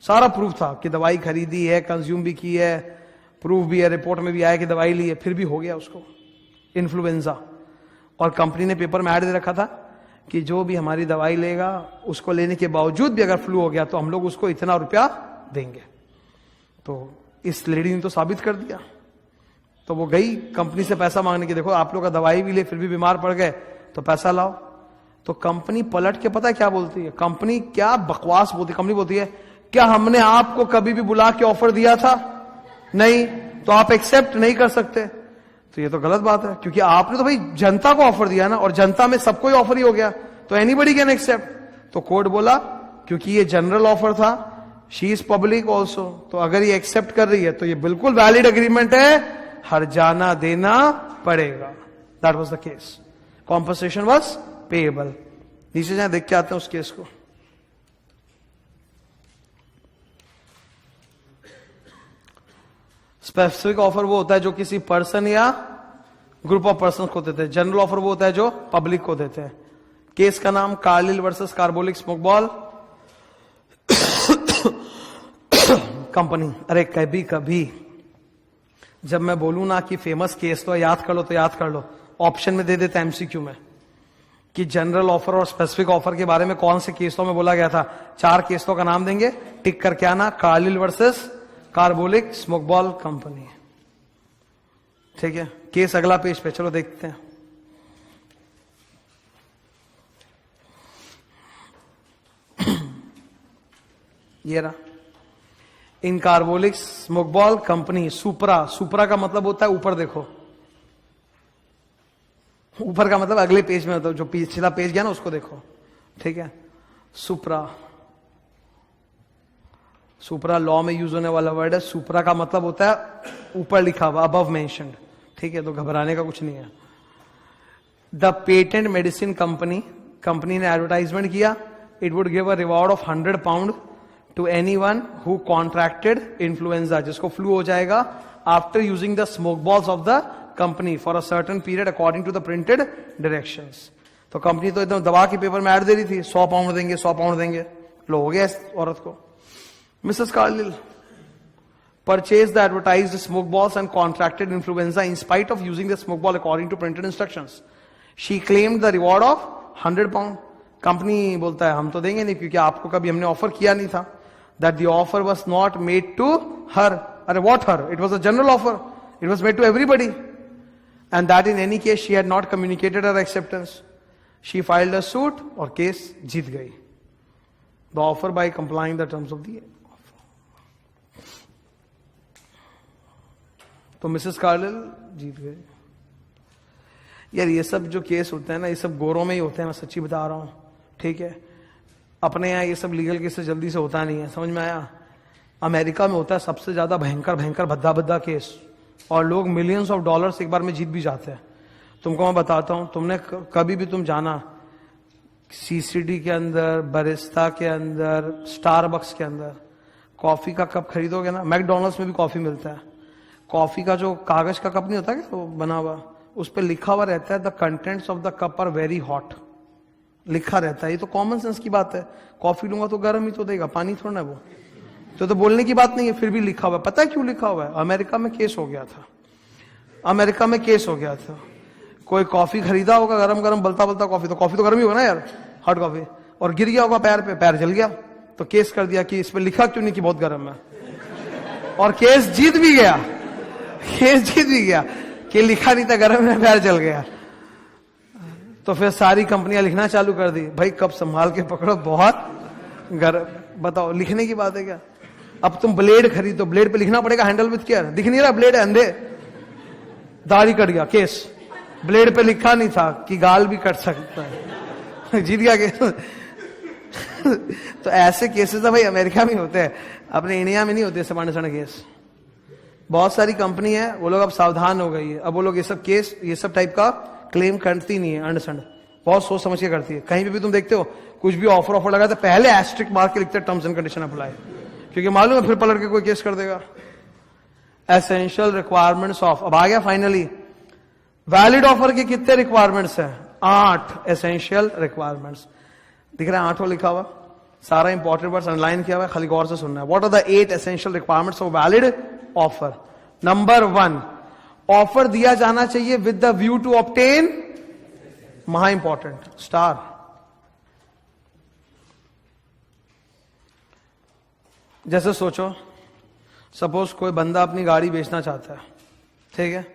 सारा प्रूफ था कि दवाई खरीदी है, कंज्यूम भी की है, प्रूफ भी है, रिपोर्ट में भी आया कि दवाई ली है, फिर भी हो गया उसको इन्फ्लुएंजा। और कंपनी ने पेपर में ऐड दे रखा था कि जो भी हमारी दवाई लेगा उसको लेने के बावजूद भी अगर फ्लू हो गया तो हम लोग उसको इतना रुपया देंगे। तो इस लेडी ने तो साबित कर दिया, तो वो गई कंपनी से पैसा मांगने की, देखो आप लोग का दवाई भी ले फिर भी बीमार पड़ गए तो पैसा लाओ। तो कंपनी पलट के पता है क्या बोलती है? कंपनी क्या बकवास बोलती है, कंपनी बोलती है क्या हमने आपको कभी भी बुला के ऑफर दिया था? नहीं, तो आप एक्सेप्ट नहीं कर सकते। तो ये तो गलत बात है, क्योंकि आपने तो भाई जनता को ऑफर दिया ना, और जनता में सबको ही ऑफर ही हो गया, तो एनीबडी कैन एक्सेप्ट। तो कोर्ट बोला क्योंकि ये जनरल ऑफर था, शी इज पब्लिक ऑल्सो, तो अगर ये एक्सेप्ट कर रही है तो ये बिल्कुल वैलिड एग्रीमेंट है, हर जाना देना पड़ेगा। That was the case, compensation was payable. नीचे जाए देख के आते हैं उस केस को। स्पेसिफिक ऑफर वो होता है जो किसी पर्सन या ग्रुप ऑफ पर्सन को देते हैं, जनरल ऑफर वो होता है जो पब्लिक को देते हैं। केस का नाम Carlill versus Carbolic smoke ball company. अरे कभी कभी जब मैं बोलूं ना कि फेमस केस तो याद कर लो, तो याद कर लो, ऑप्शन में दे देता एमसीक्यू में कि जनरल ऑफर और स्पेसिफिक ऑफर के बारे में कौन से केसों में बोला गया था। 4 केसों का नाम देंगे, टिक करके आना, Carlill versus Carbolic smoke ball company, ठीक है। केस अगला पेज पे, चलो देखते हैं। ये रहा इन कार्बोलिक स्मोक बॉल कंपनी सुपरा, सुपरा का मतलब होता है ऊपर देखो, ऊपर का मतलब अगले पेज में होता है, जो पिछला पेज गया ना उसको देखो, ठीक है। सुपरा, सुपरा लॉ में यूज होने वाला वर्ड है। सुपरा का मतलब होता है ऊपर लिखा हुआ, अबव मेंशन्ड, ठीक है, तो घबराने का कुछ नहीं है। The patent medicine company, company ने एडवर्टाइजमेंट किया, it would give a reward of 100 pound to anyone who contracted influenza, जिसको फ्लू हो जाएगा, after using the smoke balls of the company for a certain period according to the printed directions. तो company तो एकदम दबा के paper में add दे रही थी, 100 पाउंड देंगे, 100 पाउंड देंगे। लो हो गया इस औरत को। Mrs Carlill purchased the advertised smoke balls and contracted influenza in spite of using the smoke ball according to printed instructions. She claimed the reward of 100 pound. Company बोलता है हम तो देंगे नहीं क्योंकि आपको कभी हमने ऑफर किया नहीं था। That the offer was not made to her. अरे what her? It was a general offer. It was made to everybody. And that in any case she had not communicated her acceptance. She filed a suit और case जीत गई। The offer by complying the terms of the offer. तो Mrs Carlill जीत गए। यार ये सब जो case होते हैं ना, ये सब गोरों में ही होते हैं, मैं सच्ची बता रहा हूं, ठीक है। अपने यहाँ ये सब लीगल केस जल्दी से होता नहीं है, समझ में आया। अमेरिका में होता है सबसे ज्यादा भयंकर भयंकर भद्दा भद्दा केस, और लोग मिलियंस ऑफ डॉलर्स एक बार में जीत भी जाते हैं। तुमको मैं बताता हूं, तुमने कभी भी तुम जाना सीसीडी के अंदर, बरिस्ता के अंदर, स्टारबक्स के अंदर कॉफी का कप खरीदोगे ना, मैकडोनल्ड्स में भी कॉफी मिलता है, कॉफी का जो कागज का कप नहीं होता क्या, वो बना हुआ, उस पर लिखा हुआ रहता है the contents of the cup are very hot, लिखा रहता है। ये तो कॉमन सेंस की बात है, कॉफी लूंगा तो गर्म ही तो देगा, पानी थोड़ा ना वो, तो बोलने की बात नहीं है, फिर भी लिखा हुआ है। पता है क्यों लिखा हुआ है? अमेरिका में केस हो गया था, अमेरिका में केस हो गया था। कोई कॉफी खरीदा होगा गरम गरम बलता बलता कॉफी, तो कॉफी तो गर्म ही होगा ना यार, हॉट कॉफी, और गिर गया होगा पैर पे, पैर जल गया, तो केस कर दिया कि इस पे लिखा क्यों नहीं कि बहुत गर्म है, और केस जीत भी गया, केस जीत भी गया कि लिखा नहीं था गर्म में, पैर जल गया। तो फिर सारी कंपनियां लिखना चालू कर दी, भाई कब संभाल के पकड़ो, बहुत गर्म। बताओ लिखने की बात है क्या? अब तुम ब्लेड खरीदो, ब्लेड पे लिखना पड़ेगा हैंडल विथ केयर, दिख नहीं रहा ब्लेड है, अंधे, दाढ़ी कट गया, केस, ब्लेड पे लिखा नहीं था कि गाल भी कट सकता है, जीत गया केस। तो ऐसे केसेस तो भाई अमेरिका में होते हैं, अपने इंडिया में नहीं होते समान समान केस। बहुत सारी कंपनी है, वो लोग अब सावधान हो गई है, अब वो लोग ये सब केस, ये सब टाइप का क्लेम करती नहीं है, अंडरस्टैंड, बहुत सोच समझ के करती है। कहीं भी तुम देखते हो कुछ भी ऑफर लगाते पहले एस्ट्रिक मार के लिखते टर्म्स एंड कंडीशन अप्लाई, क्योंकि मालूम है फिर पलट के कोई केस कर देगा। एसेंशियल रिक्वायरमेंट्स ऑफ, अब आ गया फाइनली, वैलिड ऑफर के कितने रिक्वायरमेंट्स हैं? 8 एसेंशियल रिक्वायरमेंट्स। दिख रहा है 8 लिखा हुआ, सारा इंपॉर्टेंट वर्ड्स अंडरलाइन किया हुआ है, खाली गौर से सुनना है। What are the 8 essential requirements of valid offer? Number 1, offer दिया जाना चाहिए with the view to obtain, महा इंपॉर्टेंट, स्टार। जैसे सोचो, सपोज कोई बंदा अपनी गाड़ी बेचना चाहता है, ठीक है,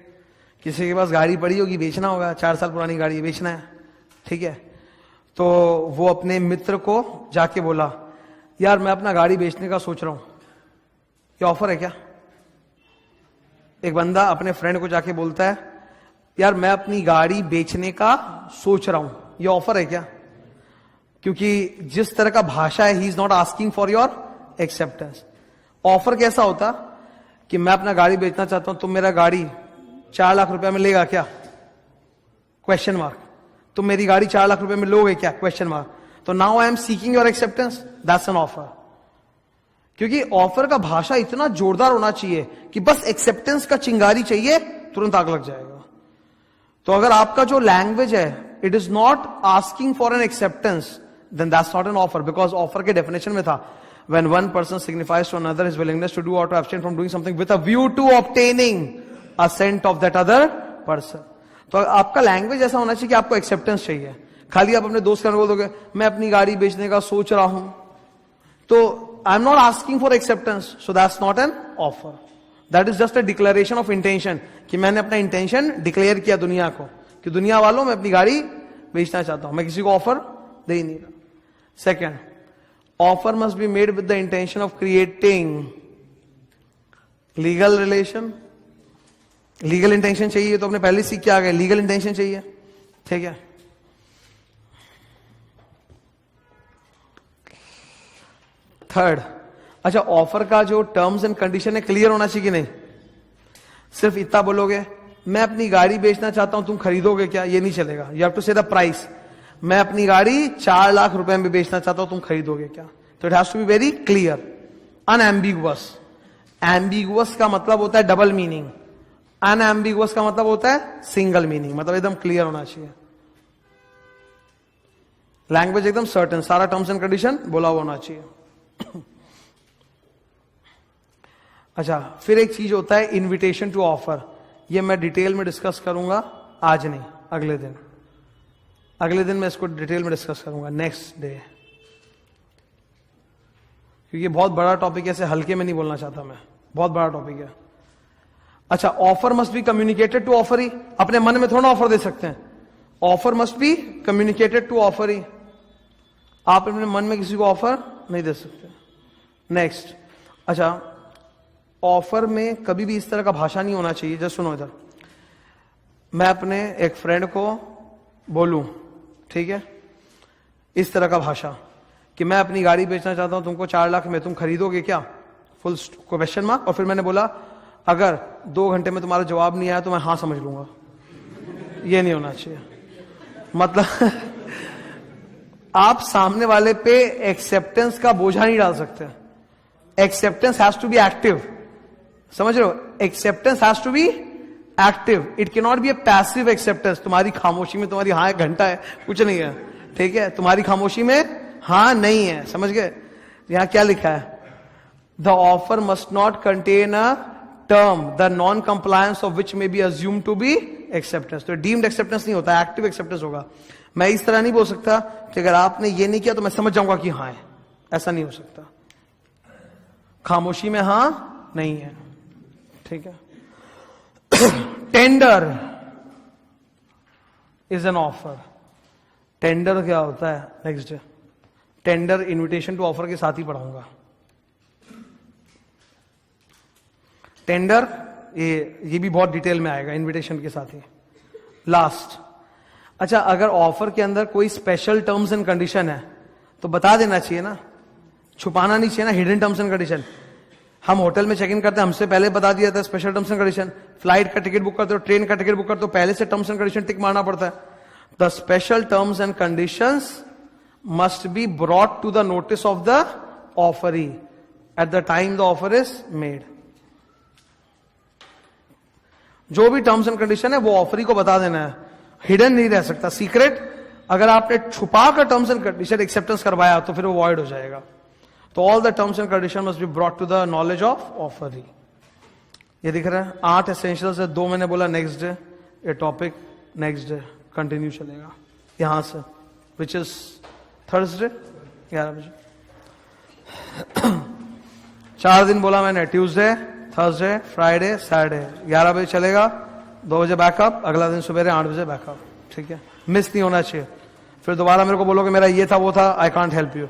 किसी के पास गाड़ी पड़ी होगी, बेचना होगा, 4 साल पुरानी गाड़ी बेचना है, ठीक है, तो वो अपने मित्र को जाके बोला, यार मैं अपना गाड़ी बेचने का सोच रहा हूं, ये ऑफर है क्या? एक बंदा अपने फ्रेंड को जाके बोलता है, यार मैं अपनी गाड़ी बेचने का सोच रहा हूं, ये ऑफर है क्या? क्योंकि जिस तरह का भाषा है, he is not asking for your acceptance. Offer कैसा होता कि मैं अपना गाड़ी बेचना चाहता हूं, तुम मेरा गाड़ी 4 लाख रुपया में लेगा क्या? Question mark. तुम मेरी गाड़ी 4 लाख रुपए में लोगे क्या? Question mark. तो now I am seeking your acceptance, that's an offer. क्योंकि ऑफर का भाषा इतना जोरदार होना चाहिए कि बस एक्सेप्टेंस का चिंगारी चाहिए, तुरंत आग लग जाएगा। तो अगर आपका जो लैंग्वेज है, it is not asking for an acceptance, then that's not an offer, because offer के डेफिनेशन में था when one person signifies to another his willingness to do or to abstain from doing something with a view to obtaining assent of that other person. तो आपका language ऐसा होना चाहिए कि आपको एक्सेप्टेंस चाहिए। खाली आप अपने दोस्त का बोल दोगे मैं अपनी गाड़ी बेचने का सोच रहा हूं, तो I am not asking for acceptance, so that's not an offer, that is just a declaration of intention, कि मैंने अपना इंटेंशन डिक्लेयर किया दुनिया को कि दुनिया वालों मैं अपनी गाड़ी बेचना चाहता हूं, मैं किसी को ऑफर दे ही नहीं रहा। Second, offer must be made with the intention of creating legal relation, legal intention चाहिए तो अपने पहले सीख के आ गए, लीगल इंटेंशन चाहिए, ठीक है। थर्ड, अच्छा ऑफर का जो टर्म्स एंड कंडीशन है क्लियर होना चाहिए कि नहीं। सिर्फ इतना बोलोगे मैं अपनी गाड़ी बेचना चाहता हूं, तुम खरीदोगे क्या, ये नहीं चलेगा। यू हैव टू से द प्राइस। मैं अपनी गाड़ी 4 लाख रुपए में बेचना चाहता हूं, तुम खरीदोगे क्या। तो it has to be very clear, unambiguous. Ambiguous का मतलब होता है डबल मीनिंग, अनएम्बिगुअस का मतलब होता है सिंगल मीनिंग, मतलब एकदम क्लियर होना चाहिए। लैंग्वेज एकदम सर्टेन, सारा टर्म्स एंड कंडीशन बोला हुआ होना चाहिए। अच्छा, फिर एक चीज होता है इनविटेशन टू ऑफर। ये मैं डिटेल में डिस्कस करूंगा, आज नहीं, अगले दिन। अगले दिन मैं इसको डिटेल में डिस्कस करूंगा, नेक्स्ट डे, क्योंकि बहुत बड़ा टॉपिक है, ऐसे हल्के में नहीं बोलना चाहता मैं, बहुत बड़ा टॉपिक है। अच्छा, offer must be communicated to offer ही, अपने मन में थोड़ा ऑफर दे सकते हैं। Offer must be communicated to offer ही, आप अपने मन में किसी को ऑफर नहीं दे सकते। नेक्स्ट, अच्छा ऑफर में कभी भी इस तरह का भाषा नहीं होना चाहिए। जस्ट सुनो इधर, मैं अपने एक फ्रेंड को बोलूं, ठीक है, इस तरह का भाषा कि मैं अपनी गाड़ी बेचना चाहता हूं, तुमको 4 लाख में, तुम खरीदोगे क्या, फुल क्वेश्चन मार्क। और फिर मैंने बोला अगर 2 घंटे में तुम्हारा जवाब नहीं आया तो मैं हाँ समझ लूंगा। ये नहीं होना चाहिए। मतलब आप सामने वाले पे एक्सेप्टेंस का बोझा नहीं डाल सकते। Acceptance has to be active, समझ रहे हो, acceptance has to be active, it can not be a passive acceptance. तुम्हारी खामोशी में तुम्हारी हाँ 1 घंटा है, कुछ नहीं है, ठीक है, तुम्हारी खामोशी में हाँ नहीं है, समझ गए। यहां क्या लिखा है, the offer must not contain a term the non compliance of which may be assume to be acceptance. तो डीम्ड एक्सेप्टेंस नहीं होता, एक्टिव एक्सेप्टेंस होगा। मैं इस तरह नहीं बोल सकता कि अगर आपने ये नहीं किया तो मैं समझ जाऊंगा कि हाँ है, ऐसा नहीं हो सकता। खामोशी में हाँ नहीं है, ठीक है। Tender is an offer. Tender क्या होता है, next tender invitation to offer के साथ ही पढ़ाऊंगा। टेंडर ये भी बहुत डिटेल में आएगा इनविटेशन के साथ ही। लास्ट, अच्छा अगर ऑफर के अंदर कोई स्पेशल टर्म्स एंड कंडीशन है तो बता देना चाहिए ना, छुपाना नहीं चाहिए ना, हिडन टर्म्स एंड कंडीशन। हम होटल में चेक इन करते हैं, हमसे पहले बता दिया था special terms and condition. Flight का टिकट बुक करते हो, ट्रेन का टिकट बुक करते हो, पहले से टर्म्स एंड कंडीशन टिक मारना पड़ता है। The special terms and conditions must be brought to the notice of the offeree at the time the offer is made. जो भी टर्म्स एंड कंडीशन है वो ऑफरी को बता देना है, हिडन नहीं रह सकता, सीक्रेट। अगर आपने छुपा कर टर्म्स एंड कंडीशन एक्सेप्टेंस करवाया तो फिर वो वॉइड हो जाएगा। तो all the terms and condition must be brought to the knowledge of offeree. ये दिख रहा है 8 एसेंशियल्स है, 2 मैंने बोला नेक्स्ट डे, ये टॉपिक नेक्स्ट डे कंटिन्यू चलेगा यहां से, विच इज थर्सडे 11 बजे। 4 दिन बोला मैंने, ट्यूसडे, थर्सडे, फ्राइडे, सैटरडे। 11 बजे चलेगा, 2 बजे बैकअप, अगला दिन सुबह 8 बजे बैकअप, ठीक है। मिस नहीं होना चाहिए। फिर दोबारा मेरे को बोलोगे मेरा ये था वो था, आई कांट हेल्प यू।